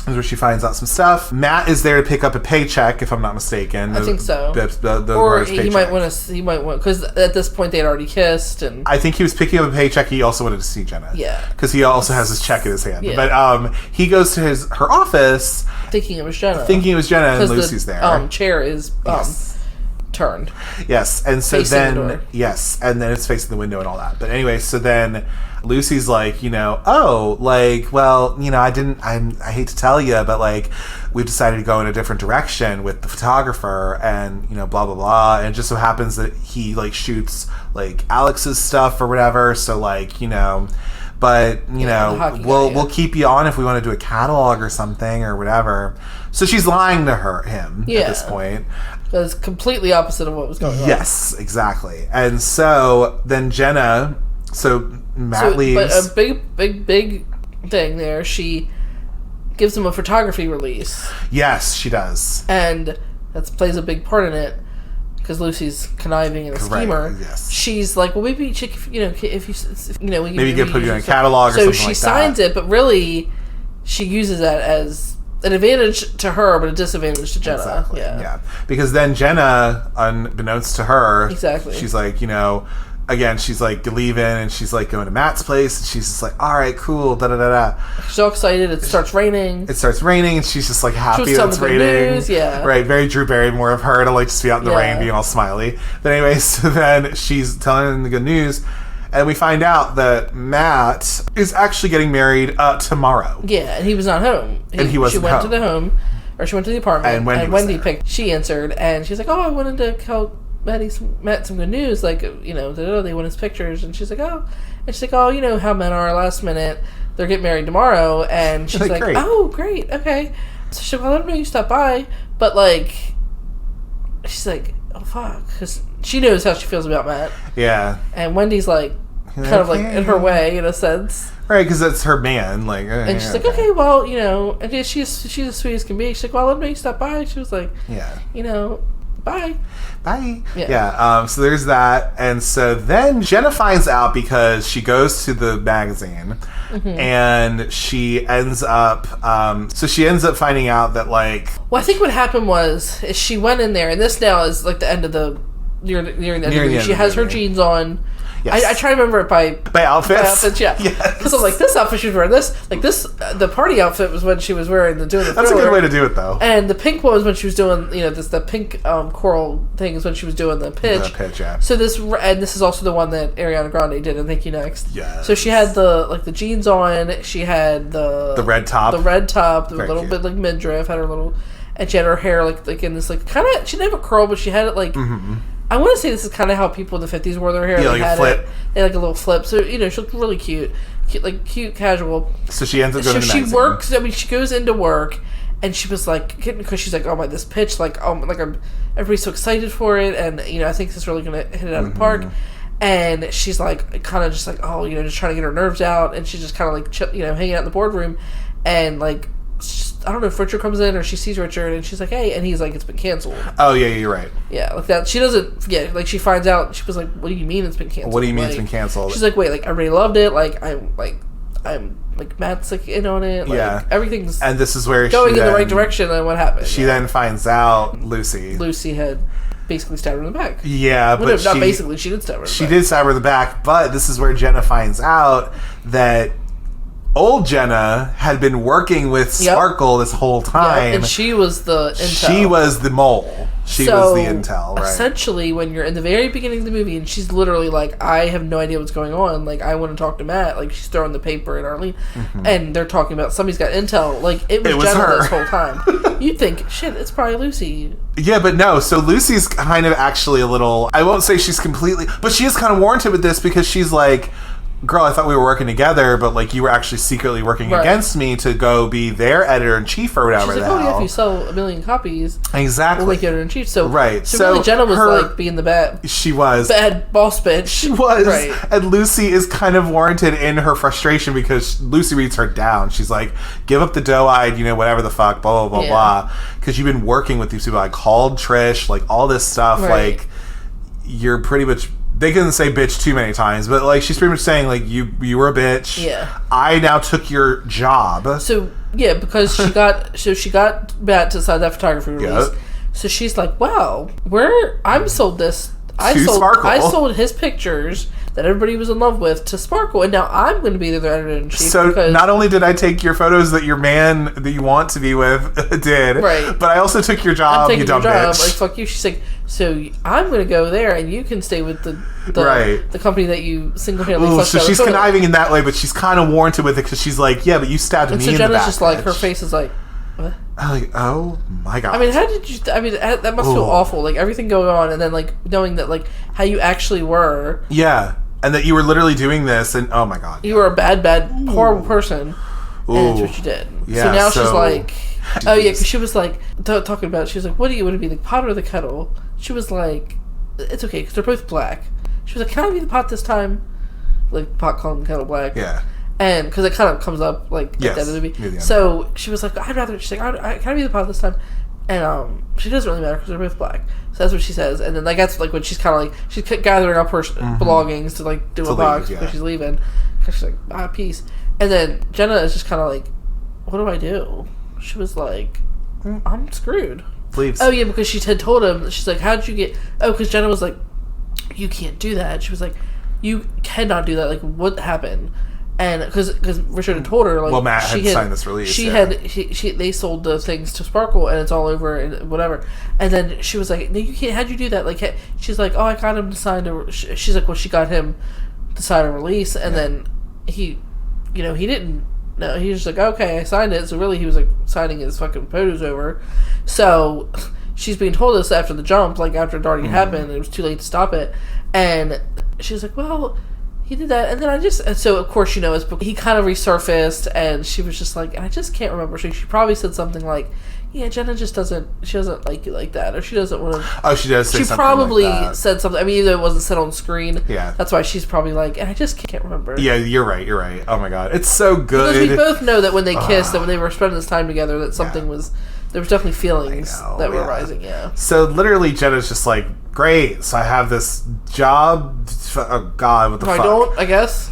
Is where she finds out some stuff. Matt is there to pick up a paycheck, if I'm not mistaken. I think so. Or he might want because at this point they had already kissed, and I think he was picking up a paycheck. He also wanted to see Jenna. Yeah, because he also has his check in his hand. Yeah. But he goes to her office, thinking it was Jenna, and Lucy's there. Chair is turned. Yes, and so then and then it's facing the window and all that. But anyway, so then Lucy's like, you know, well, you know, I hate to tell you, but like, we've decided to go in a different direction with the photographer, and, you know, blah, blah, blah. And it just so happens that he like shoots like Alex's stuff or whatever. So like, you know, but you know, we'll keep you on if we want to do a catalog or something or whatever. So she's lying to him at this point. That's completely opposite of what was going on. Yes, exactly. And so then Jenna, Matt leaves. But a big thing there, she gives him a photography release. Yes, she does. And that plays a big part in it, because Lucy's conniving and a schemer. Yes. She's like, well, maybe, if you know, we could put you in a catalog or something like that. So she signs it, but really, she uses that as an advantage to her, but a disadvantage to Jenna. Exactly. Yeah. Because then Jenna, unbeknownst to her, she's like, you know, again, she's like leaving, and she's like going to Matt's place, and she's just like, all right, cool, da da da da. She's so excited. It starts raining, and she's just like happy that it's raining. News, right, very Drew Barrymore of her to like just be out in the rain, being all smiley. But anyway, so then she's telling them the good news. And we find out that Matt is actually getting married tomorrow. Yeah, and he was not home. She went to the home, or she went to the apartment, and Wendy picked. She answered, and she's like, "Oh, I wanted to tell Matt some good news. Like, you know, they want his pictures." And she's like, "Oh," you know how men are last minute. They're getting married tomorrow, and she's like, great. "Oh, great, okay." So she's like, "Well, I don't know you stopped by, but like," she's like, oh fuck, because she knows how she feels about Matt. Yeah. And Wendy's like, kind of like in her way, in a sense. Right, because that's her man. Like, and she's like, okay, well, you know, and she's as sweet as can be. She's like, well, let me stop by. She was like, yeah, you know, bye. Yeah. So there's that. And so then Jenna finds out because she goes to the magazine and she ends up finding out that, like, well, I think what happened was is she went in there, and this now is like the end of the nearing the end of the movie. She has her jeans on. Yes. I try to remember it by outfits. Yeah. Because I'm like, this outfit she was wearing, the party outfit was when she was wearing doing the Thriller. That's a good way to do it, though. And the pink one was when she was doing, you know, the pink coral thing is when she was doing the pitch. The pitch, yeah. So this is also the one that Ariana Grande did in Thank You Next. Yeah. So she had the jeans on. She had the red top. The red top, the little bit like midriff. Had her little, and she had her hair like in this like kind of. She didn't have a curl, but she had it like. Mm-hmm. I want to say this is kind of how people in the 50s wore their hair. Yeah, like a flip. They had like a little flip. So, you know, she looked really cute, casual. So she ends up going to the magazine. She works, I mean, she goes into work, and she was like, because she's like, oh my, this pitch, like, everybody's so excited for it, and, you know, I think this is really going to hit it out of the park. And she's like, kind of just like, oh, you know, just trying to get her nerves out, and she's just kind of like, you know, hanging out in the boardroom, and like, I don't know if Richard comes in or she sees Richard and she's like, hey, and he's like, it's been canceled. Oh, yeah, you're right. Yeah, like that. She doesn't, like she finds out, she was like, what do you mean it's been canceled? What do you mean like, it's been canceled? She's like, wait, like everybody loved it, I'm Matt's like in on it, like everything's and this is where going in the right direction, and what happened? She then finds out Lucy had basically stabbed her in the back. Yeah, well, but no, not basically, she did stab her in the back. She did stab her in the back, but this is where Jenna finds out that old Jenna had been working with Sparkle this whole time. And she was the intel. She was the mole. She was the intel, right? Essentially, when you're in the very beginning of the movie and she's literally like, I have no idea what's going on. Like, I want to talk to Matt. Like, she's throwing the paper at Arlene. And they're talking about somebody's got intel. Like, it was Jenna her this whole time. You'd think, shit, it's probably Lucy. Yeah, but no. So Lucy's kind of actually a little... I won't say she's completely... But she is kind of warranted with this because she's like... Girl, I thought we were working together, but like you were actually secretly working against me to go be their editor-in-chief or whatever. She's like, oh yeah, if you sell 1 million copies, exactly, we'll make you editor-in-chief. So right, so really Jenna was like being the bad. She was bad boss bitch. She was, right. And Lucy is kind of warranted in her frustration because Lucy reads her down. She's like, give up the doe-eyed, you know, whatever the fuck, blah blah blah blah. Because you've been working with these people. I called Trish, like all this stuff. Right. Like you're pretty much. They couldn't say bitch too many times, but like she's pretty much saying like you were a bitch. Yeah. I now took your job. So yeah, because she got Matt to sign that photography release. Yep. So she's like, wow, I'm sold this. Sparkle. I sold his pictures that everybody was in love with to Sparkle, and now I'm going to be their editor-in-chief. So not only did I take your photos that your man that you want to be with did, right, but I also took your job, you dumb bitch. Like, fuck you. She's like, so I'm going to go there, and you can stay with the company that you single-handedly fucked so she's conniving in that way, but she's kind of warranted with it because she's like, yeah, but you stabbed me in the back. So Jenna's just like, her face is like, what? I'm like, oh my god. I mean, that must feel awful. Like, everything going on, and then, like, knowing that, like, how you actually were. Yeah. And that you were literally doing this, and oh my god. You were a bad, horrible person, and that's what you did. Yeah, so now she's like, oh yeah, because she was like, talking about, she was like, what do you want to be, the pot or the kettle? She was like, it's okay, because they're both black. She was like, can I be the pot this time? Like, pot calling the kettle black. Yeah. And because it kind of comes up like at the end of the movie. So she was like, I'd rather. She's like, can I be the pot this time? And she doesn't really matter because they're both black. So that's what she says. And then like that's like when she's kind of like she's gathering up her belongings to like do a box because she's leaving. Because she's like peace. And then Jenna is just kind of like, what do I do? She was like, I'm screwed. Leaves. Oh yeah, because she had told him. She's like, how'd you get? Oh, because Jenna was like, you can't do that. She was like, you cannot do that. Like, what happened? And because Richard had told her, like, well, Matt had signed this release. They sold the things to Sparkle, and it's all over and whatever. And then she was like, "No, you can't. How'd you do that?" Like, she's like, "Oh, I got him to sign a." She's like, "Well, she got him to sign a release," and then he didn't. No, he was just like, "Okay, I signed it." So really, he was like signing his fucking photos over. So she's being told this after the jump, like after it already happened, and it was too late to stop it. And she's like, "Well." He did that, and then so of course, he kind of resurfaced, and she was just like, and I just can't remember. So she probably said something like, yeah, Jenna just doesn't like you like that, or she doesn't want to. Oh, she does say something. She probably like that. said something. I mean, either it wasn't said on screen. Yeah. That's why she's probably like, and I just can't remember. Yeah, you're right. Oh my god, it's so good. Because we both know that when they kissed, that when they were spending this time together, that something was. There was definitely feelings that were rising. Yeah. So literally, Jenna's just like, great. So I have this job. Oh God, what the fuck? I don't. I guess.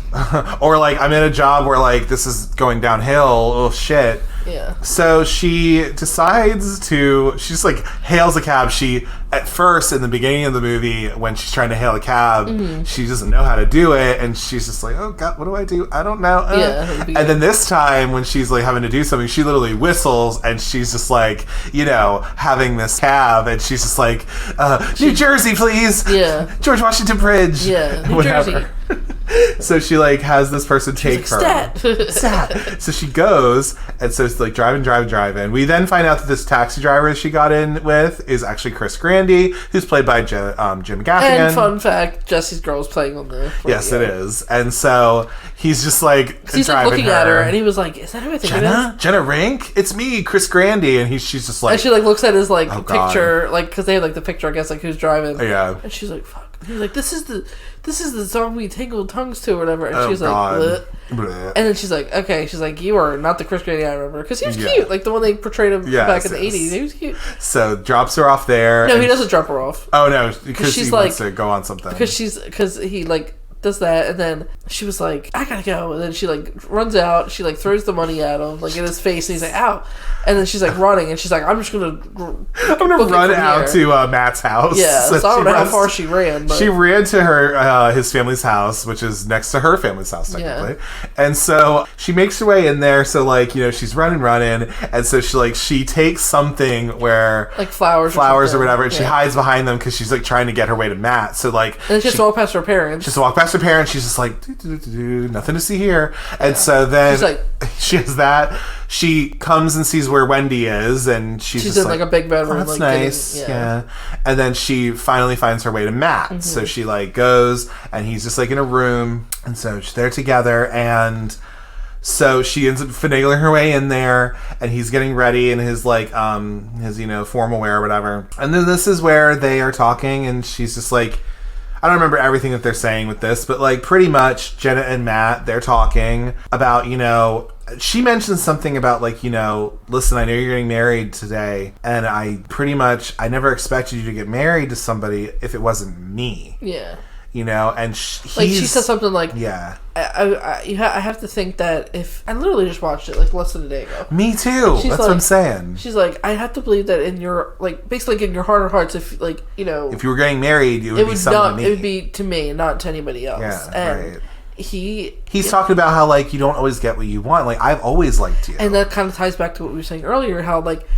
Or like, I'm in a job where like this is going downhill. Oh shit. Yeah. So she decides to. She just like hails a cab. She at first in the beginning of the movie when she's trying to hail a cab, she doesn't know how to do it, and she's just like, oh God, what do I do? I don't know. Yeah. And then this time when she's like having to do something, she literally whistles, and she's just like, having this cab, and she's just like, New Jersey, please. Yeah. George Washington Bridge. Yeah. New Jersey. So she like has this person take her. Stat. So she goes, and so it's like driving. We then find out that this taxi driver she got in with is actually Chris Grandy, who's played by Jim Gaffigan. And fun fact, Jesse's girl's playing on the radio. Yes, it is. And so he's just like he's like looking at her, and he was like, "Is that who I think it is? Jenna Rink? It's me, Chris Grandy." And she's just like, and she like looks at his like picture, like because they have like the picture, I guess, like who's driving. Yeah. And she's like, "Fuck." And he's like, "This is the song we tingled tongues to," or whatever. And she's like, bleh. Bleh. And then she's like, "Okay." She's like, "You are not the Chris Grandy I remember," because he was cute, like the one they portrayed him back in the 80s. He was cute. So drops her off there. No, he doesn't drop her off. Oh no, because he wants to go on something. Because he like does that, and then she was like, "I gotta go," and then she like runs out. She like throws the money at him, like in his face, and he's like, "Ow!" And then she's like running, and she's like, "I'm gonna run out to Matt's house." Yeah, so I don't know how far she ran. But. She ran to his family's house, which is next to her family's house technically, and so she makes her way in there. So like she's running, and so she takes something where like flowers or whatever, and she hides behind them because she's like trying to get her way to Matt. So like, and then she walk past her parents. Just walk past her parents. She's just like, nothing to see here. And so then she's like, she has that. She comes and sees where Wendy is, and she's just in like a big bedroom. Oh, that's nice. Yeah. And then she finally finds her way to Matt. Mm-hmm. So she like goes, and he's just like in a room, and so they're together, and so she ends up finagling her way in there, and he's getting ready in his like his formal wear or whatever. And then this is where they are talking, and she's just like, I don't remember everything that they're saying with this, but like pretty much Jenna and Matt, they're talking about, she mentions something about like, listen, I know you're getting married today, and I never expected you to get married to somebody if it wasn't me. Yeah. And she said something like, yeah, I have to think that if I literally just watched it like less than a day ago. Me too. That's what I'm saying. She's like, I have to believe that in your like basically in your heart of hearts, if like if you were getting married, it would be someone to me. It would be to me, not to anybody else. Yeah, and right. He's talking about how like you don't always get what you want. Like I've always liked you, and that kind of ties back to what we were saying earlier. How like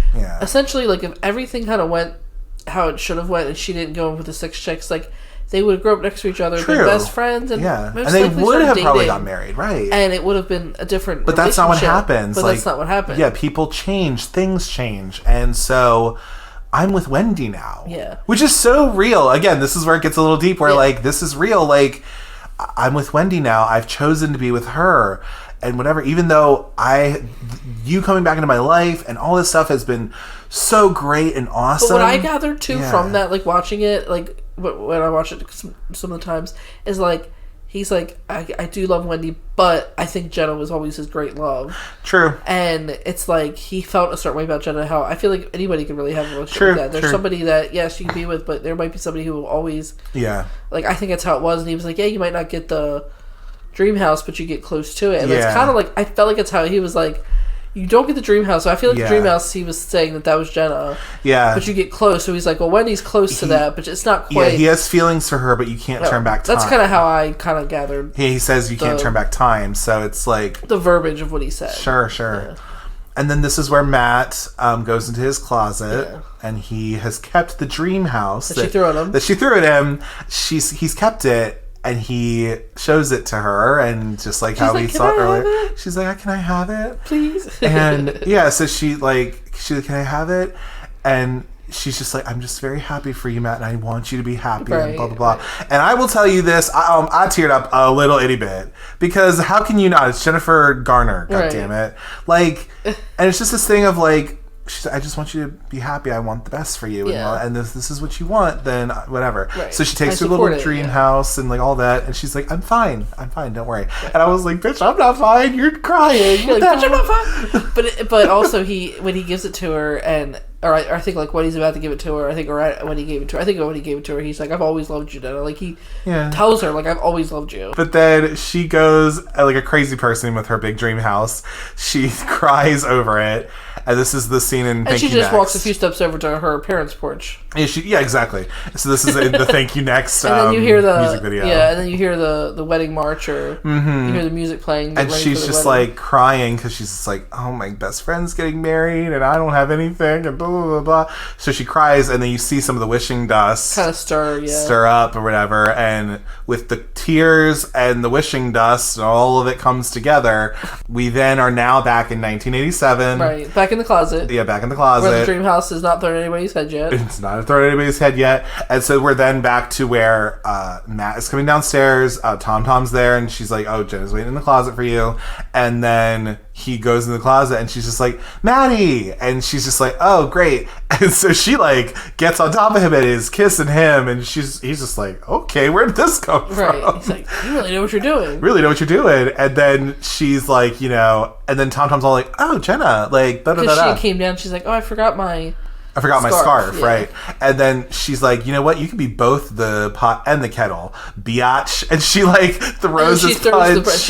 essentially like if everything kind of went how it should have went, and she didn't go in with the 6 chicks, like. They would have grown up next to each other, been best friends, and they would have probably got married, right? And it would have been a different. But that's not what happens. But that's not what happened. Yeah, people change, things change, and so I'm with Wendy now. Yeah, which is so real. Again, this is where it gets a little deep. Where like this is real. Like I'm with Wendy now. I've chosen to be with her, and whatever. Even though you coming back into my life and all this stuff has been so great and awesome. But what I gathered too from that, like watching it, like. When I watch it some of the times is like he's like I do love Wendy, but I think Jenna was always his great love. True. And it's like he felt a certain way about Jenna. How I feel like anybody can really have a relationship with that. There's somebody that yes you can be with, but there might be somebody who will always like I think that's how it was. And he was like, yeah, you might not get the dream house, but you get close to it. And it's kind of like I felt like it's how he was like. You don't get the dream house. So I feel like the dream house, he was saying that was Jenna. Yeah. But you get close. So he's like, well, Wendy's close to that, but it's not quite. Yeah, he has feelings for her, but you can't turn back time. That's kind of how I kind of gathered. He says you can't turn back time. So it's like. The verbiage of what he said. Sure. Yeah. And then this is where Matt goes into his closet, and he has kept the dream house. That she threw at him. That she threw at him. He's kept it. And he shows it to her, and just like how we saw earlier, she's like, "Can I have it, please?" And so she's like, "Can I have it?" And she's just like, I'm just very happy for you, Matt, and I want you to be happy, right, and blah, blah, blah. And I will tell you this, I teared up a little itty bit, because how can you not? It's Jennifer Garner, God damn it. Like, and it's just this thing of like, she's like, I just want you to be happy. I want the best for you. And this is what you want, then whatever. Right. So she takes her little dream house and like all that. And she's like, I'm fine. Don't worry. Yeah. And I was like, bitch, I'm not fine. You're crying. You're like, bitch, I'm not fine. But also when he gives it to her or I think like when he's about to give it to her, when he gave it to her, he's like, I've always loved you, Jenna. Like he tells her like, I've always loved you. But then she goes like a crazy person with her big dream house. She cries over it. And this is the scene in Thank You Next. And she just walks a few steps over to her parents' porch. Yeah, exactly. So this is the Thank You Next and then you hear the music video. Yeah, and then you hear the wedding march, or you hear the music playing. And she's just like crying because she's just like, oh, my best friend's getting married and I don't have anything and blah, blah, blah, blah. So she cries, and then you see some of the wishing dust kind of stir up or whatever. And with the tears and the wishing dust, all of it comes together. We then are now back in 1987. Right, back in the closet. Yeah, back in the closet. Where the dream house is not thrown anybody's head yet. It's not thrown anybody's head yet. And so we're then back to where Matt is coming downstairs. Tom Tom's there, and she's like, oh, Jenna's waiting in the closet for you. And then he goes in the closet, and she's just like, Maddie! And she's just like, oh, great. And so she like gets on top of him and is kissing him, and he's just like, okay, where did this come from? Right. He's like, you really know what you're doing. And then she's like, and then Tom Tom's all like, oh, Jenna, like, da da da. Because she came down, she's like, oh, I forgot my scarf, right? And then she's like, you know what? You can be both the pot and the kettle, biatch. And she like throws this punch,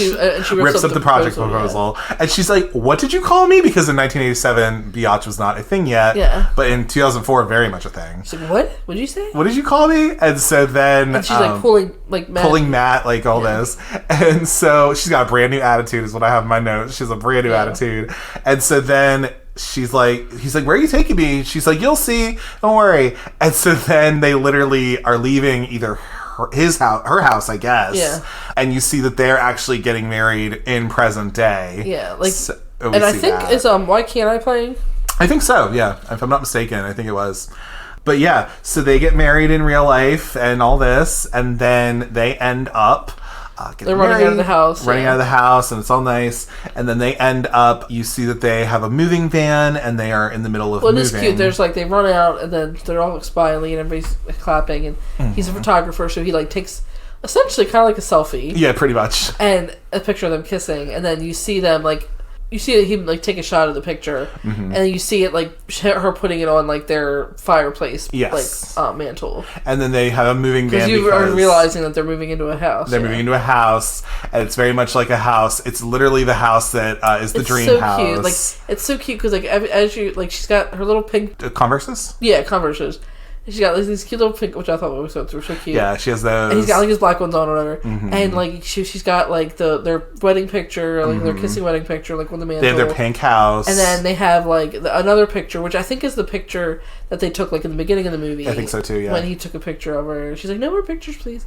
she rips up the project proposal. Yeah. And she's like, what did you call me? Because in 1987, biatch was not a thing yet. Yeah. But in 2004, very much a thing. She's like, what? What did you say? What did you call me? And so then... And she's like pulling Matt, like all this. And so she's got a brand new attitude is what I have in my notes. She has a brand new attitude. And so then... he's like, where are you taking me? She's like, you'll see, don't worry. And so then they literally are leaving either her house, I guess. Yeah. And you see that they're actually getting married in present day. Yeah, like, so and I think it's Why Can't I playing? I think so. Yeah, if I'm not mistaken, I think it was. But yeah, so they get married in real life and all this, and then they end up. They're running out of the house. Out of the house, and it's all nice. And then they end up, you see that they have a moving van, and they are in the middle of moving. Well, it's cute. There's like, they run out, and then they're all smiling, and everybody's clapping, and he's a photographer, so he like takes essentially kind of like a selfie. Yeah, pretty much. And a picture of them kissing, and then you see them like, you see him like take a shot of the picture, and then you see it like her putting it on like their fireplace, like mantle. And then they have a moving van because you are realizing that they're moving into a house. They're moving into a house, and it's very much like a house. It's literally the house that is the dream house. It's so cute. Like it's so cute because like as you like, she's got her little pink Converses. Yeah, Converses. She's got like these cute little pink, which I thought were so cute. Yeah, she has those. And he's got like his black ones on or whatever. And like she's got like their wedding picture, like their kissing wedding picture, like on the mantle. They have their pink house. And then they have like another picture, which I think is the picture that they took like in the beginning of the movie. I think so too, yeah. When he took a picture of her. She's like, no more pictures, please.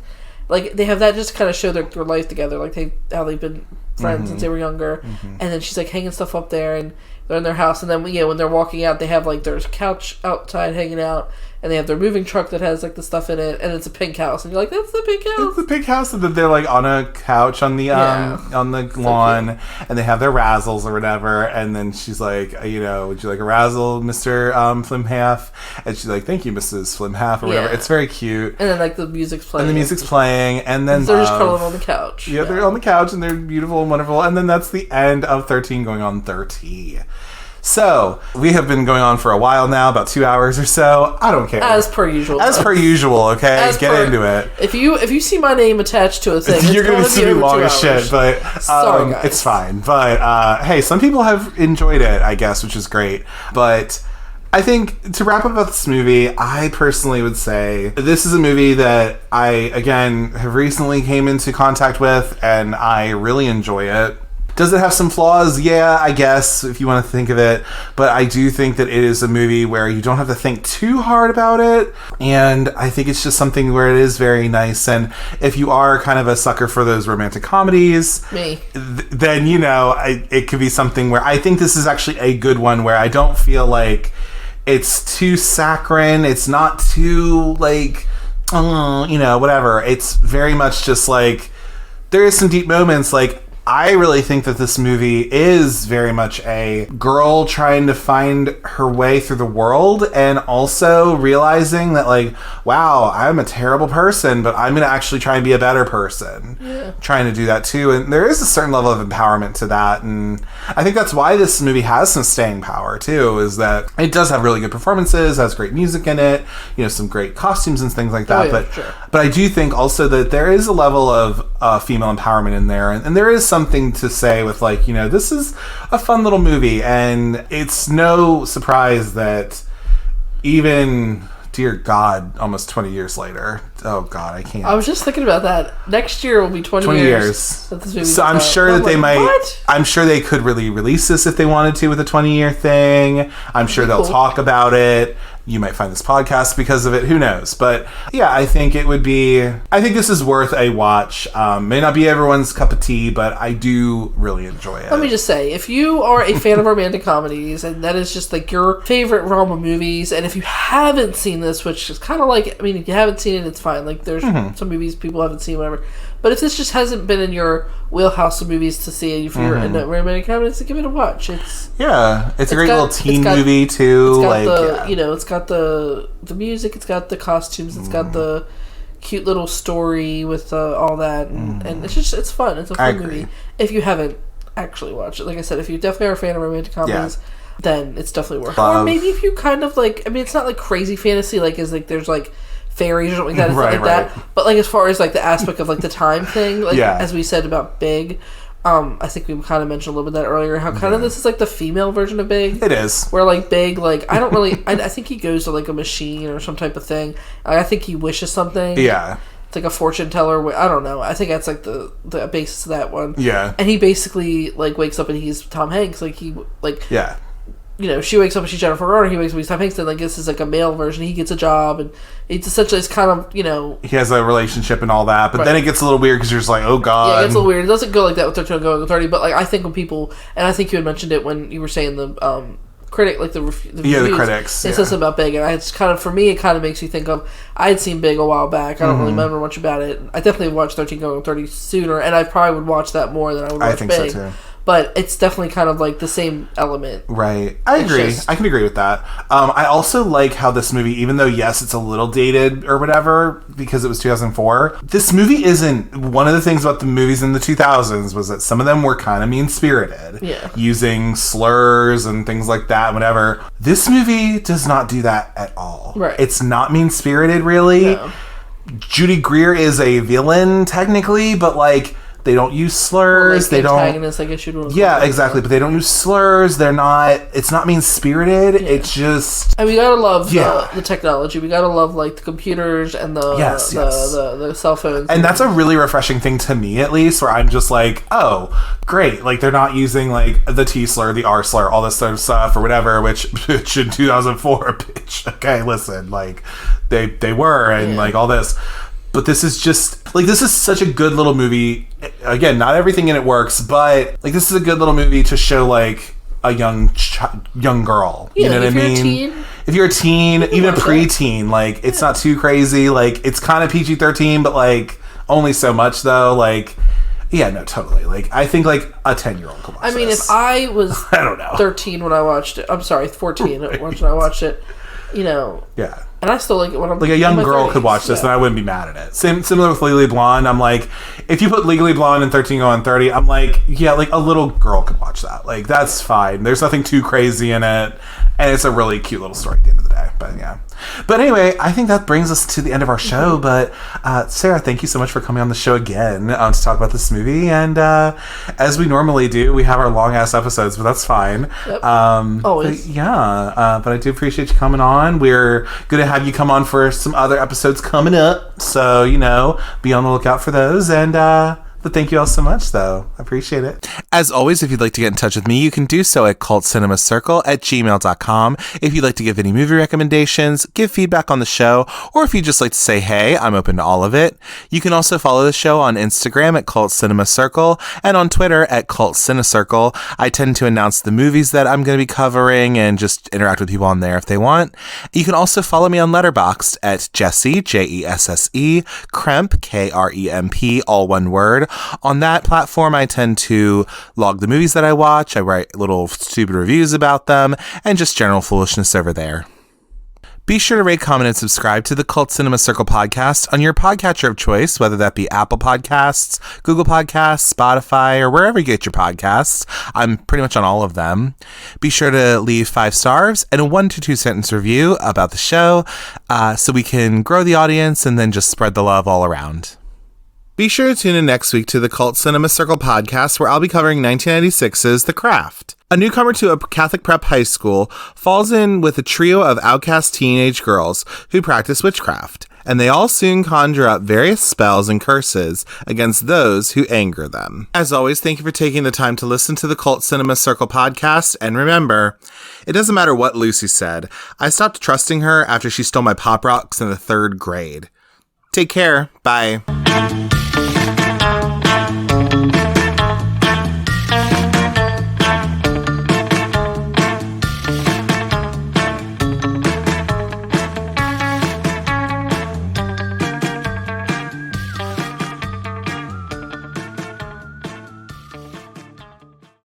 Like they have that just kind of show their life together, like how they've been friends since they were younger. And then she's like hanging stuff up there, and they're in their house. And then when they're walking out, they have like their couch outside hanging out, and they have their moving truck that has like the stuff in it, and it's a pink house, and you're like, that's the pink house. It's the pink house, and then they're like on a couch on the lawn, and they have their razzles or whatever. And then she's like, would you like a razzle, Mr. Flimhalf? And she's like, thank you, Mrs. Flimhalf, or whatever. It's very cute. And then like the music's playing. And then they're just cuddling on the couch. Yeah, they're on the couch, and they're beautiful and wonderful. And then that's the end of 13 going on 30. So, we have been going on for a while now, about 2 hours or so. I don't care. As per usual, okay? Get into it. If you see my name attached to a thing, you're going to see me long as shit, but sorry, guys. It's fine. But, hey, some people have enjoyed it, I guess, which is great. But I think, to wrap up about this movie, I personally would say this is a movie that I, again, have recently came into contact with, and I really enjoy it. Does it have some flaws? Yeah, I guess, if you want to think of it. But I do think that it is a movie where you don't have to think too hard about it. And I think it's just something where it is very nice. And if you are kind of a sucker for those romantic comedies, then, it could be something where I think this is actually a good one where I don't feel like it's too saccharine. It's not too, like, whatever. It's very much just, like, there is some deep moments, like, I really think that this movie is very much a girl trying to find her way through the world and also realizing that, like, wow, I'm a terrible person, but I'm going to actually try and be a better person. Yeah. Trying to do that too. And there is a certain level of empowerment to that. And I think that's why this movie has some staying power too, is that it does have really good performances, has great music in it, some great costumes and things like that. But I do think also that there is a level of female empowerment in there. And there is something to say with, like, this is a fun little movie, and it's no surprise that even, dear God, almost 20 years later, oh God, I can't. I was just thinking about that. Next year will be 20 years. That this movie so I'm sure that they might. What? I'm sure they could really release this if they wanted to with a 20-year thing. I'm sure they'll talk about it. You might find this podcast because of it. Who knows? But yeah, I think this is worth a watch. May not be everyone's cup of tea, but I do really enjoy it. Let me just say, if you are a fan of romantic comedies and that is just like your favorite realm of movies, and if you haven't seen this, which is kind of like, if you haven't seen it, it's fine. Like, there's some movies people haven't seen, whatever. But if this just hasn't been in your wheelhouse of movies to see, if you're into romantic comedies, give it a watch. It's a great little teen movie too. It's got the music, it's got the costumes, it's got the cute little story with all that, and it's fun. It's a fun movie. If you haven't actually watched it, like I said, if you definitely are a fan of romantic comedies, then it's definitely worth it. Or maybe if you kind of like, it's not like crazy fantasy, like there's like fairies or something like that. It's not like that. But like as far as like the aspect of like the time thing, like as we said about Big, I think we kind of mentioned a little bit of that earlier, how kind of this is like the female version of Big. It is. Where like Big, like I don't really, I think he goes to like a machine or some type of thing. I think he wishes something. Yeah. It's like a fortune teller. I don't know. I think that's like the basis of that one. Yeah. And he basically like wakes up and he's Tom Hanks. Like he like she wakes up and she's Jennifer Garner. He wakes up and he's Tom Hanks. And like this is like a male version. He gets a job and it's essentially it's kind of he has a relationship and all that. But then it gets a little weird because you're just like, oh God. Yeah, it gets a little weird. It doesn't go like that with 13 Going on 30. But like I think when people, and I think you had mentioned it when you were saying the critic, like the reviews, the critics. It says about Big, and it's kind of, for me, it kind of makes me think of, I had seen Big a while back. I don't really remember much about it. I definitely watched 13 Going on 30 sooner, and I probably would watch that more than I would watch Big. I think so too. But it's definitely kind of like the same element. Right. I agree. I can agree with that. I also like how this movie, even though, yes, it's a little dated or whatever, because it was 2004, this movie isn't... One of the things about the movies in the 2000s was that some of them were kind of mean-spirited. Yeah. Using slurs and things like that, whatever. This movie does not do that at all. Right. It's not mean-spirited, really. No. Judy Greer is a villain, technically, but, like... They don't use slurs. They don't. Antagonists, I guess you'd want to yeah, exactly. But they don't use slurs. They're not. It's not mean spirited. Yeah. It's just. And we gotta love the technology. We gotta love like the computers and the cell phones. And that's a really refreshing thing to me, at least, where I'm just like, oh, great. Like they're not using like the T slur, the R slur, all this sort of stuff or whatever. Which in 2004, bitch. Okay, listen, like they were and like all this. But this is just, like, this is such a good little movie. Again, not everything in it works, but, like, this is a good little movie to show, like, a young girl. Yeah, you know what I mean? If you're a teen, even a preteen, like, it's not too crazy. Like, it's kind of PG-13, but, like, only so much, though. Like, yeah, no, totally. Like, I think, like, a 10-year-old could watch this. I mean, if I was I don't know. 13 when I watched it. I'm sorry, 14 when I watched it. Yeah. And I still like it when I'm like a young girl 30s, could watch this and I wouldn't be mad at it. Similar with Legally Blonde. I'm like, if you put Legally Blonde and 13 Going on 30, I'm like, yeah, like a little girl could watch that. Like that's fine. There's nothing too crazy in it, and it's a really cute little story at the end of the day. But yeah. But anyway, I think that brings us to the end of our show. But Sarah, thank you so much for coming on the show again to talk about this movie. And as we normally do, we have our long ass episodes, but that's fine. Yep. Always. But I do appreciate you coming on. We're going to have you come on for some other episodes coming up. So, be on the lookout for those. And But thank you all so much, though. I appreciate it. As always, if you'd like to get in touch with me, you can do so at cultcinemacircle@gmail.com. If you'd like to give any movie recommendations, give feedback on the show, or if you'd just like to say hey, I'm open to all of it. You can also follow the show on Instagram at Cult Cinema Circle and on Twitter at Cult Cinecircle. I tend to announce the movies that I'm going to be covering and just interact with people on there if they want. You can also follow me on Letterboxd at Jesse, Jesse, Kremp, Kremp, all one word. On that platform, I tend to log the movies that I watch. I write little stupid reviews about them and just general foolishness over there. Be sure to rate, comment, and subscribe to the Cult Cinema Circle podcast on your podcatcher of choice, whether that be Apple Podcasts, Google Podcasts, Spotify, or wherever you get your podcasts. I'm pretty much on all of them. Be sure to leave 5 stars and a 1 to 2 sentence review about the show so we can grow the audience and then just spread the love all around. Be sure to tune in next week to the Cult Cinema Circle podcast, where I'll be covering 1996's The Craft. A newcomer to a Catholic prep high school falls in with a trio of outcast teenage girls who practice witchcraft, and they all soon conjure up various spells and curses against those who anger them. As always, thank you for taking the time to listen to the Cult Cinema Circle podcast, and remember, it doesn't matter what Lucy said. I stopped trusting her after she stole my Pop Rocks in the 3rd grade. Take care. Bye.